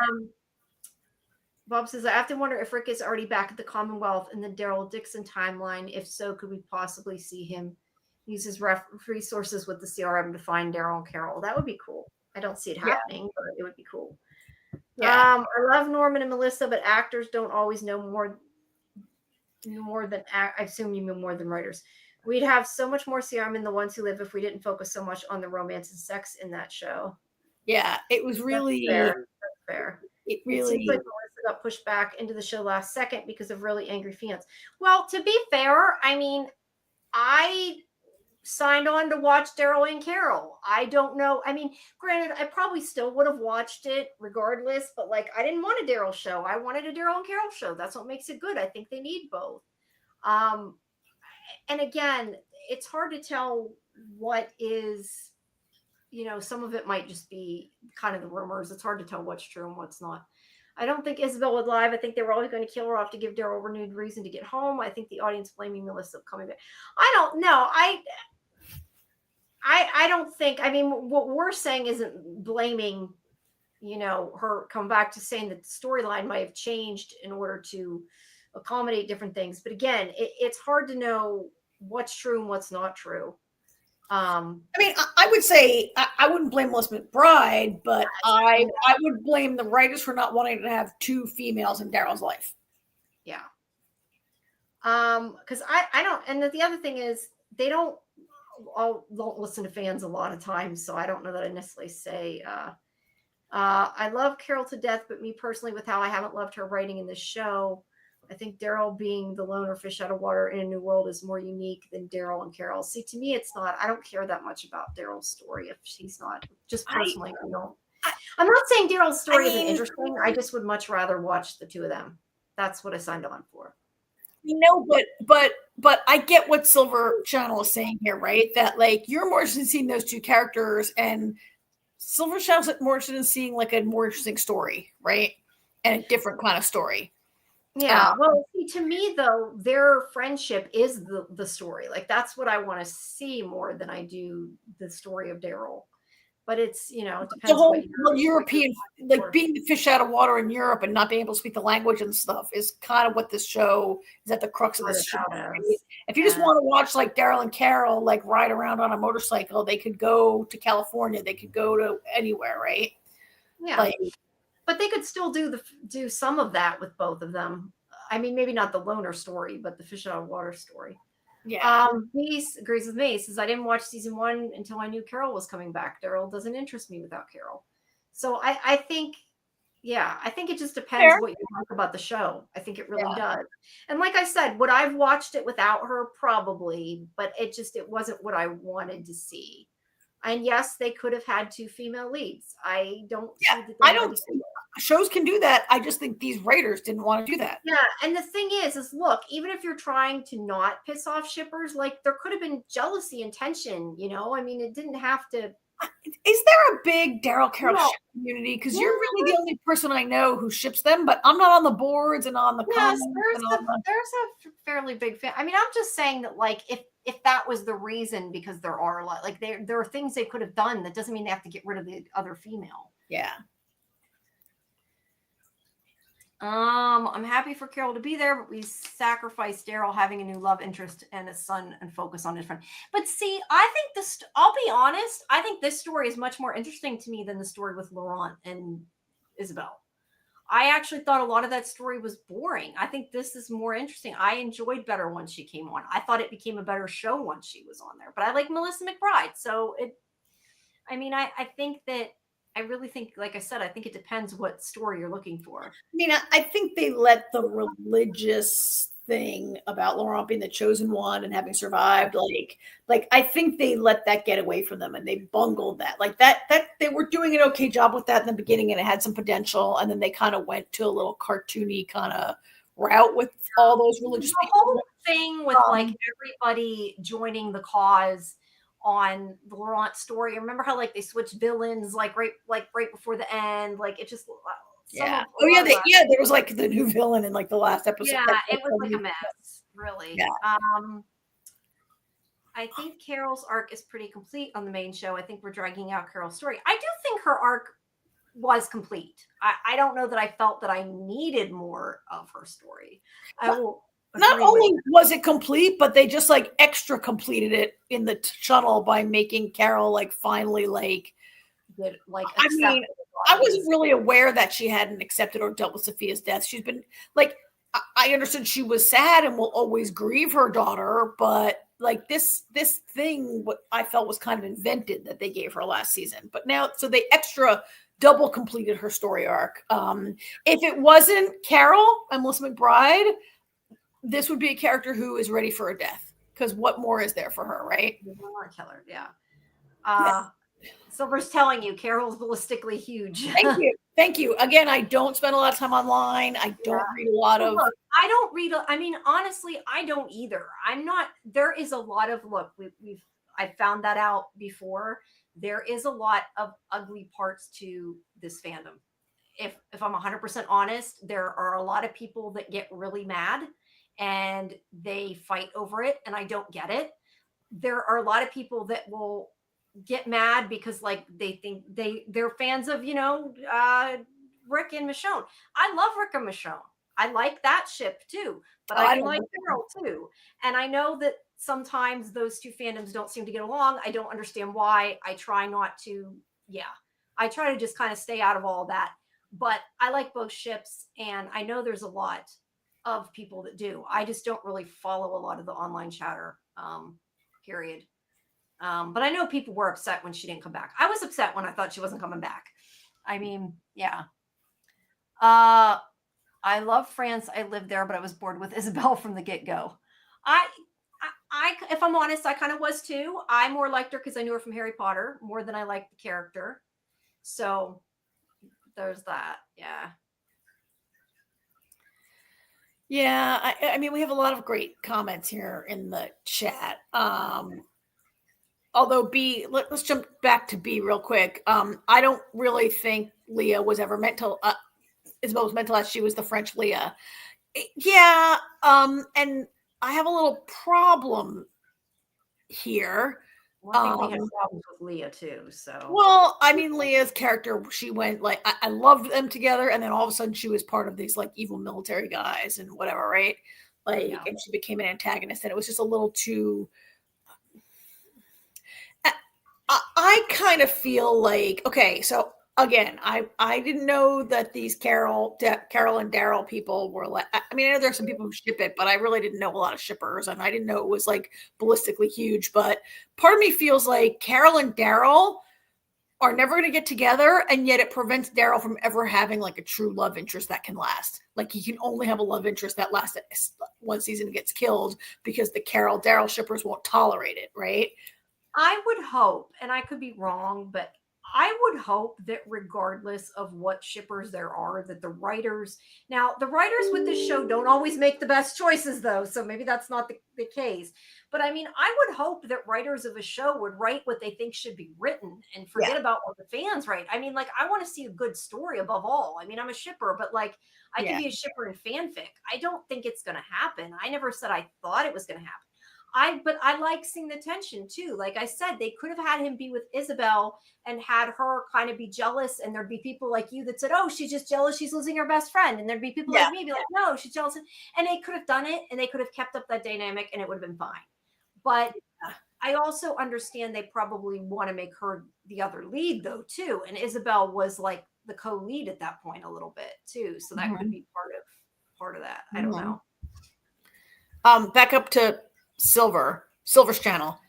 Speaker 1: Bob says, I have to wonder if Rick is already back at the Commonwealth in the Daryl Dixon timeline. If so, could we possibly see him use his resources with the CRM to find Daryl and Carol? That would be cool. I don't see it happening, but it would be cool. Yeah. I love Norman and Melissa, but actors don't always know more than, I assume you mean more than writers. We'd have so much more CRM in The Ones Who Live if we didn't focus so much on the romance and sex in that show.
Speaker 2: Yeah, it was really
Speaker 1: That's fair.
Speaker 2: It really
Speaker 1: seems like Melissa got pushed back into the show last second because of really angry fans. Well, to be fair, I mean, I signed on to watch Daryl and Carol. I don't know. I mean, granted, I probably still would have watched it regardless, but like, I didn't want a Daryl show. I wanted a Daryl and Carol show. That's what makes it good. I think they need both. And again, it's hard to tell what is, some of it might just be kind of the rumors. It's hard to tell what's true and what's not. I don't think Isabel would lie. I think they were always going to kill her off to give Daryl renewed reason to get home. I think the audience blaming Melissa coming back. I don't know. I don't think, I mean, what we're saying isn't blaming, her come back to saying that the storyline might have changed in order to accommodate different things. But again, it's hard to know what's true and what's not true.
Speaker 2: I mean, I would say I wouldn't blame Melissa McBride, but I would blame the writers for not wanting to have two females in Daryl's life.
Speaker 1: Yeah. Because I don't, and the other thing is they don't listen to fans a lot of times, so I don't know that I necessarily say. I love Carol to death, but me personally, with how I haven't loved her writing in this show, I think Daryl being the loner fish out of water in a new world is more unique than Daryl and Carol. See, to me, it's not. I don't care that much about Daryl's story if she's not. Just personally, I don't. I'm not saying Daryl's story isn't interesting. I just would much rather watch the two of them. That's what I signed on for.
Speaker 2: But I get what Silver Channel is saying here, right? That like you're more interested in seeing those two characters, and Silver Channel's more interested in seeing like a more interesting story, right? And a different kind of story.
Speaker 1: Yeah. Well, see, to me though, their friendship is the story. Like that's what I want to see more than I do the story of Daryl. but it's, it
Speaker 2: The
Speaker 1: depends
Speaker 2: whole
Speaker 1: what you're
Speaker 2: European, like being the fish out of water in Europe and not being able to speak the language and stuff is kind of what this show is at the crux of this show. Right? If you just want to watch like Daryl and Carol like ride around on a motorcycle, they could go to California, they could go to anywhere, right?
Speaker 1: Yeah. But they could still do some of that with both of them. I mean, maybe not the loner story, but the fish out of water story.
Speaker 2: Yeah.
Speaker 1: Mace agrees with me. Says I didn't watch season 1 until I knew Carol was coming back. Daryl doesn't interest me without Carol. So I think, I think it just depends what you like about the show. I think it really does. And like I said, would I've watched it without her? Probably, but it wasn't what I wanted to see. And yes, they could have had 2 female leads. I don't see that.
Speaker 2: I don't see shows can do that. I just think these writers didn't want to do that.
Speaker 1: Yeah, and the thing is look, even if you're trying to not piss off shippers, like there could have been jealousy and tension, I mean, it didn't have to.
Speaker 2: Is there a big Daryl Carol ship community? Because you're really the only person I know who ships them, but I'm not on the boards and on the comments.
Speaker 1: There's a fairly big fan. I mean, I'm just saying that, like, if that was the reason, because there are a lot, like there are things they could have done. That doesn't mean they have to get rid of the other female.
Speaker 2: Yeah.
Speaker 1: I'm happy for Carol to be there, but we sacrificed Daryl having a new love interest and a son and focus on his friend. But see, I think I'll be honest, I think this story is much more interesting to me than the story with Laurent and Isabel. I actually thought a lot of that story was boring. I think this is more interesting. I enjoyed better once she came on. I thought it became a better show once she was on there, but I like Melissa McBride. So I think that, I really think, like I said, I think it depends what story you're looking for.
Speaker 2: I mean, I think they let the religious thing about Laurent being the chosen one and having survived, like I think they let that get away from them and they bungled that. Like that they were doing an okay job with that in the beginning and it had some potential, and then they kind of went to a little cartoony kind of route with all those religious
Speaker 1: people. The whole thing with like everybody joining the cause on the Laurent story. Remember how like they switched villains like right before the end? Like it just
Speaker 2: there was like the new villain in like the last episode.
Speaker 1: Yeah, it was like a mess, really.
Speaker 2: Yeah.
Speaker 1: I think Carol's arc is pretty complete on the main show. I think we're dragging out Carol's story. I do think her arc was complete. I don't know that I felt that I needed more of her story.
Speaker 2: Not only was it complete, but they just like extra completed it in the tunnel by making Carol like finally like I mean, I wasn't really aware that she hadn't accepted or dealt with Sophia's death. She's been like, I understood she was sad and will always grieve her daughter, but like this thing, what I felt was kind of invented that they gave her last season. But now, so they extra double completed her story arc. If it wasn't Carol and Melissa McBride, this would be a character who is ready for a death, because what more is there for her, right?
Speaker 1: Killer, yeah. Silver's telling you Carol's ballistically huge.
Speaker 2: Thank you. Again, I don't spend a lot of time online. I don't read a lot of.
Speaker 1: I don't read. I mean, honestly, I don't either. I'm not. There is a lot of I found that out before. There is a lot of ugly parts to this fandom. If I'm 100% honest, there are a lot of people that get really mad and they fight over it, and I don't get it. There are a lot of people that will get mad because like they think they're fans of Rick and Michonne. I love Rick and Michonne. I like that ship too, but I like Carol too. And I know that sometimes those two fandoms don't seem to get along. I don't understand why. I try not to. I try to just kind of stay out of all that. But I like both ships, and I know there's a lot of people that do. I just don't really follow a lot of the online chatter, period. But I know people were upset when she didn't come back. I was upset when I thought she wasn't coming back. I mean, yeah. I love France. I lived there, but I was bored with Isabel from the get-go. I if I'm honest, I kind of was too. I more liked her because I knew her from Harry Potter more than I liked the character. So there's that. Yeah.
Speaker 2: Yeah, I mean, we have a lot of great comments here in the chat. Although B, let's jump back to B real quick. I don't really think Leah was ever meant to, Isabel was meant to, she was the French Leah. Yeah, and I have a little problem here.
Speaker 1: Well, I think we had problems with Leah too. So
Speaker 2: well, I mean, Leah's character, she went like I loved them together, and then all of a sudden she was part of these like evil military guys and whatever, right? Like, and she became an antagonist, and it was just a little too. I kind of feel like, okay, so again, I didn't know that these Carol and Daryl people were like, I mean, I know there's some people who ship it, but I really didn't know a lot of shippers, and I didn't know it was like ballistically huge. But part of me feels like Carol and Daryl are never going to get together, and yet it prevents Daryl from ever having like a true love interest that can last. Like, he can only have a love interest that lasts one season and gets killed because the Carol Daryl shippers won't tolerate it, right?
Speaker 1: I would hope, and I could be wrong, but I would hope that regardless of what shippers there are, that the writers with this show don't always make the best choices, though. So maybe that's not the case. But I mean, I would hope that writers of a show would write what they think should be written and forget about what the fans write. I mean, like, I want to see a good story above all. I mean, I'm a shipper, but like, I can be a shipper in fanfic. I don't think it's going to happen. I never said I thought it was going to happen. But I like seeing the tension too. Like I said, they could have had him be with Isabel and had her kind of be jealous, and there'd be people like you that said, "Oh, she's just jealous, she's losing her best friend," and there'd be people like me be like, "No, she's jealous," and they could have done it, and they could have kept up that dynamic, and it would have been fine. But I also understand they probably want to make her the other lead though too, and Isabel was like the co-lead at that point a little bit too, so that could be part of that. I don't know.
Speaker 2: Back up to Silver's channel.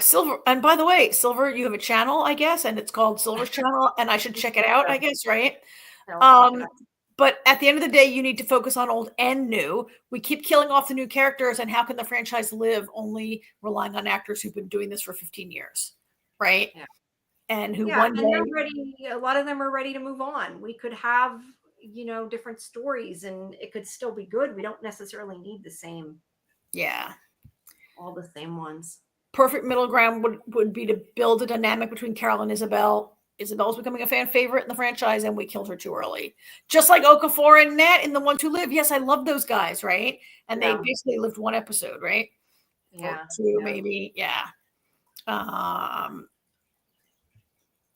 Speaker 2: Silver, and by the way, Silver, you have a channel, I guess, and it's called Silver's channel, and I should check it out, I guess, right? But at the end of the day, you need to focus on old and new. We keep killing off the new characters, and how can the franchise live only relying on actors who've been doing this for 15 years, right?
Speaker 1: Yeah.
Speaker 2: And who one day,
Speaker 1: a lot of them are ready to move on. We could have, different stories, and it could still be good. We don't necessarily need the same.
Speaker 2: Yeah.
Speaker 1: All the same ones.
Speaker 2: Perfect middle ground would be to build a dynamic between Carol and Isabel. Isabel's becoming a fan favorite in the franchise, and we killed her too early. Just like Okafor and Nat in The Ones Who Live. Yes, I love those guys, right? And they basically lived one episode, right?
Speaker 1: Yeah.
Speaker 2: Or two, maybe. Yeah.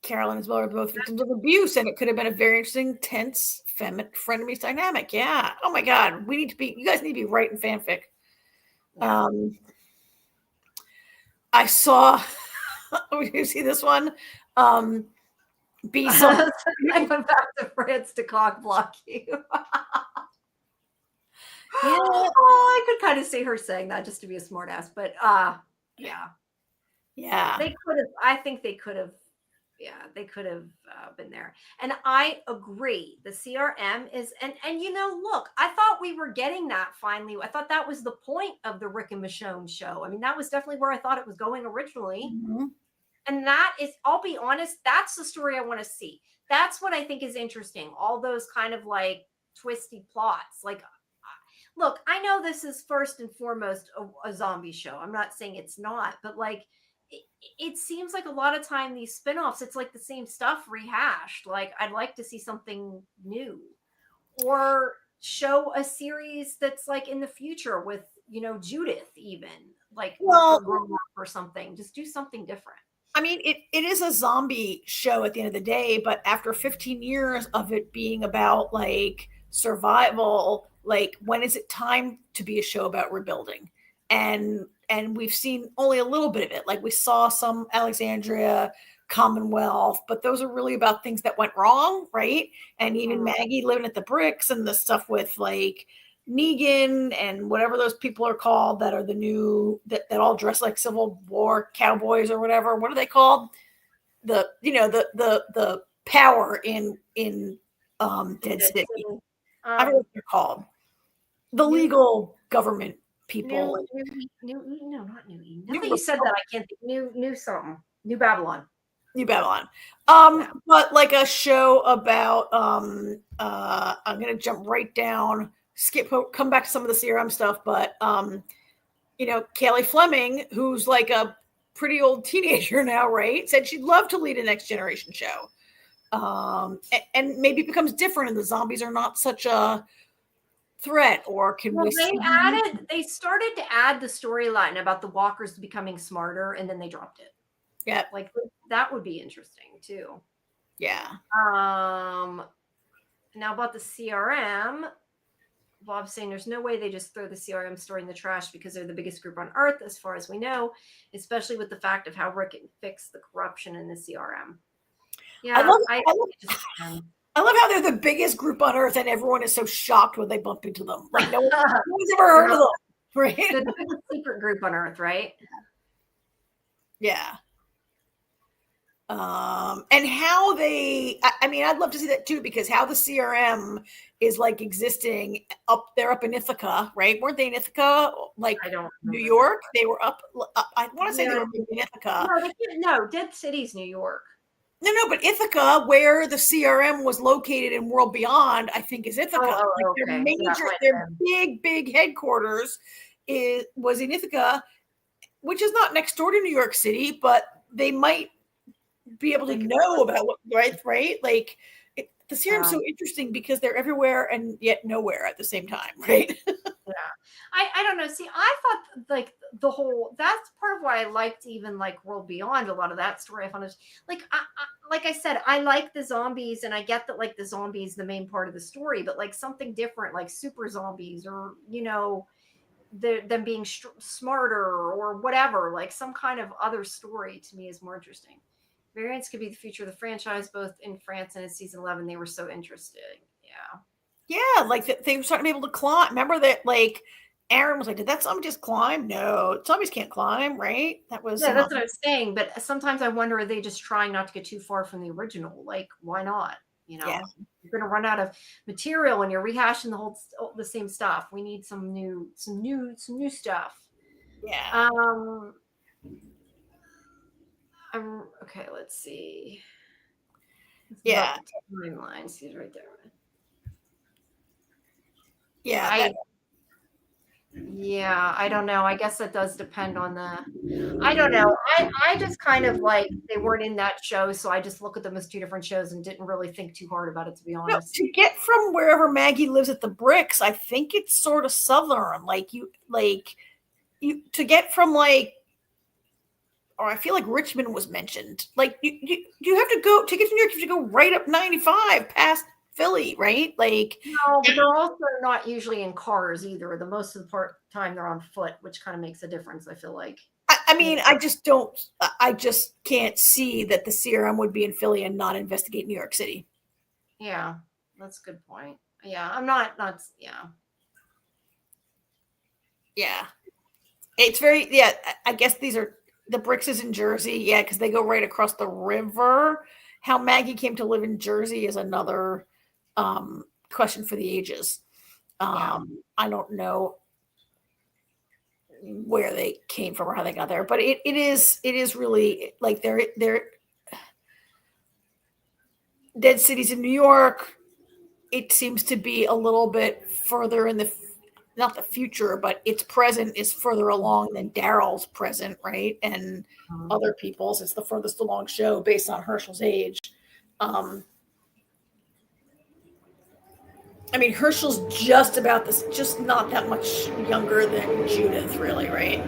Speaker 2: Carol and Isabel are both victims of abuse, and it could have been a very interesting, tense, frenemy dynamic. Yeah. Oh my God. You guys need to be writing fanfic. Yeah. I saw, you see this one? Be some.
Speaker 1: I went back to France to cock block you. I could kind of see her saying that just to be a smartass, but yeah. They could have. I think they could have. Yeah, they could have been there. And I agree. The CRM is, and look, I thought we were getting that finally. I thought that was the point of the Rick and Michonne show. I mean, that was definitely where I thought it was going originally. Mm-hmm. And that is, I'll be honest, that's the story I want to see. That's what I think is interesting. All those kind of like twisty plots. Like, look, I know this is first and foremost a zombie show. I'm not saying it's not, but like, it seems like a lot of time these spinoffs, it's like the same stuff rehashed. Like, I'd like to see something new, or show a series that's like in the future with, Judith, even like grown up or something. Just do something different.
Speaker 2: I mean, it is a zombie show at the end of the day, but after 15 years of it being about like survival, like, when is it time to be a show about rebuilding? And we've seen only a little bit of it. Like, we saw some Alexandria, Commonwealth, but those are really about things that went wrong, right? And even Maggie living at the Bricks, and the stuff with like Negan and whatever those people are called that are the new, that all dress like Civil War cowboys or whatever. What are they called? The power in Dead City. I don't know what they're called. The legal government people.
Speaker 1: Not New Eden. Now that you said that, I can't think. New something. New Babylon.
Speaker 2: But like a show about I'm gonna jump right down, come back to some of the CRM stuff, but Kaylee Fleming, who's like a pretty old teenager now, right, said she'd love to lead a next generation show. And maybe it becomes different, and the zombies are not such a threat, or can we see?
Speaker 1: They started to add the storyline about the walkers becoming smarter, and then they dropped it.
Speaker 2: Yeah.
Speaker 1: Like, that would be interesting too.
Speaker 2: Yeah.
Speaker 1: Now about the CRM, Bob's saying there's no way they just throw the CRM story in the trash because they're the biggest group on Earth, as far as we know, especially with the fact of how Rick fixed the corruption in the CRM. Yeah,
Speaker 2: I love how they're the biggest group on Earth, and everyone is so shocked when they bump into them. Like no one's ever heard of them, right?
Speaker 1: They're the biggest secret group on Earth, right?
Speaker 2: Yeah. And how I mean, I'd love to see that too, because how the CRM is like existing up in Ithaca, right? Weren't they in Ithaca? Like
Speaker 1: I don't
Speaker 2: New York? That. They were up. I want to say they were in Ithaca.
Speaker 1: No, Dead City's New York.
Speaker 2: No, but Ithaca, where the CRM was located in World Beyond, I think is Ithaca. Like their major, their big headquarters was in Ithaca, which is not next door to New York City, but they might be able to know about what, right? Like the CRM's so interesting because they're everywhere and yet nowhere at the same time, right?
Speaker 1: I don't know. See, I thought like the whole, that's part of why I liked even like World Beyond, a lot of that story. I found it like, like I said, I like the zombies, and I get that like the zombies, the main part of the story, but like something different, like super zombies, or, you know, them being smarter or whatever, like some kind of other story to me is more interesting. Variants could be the future of the franchise, both in France and in season 11. They were so interesting.
Speaker 2: Yeah, like they were starting to be able to climb. Remember that, like, Aaron was like, did that zombie just climb? No, zombies can't climb, right? That was
Speaker 1: that's what I was saying. But sometimes I wonder, are they just trying not to get too far from the original? Like, why not? You know, you're going to run out of material when you're rehashing the same stuff. We need some new stuff.
Speaker 2: Yeah.
Speaker 1: Okay, let's see.
Speaker 2: Yeah.
Speaker 1: Timeline. See right there.
Speaker 2: Yeah.
Speaker 1: I don't know. I guess that does depend on I don't know. I just kind of like, they weren't in that show, so I just look at them as two different shows and didn't really think too hard about it, to be honest.
Speaker 2: No, to get from wherever Maggie lives at the Bricks, I think it's sort of southern. To get from like, or I feel like Richmond was mentioned. Like you have to go to get to New York. You have to go right up 95 past Philly, right? Like,
Speaker 1: no, but they're also not usually in cars either. The most of the time they're on foot, which kind of makes a difference, I feel like.
Speaker 2: I mean, I just can't see that the CRM would be in Philly and not investigate New York City.
Speaker 1: Yeah, that's a good point. Yeah, I'm not, yeah.
Speaker 2: Yeah. It's I guess these are, the Bricks is in Jersey. Yeah, because they go right across the river. How Maggie came to live in Jersey is another question for the ages. I don't know where they came from or how they got there, but it is really like they're Dead Cities in New York. It seems to be a little bit further in not the future, but its present is further along than Daryl's present, right? And other people's. It's the furthest along show based on Herschel's age. I mean, Herschel's just not that much younger than Judith, really, right?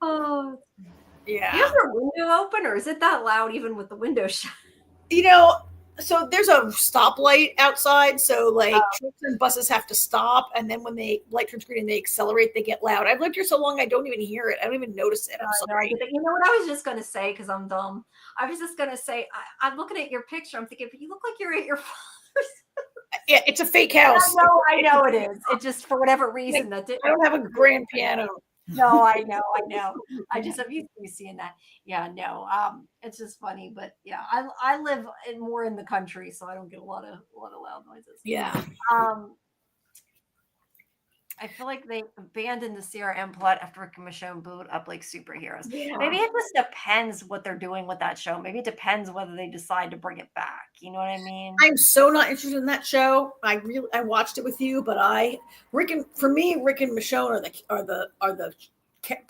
Speaker 1: Oh,
Speaker 2: yeah.
Speaker 1: Do you have your window open, or is it that loud even with the window shut?
Speaker 2: You know, so there's a stoplight outside, so like trucks and buses have to stop, and then when they light turns green and they accelerate, they get loud. I've lived here so long I don't even hear it. I don't even notice it. I'm sorry.
Speaker 1: You know what I was just going to say, because I'm dumb. I was just going to say, I'm looking at your picture. I'm thinking, but you look like you're at your father's.
Speaker 2: Yeah, it's a fake house.
Speaker 1: I know it is. It just, for whatever reason,
Speaker 2: I don't have a grand piano.
Speaker 1: No, I know. I just have used to seeing that. Yeah, no. It's just funny, but yeah, I live more in the country, so I don't get a lot of loud noises.
Speaker 2: Yeah.
Speaker 1: I feel like they abandoned the CRM plot after Rick and Michonne blew it up like superheroes.
Speaker 2: Yeah.
Speaker 1: Maybe it just depends what they're doing with that show. Maybe it depends whether they decide to bring it back. You know what I mean?
Speaker 2: I'm so not interested in that show. I watched it with you, but Rick and Michonne are the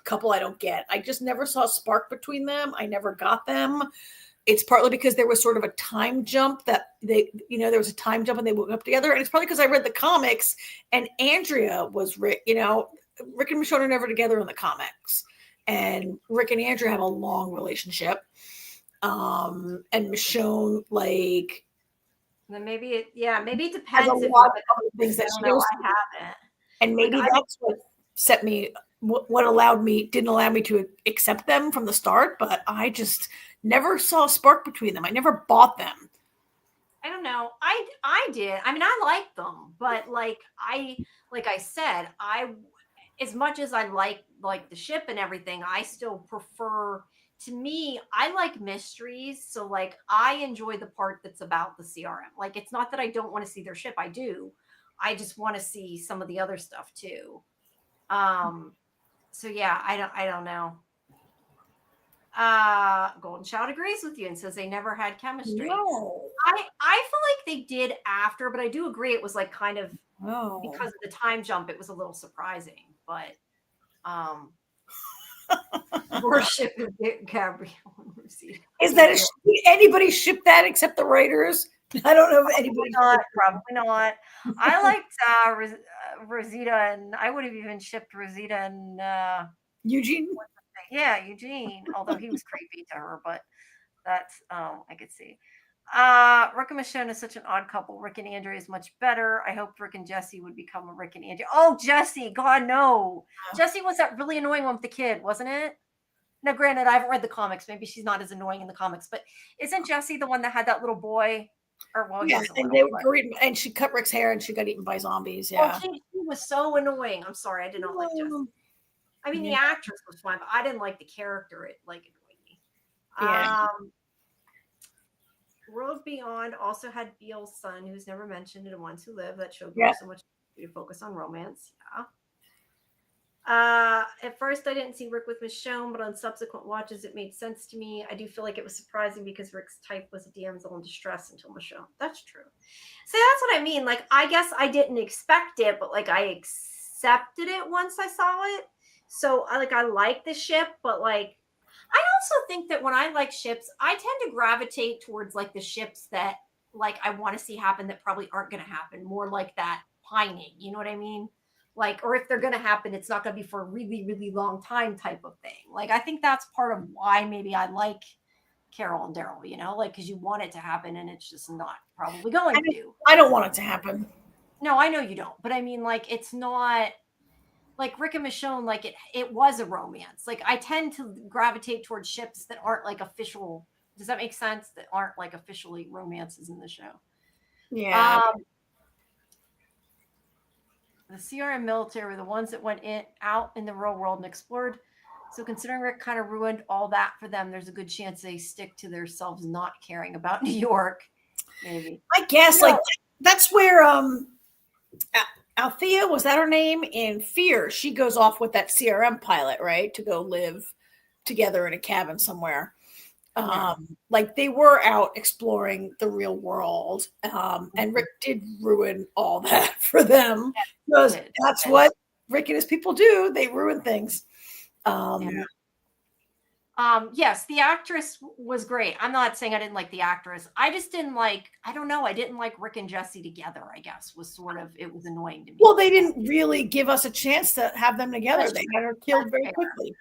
Speaker 2: couple I don't get. I just never saw a spark between them. I never got them. it's partly because there was sort of a time jump that there was a time jump and they woke up together. And it's probably because I read the comics and Andrea was Rick, Rick and Michonne are never together in the comics. And Rick and Andrea have a long relationship. And Michonne, like,
Speaker 1: then maybe it depends.
Speaker 2: Has a lot of other things that she knows.
Speaker 1: I haven't.
Speaker 2: And maybe that's what set me, didn't allow me to accept them from the start, but I just never saw a spark between them. I never bought them.
Speaker 1: I don't know. I did. I mean, I like them, but like I said, as much as I like the ship and everything, I still prefer, to me, I like mysteries. So like I enjoy the part that's about the CRM. Like, it's not that I don't want to see their ship. I do. I just want to see some of the other stuff too. So yeah, I don't know. Golden Child agrees with you and says they never had chemistry.
Speaker 2: No.
Speaker 1: I feel like they did after, but I do agree it was like kind of because of the time jump, it was a little surprising. But worship of Gabrielle and Rosita.
Speaker 2: Is that anybody ship that except the writers? I don't know if anybody.
Speaker 1: Probably not. I liked Rosita, and I would have even shipped Rosita and
Speaker 2: Eugene.
Speaker 1: Yeah, Eugene. Although he was creepy to her, but that's I could see. Rick and Michonne is such an odd couple. Rick and Andrea is much better. I hope Rick and Jesse would become a Rick and Andrea. Oh, Jesse, God no. Jesse was that really annoying one with the kid, wasn't it? Now, granted, I haven't read the comics. Maybe she's not as annoying in the comics, but isn't Jesse the one that had that little boy? Or
Speaker 2: and they were eating, and she cut Rick's hair and she got eaten by zombies. Yeah,
Speaker 1: she was so annoying. I'm sorry, I did not like Jesse. I mean, the actress was fine, but I didn't like the character. It annoyed me. Yeah. World Beyond also had Beale's son, who's never mentioned in The Ones Who Live. That showed me so much to focus on romance. Yeah. At first, I didn't see Rick with Michonne, but on subsequent watches, it made sense to me. I do feel like it was surprising because Rick's type was a damsel in distress until Michonne. That's true. See, that's what I mean. Like, I guess I didn't expect it, but like I accepted it once I saw it. So I like the ship, but like I also think that when I like ships, I tend to gravitate towards like the ships that like I want to see happen that probably aren't going to happen. More like that pining, you know what I mean? Like, or if they're going to happen, it's not going to be for a really, really long time type of thing. Like, I think that's part of why maybe I like Carol and Daryl, like, because you want it to happen and it's just not probably going to.
Speaker 2: I don't want it to happen.
Speaker 1: No, I know you don't. But I mean, like, it's not like Rick and Michonne, like it was a romance. Like, I tend to gravitate towards ships that aren't like official. Does that make sense? That aren't like officially romances in the show.
Speaker 2: Yeah.
Speaker 1: The CRM military were the ones that went out in the real world and explored. So considering Rick kind of ruined all that for them, there's a good chance they stick to themselves not caring about New York. Maybe.
Speaker 2: I guess like that's where Althea, was that her name? In Fear, she goes off with that CRM pilot, right? To go live together in a cabin somewhere. Like they were out exploring the real world. And Rick did ruin all that for them. Because that's what Rick and his people do. They ruin things.
Speaker 1: Yes, the actress was great. I'm not saying I didn't like the actress. I just didn't like, I don't know. I didn't like Rick and Jesse together, I guess, it was annoying to me.
Speaker 2: Well, they didn't really give us a chance to have them together. They had her killed very quickly.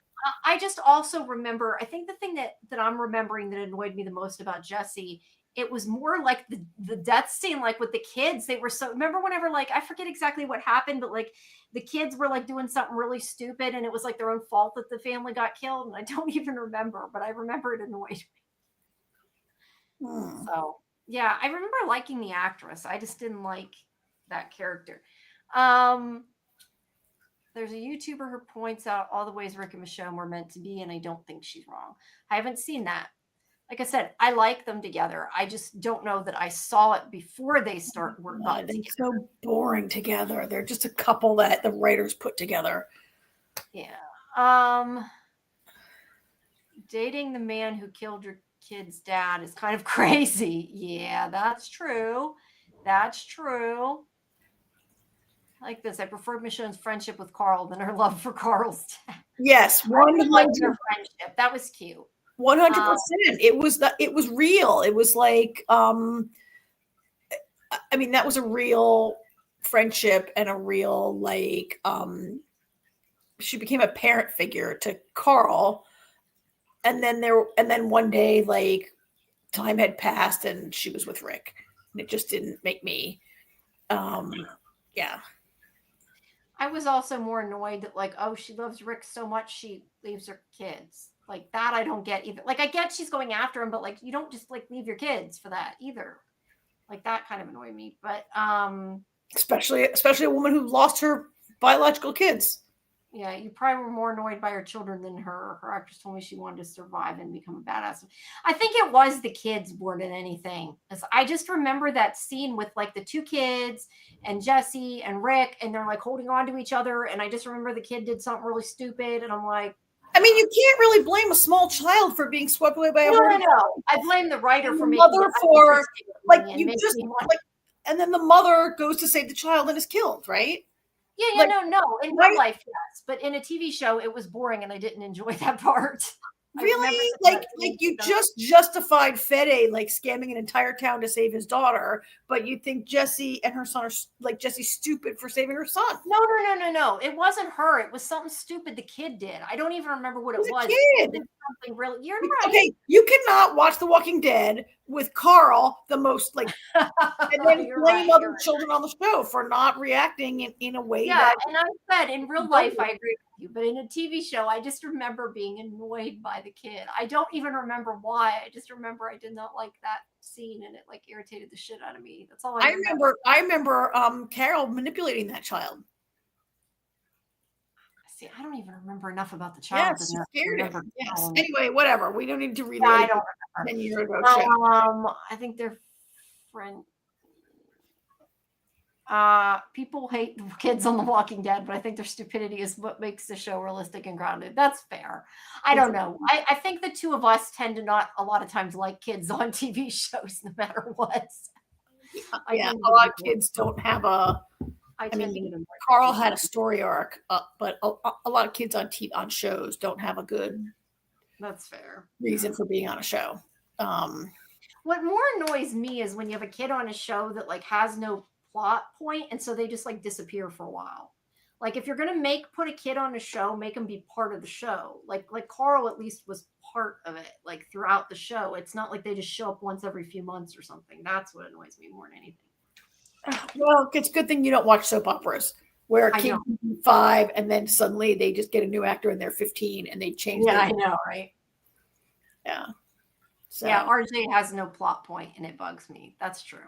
Speaker 1: I just also remember, I think the thing that I'm remembering that annoyed me the most about Jesse, it was more like the death scene, like with the kids. They were so, remember whenever, like, I forget exactly what happened, but like the kids were like doing something really stupid and it was like their own fault that the family got killed. And I don't even remember, but I remember it annoyed me. So yeah, I remember liking the actress. I just didn't like that character. There's a YouTuber who points out all the ways Rick and Michonne were meant to be, and I don't think she's wrong. I haven't seen that. Like I said, I like them together. I just don't know that I saw it before they start working together.
Speaker 2: They're so boring together. They're just a couple that the writers put together.
Speaker 1: Yeah. Dating the man who killed your kid's dad is kind of crazy. Yeah, that's true. That's true. Like this, I preferred Michonne's friendship with Carl than her love for Carl's dad.
Speaker 2: Yes,
Speaker 1: one like their friendship. That was cute.
Speaker 2: 100%. It was real. It was like, I mean, that was a real friendship and a real, like, she became a parent figure to Carl. And then one day, like, time had passed and she was with Rick. And it just didn't make me, yeah.
Speaker 1: I was also more annoyed that, like, oh, she loves Rick so much she leaves her kids. Like, that I don't get either. Like, I get she's going after him, but, like, you don't just, like, leave your kids for that either. Like, that kind of annoyed me. But
Speaker 2: especially a woman who lost her biological kids.
Speaker 1: Yeah, you probably were more annoyed by her children than her. Her actress told me she wanted to survive and become a badass. I think it was the kids more than anything. I just remember that scene with, like, the two kids and Jesse and Rick, and they're, like, holding on to each other. And I just remember the kid did something really stupid. And I'm like,
Speaker 2: I mean, you can't really blame a small child for being swept away by a horde.
Speaker 1: No. I blame the writer for making
Speaker 2: mother for, like, you just, like, and then the mother goes to save the child and is killed, right?
Speaker 1: Yeah, like, no. In real life, yes, but in a TV show, it was boring, and I didn't enjoy that part.
Speaker 2: Really, like you just justified Fede, like, scamming an entire town to save his daughter, but you think Jesse and her son are, like, Jesse's stupid for saving her son?
Speaker 1: No. It wasn't her. It was something stupid the kid did. I don't even remember what it was.
Speaker 2: Kid.
Speaker 1: Something really. You're right.
Speaker 2: Okay, you cannot watch The Walking Dead with Carl, the most, like, and then blame other children on the show for not reacting in a way.
Speaker 1: Yeah, and I said in real life, I agree with you, but in a TV show, I just remember being annoyed by the kid. I don't even remember why. I just remember I did not like that scene, and it, like, irritated the shit out of me. That's all I remember.
Speaker 2: I remember Carol manipulating that child.
Speaker 1: See, I don't even remember enough about the child.
Speaker 2: Yes. Anyway, whatever. We don't need to read it.
Speaker 1: I don't remember.
Speaker 2: 10 years ago.
Speaker 1: I think they're friend. People hate kids on The Walking Dead, but I think their stupidity is what makes the show realistic and grounded. That's fair. I don't know. I think the two of us tend to not a lot of times like kids on TV shows, no matter what.
Speaker 2: Yeah, a lot of kids don't have a. I mean, Carl had a story arc, but a lot of kids on shows don't have a good.
Speaker 1: That's fair.
Speaker 2: Reason for being on a show.
Speaker 1: What more annoys me is when you have a kid on a show that, like, has no plot point, and so they just, like, disappear for a while. Like, if you're gonna put a kid on a show, make them be part of the show. Like Carl at least was part of it, like, throughout the show. It's not like they just show up once every few months or something. That's what annoys me more than anything.
Speaker 2: Well, it's a good thing you don't watch soap operas where a kid is 5 and then suddenly they just get a new actor and they're 15 and they change.
Speaker 1: Yeah, I know, right?
Speaker 2: Yeah. So.
Speaker 1: Yeah, RJ has no plot point and it bugs me. That's true.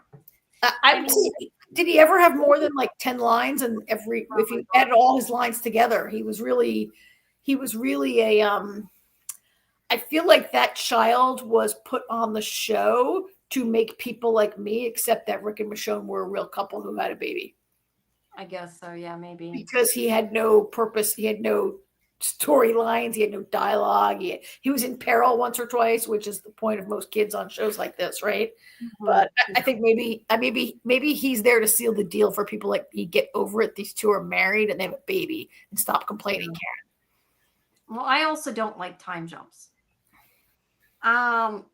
Speaker 2: Did he ever have more than, like, 10 lines? And if you add all his lines together, he was really a. I feel like that child was put on the show to make people like me accept that Rick and Michonne were a real couple who had a baby.
Speaker 1: I guess so. Yeah, maybe.
Speaker 2: Because he had no purpose. He had no storylines. He had no dialogue. He was in peril once or twice, which is the point of most kids on shows like this, right? Mm-hmm. But I think maybe he's there to seal the deal for people like me. Get over it. These two are married and they have a baby, and stop complaining, Karen.
Speaker 1: Well, I also don't like time jumps.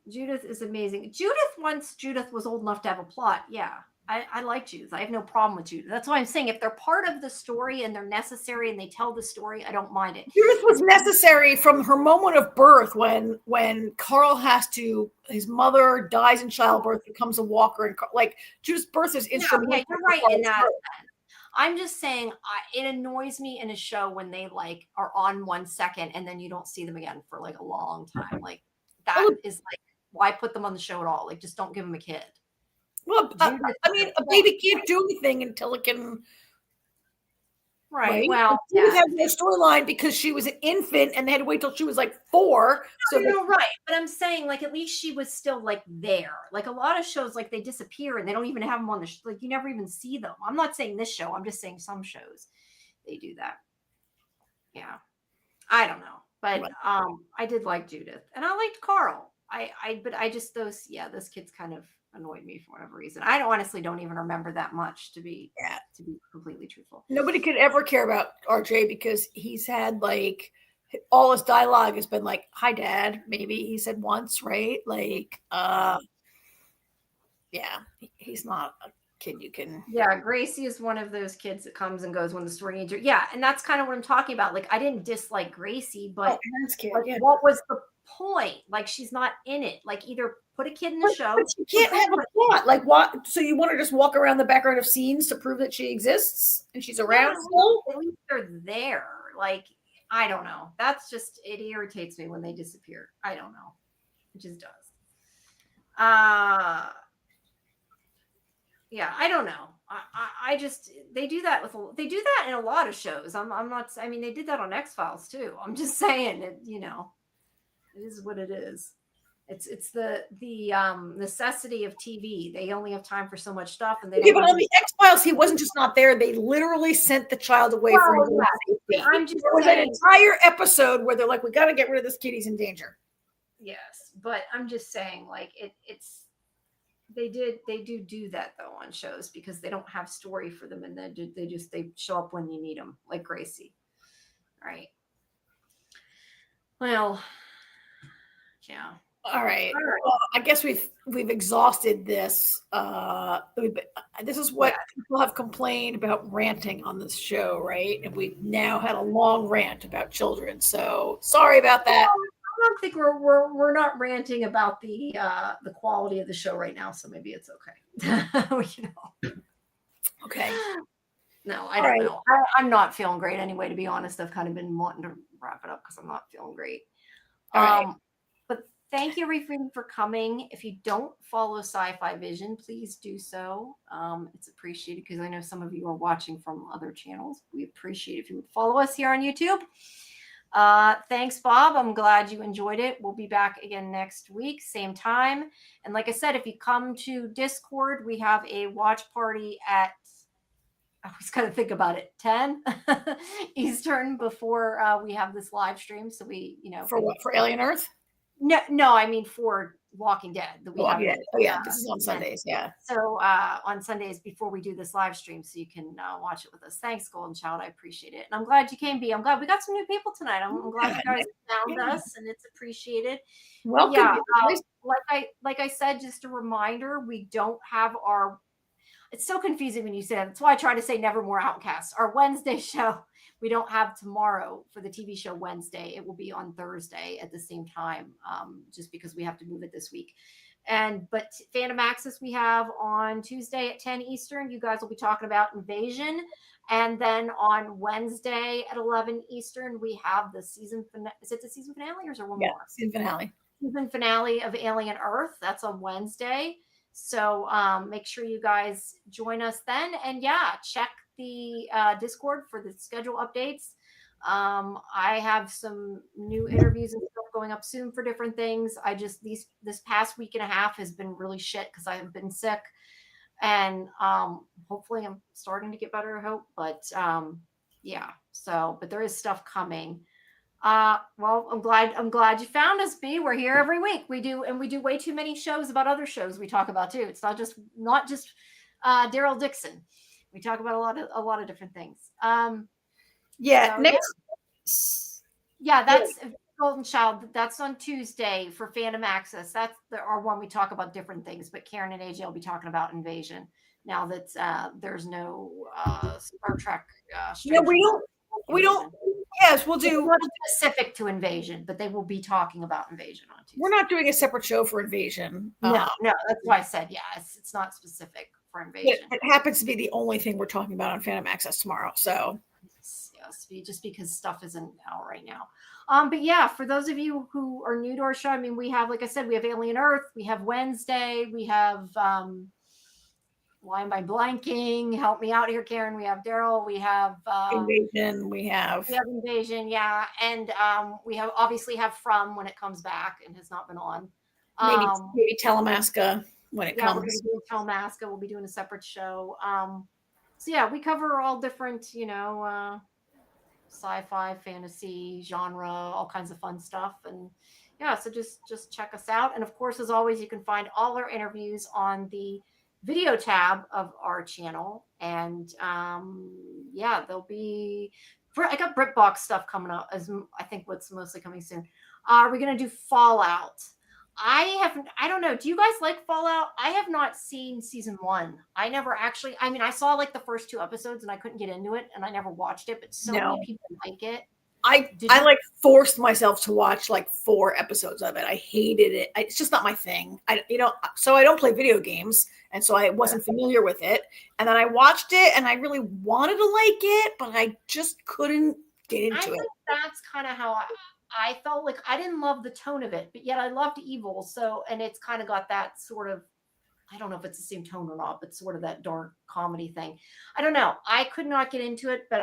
Speaker 1: Judith is amazing. Once Judith was old enough to have a plot. Yeah. I like Judith. I have no problem with Judith. That's why I'm saying if they're part of the story and they're necessary and they tell the story, I don't mind it.
Speaker 2: Judith was necessary from her moment of birth when Carl his mother dies in childbirth, becomes a walker, and, like, Judith's birth is instrumental.
Speaker 1: Yeah, you're right in that. I'm just saying it annoys me in a show when they, like, are on 1 second and then you don't see them again for, like, a long time. Like, that is, like, why put them on the show at all? Like, just don't give them a kid.
Speaker 2: Well, I mean, a baby can't do anything until it can.
Speaker 1: Right. Well,
Speaker 2: Judith had no storyline because she was an infant and they had to wait till she was, like, 4. So
Speaker 1: right. But I'm saying, like, at least she was still, like, there. Like, a lot of shows, like, they disappear and they don't even have them on the like, you never even see them. I'm not saying this show. I'm just saying some shows they do that. Yeah. I don't know. But I did like Judith and I liked Carl. But I just those kids kind of annoyed me for whatever reason. I honestly don't even remember that much to be completely truthful.
Speaker 2: Nobody could ever care about RJ because he's had, like, all his dialogue has been like, "Hi, Dad." Maybe he said once, right? Like, yeah, he's not a kid you can.
Speaker 1: Yeah, Gracie is one of those kids that comes and goes when the story needs her. Yeah, and that's kind of what I'm talking about. Like, I didn't dislike Gracie, but
Speaker 2: Aaron's kid,
Speaker 1: like,
Speaker 2: yeah.
Speaker 1: what was the point? Like, she's not in it. Like, either put a kid in the show.
Speaker 2: But you can't have a plot. Like, what? So you want to just walk around the background of scenes to prove that she exists and she's around still?
Speaker 1: At least they're there. Like, I don't know. That's just, it irritates me when they disappear. I don't know. It just does. Yeah, I don't know. I just, they do that in a lot of shows. I'm not, I mean, they did that on X-Files too. I'm just saying it, it is what it is. It's the necessity of TV. They only have time for so much stuff, and they don't.
Speaker 2: Yeah, but on the X-Files, he wasn't just not there. They literally sent the child away for his own safety.
Speaker 1: I'm just
Speaker 2: there was an entire episode where they're like, "We got to get rid of this kid. He's in danger."
Speaker 1: Yes, but I'm just saying, like, it's they do that though on shows because they don't have story for them, and then they show up when you need them, like Gracie. Right. Well, yeah.
Speaker 2: All right. Well, I guess we've exhausted this. This is what people have complained about ranting on this show, right? And we've now had a long rant about children. So sorry about that.
Speaker 1: I don't think we're not ranting about the quality of the show right now, so maybe it's okay.
Speaker 2: Okay.
Speaker 1: No, I don't know. I'm not feeling great anyway, to be honest. I've kind of been wanting to wrap it up because I'm not feeling great.
Speaker 2: All right.
Speaker 1: But thank you, everyone, for coming. If you don't follow Sci-Fi Vision, please do so. It's appreciated because I know some of you are watching from other channels. We appreciate if you would follow us here on YouTube. Thanks, Bob. I'm glad you enjoyed it. We'll be back again next week, same time. And like I said, if you come to Discord, we have a watch party at, I always got to think about it, 10 Eastern before we have this live stream. So we,
Speaker 2: For what? For Alien Earth?
Speaker 1: No, I mean for Walking Dead. That we have
Speaker 2: this is on Sundays, yeah.
Speaker 1: So on Sundays before we do this live stream, so you can watch it with us. Thanks, Golden Child. I appreciate it. And I'm glad you came, B. I'm glad we got some new people tonight. I'm glad you guys found us, and it's appreciated.
Speaker 2: Welcome.
Speaker 1: Yeah, like I said, just a reminder, we don't have our, it's so confusing when you say that. That's why I try to say Nevermore Outcasts. Our Wednesday show, we don't have tomorrow for the TV show Wednesday. It will be on Thursday at the same time, just because we have to move it this week. But Fandom Access we have on Tuesday at 10 Eastern. You guys will be talking about Invasion. And then on Wednesday at 11 Eastern, we have the season finale. Is it the season finale or is there one more?
Speaker 2: Season finale.
Speaker 1: Season finale of Alien Earth. That's on Wednesday. So make sure you guys join us then. And yeah, check the Discord for the schedule updates. I have some new interviews and stuff going up soon for different things. This past week and a half has been really shit because I have been sick, and hopefully I'm starting to get better, I hope. But yeah, but there is stuff coming. Well, I'm glad you found us, B. We're here every week. We do way too many shows about other shows we talk about too. It's not just Daryl Dixon. We talk about a lot of different things. That's Golden Child. That's on Tuesday for Fandom Access. That's our one we talk about different things. But Karen and AJ will be talking about Invasion now that there's no Star Trek.
Speaker 2: We don't. Yes, we'll do.
Speaker 1: Not specific to Invasion, but they will be talking about Invasion on Tuesday.
Speaker 2: We're not doing a separate show for Invasion.
Speaker 1: No, that's why I said it's not specific for Invasion.
Speaker 2: It happens to be the only thing we're talking about on Fandom Access tomorrow. So
Speaker 1: yes, just because stuff isn't out right now. But yeah, for those of you who are new to our show, I mean, we have, like I said, we have Alien Earth, we have Wednesday, we have why am I blanking? Help me out here, Karen. We have Daryl. We have
Speaker 2: Invasion. We have
Speaker 1: Invasion, yeah, and we obviously have From when it comes back and has not been on.
Speaker 2: Maybe Telemasca when it comes.
Speaker 1: We're going to do Telemasca. We'll be doing a separate show. So yeah, we cover all different, sci-fi, fantasy, genre, all kinds of fun stuff, and yeah, so just check us out. And of course, as always, you can find all our interviews on the video tab of our channel, and they'll be I got BritBox stuff coming up, as I think what's mostly coming soon. We're gonna do Fallout. I don't know. Do you guys like Fallout? I have not seen season 1. I never actually. I mean, I saw like the first 2 episodes and I couldn't get into it, and I never watched it. But so many people like it.
Speaker 2: I like forced myself to watch like 4 episodes of it. I hated it. It's just not my thing. So I don't play video games, and so I wasn't familiar with it. And then I watched it, and I really wanted to like it, but I just couldn't get into it.
Speaker 1: I think that's kind of how I felt. Like I didn't love the tone of it, but yet I loved Evil. So, and it's kind of got that sort of, I don't know if it's the same tone or not, but sort of that dark comedy thing. I don't know. I could not get into it, but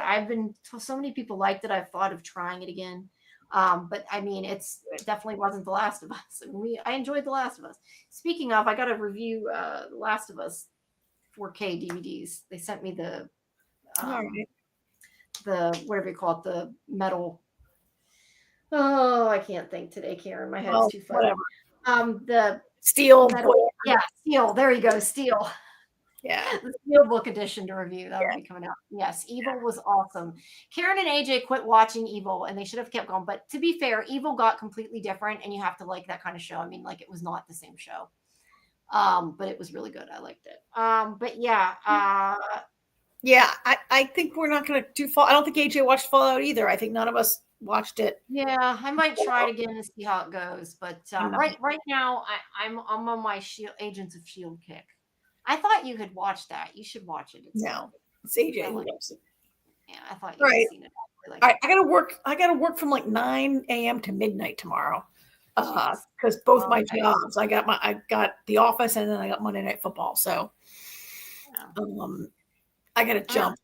Speaker 1: so many people liked it. I've thought of trying it again. But I mean, it definitely wasn't The Last of Us. I enjoyed The Last of Us. Speaking of, I got to review The Last of Us 4K DVDs. They sent me the whatever you call it, the metal. Oh, I can't think today, Karen. My head's too funny.
Speaker 2: Whatever.
Speaker 1: The
Speaker 2: Steel.
Speaker 1: Yeah, Steel. There you go, Steel.
Speaker 2: Yeah.
Speaker 1: The Steelbook edition to review. That will be coming out. Yes, Evil was awesome. Karen and AJ quit watching Evil, and they should have kept going. But to be fair, Evil got completely different, and you have to like that kind of show. I mean, like it was not the same show. But it was really good. I liked it. But yeah.
Speaker 2: Yeah, I think we're not going to do Fallout. I don't think AJ watched Fallout either. I think none of us watched it.
Speaker 1: Yeah, I might try it again and see how it goes. But right now, I'm on my Agents of S.H.I.E.L.D. kick. I thought you had watched that. You should watch it.
Speaker 2: It's AJ who loves it.
Speaker 1: Yeah, I thought you had seen it.
Speaker 2: I gotta work. I gotta work from like 9 a.m. to midnight tomorrow. Because both my jobs, I got the office and then I got Monday Night Football. So, I gotta jump.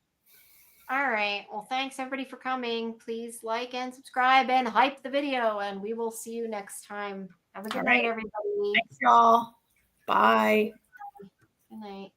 Speaker 1: All right. Well, thanks everybody for coming. Please like and subscribe and hype the video, and we will see you next time. Have a good night, everybody.
Speaker 2: Thanks, y'all. Bye.
Speaker 1: Good night.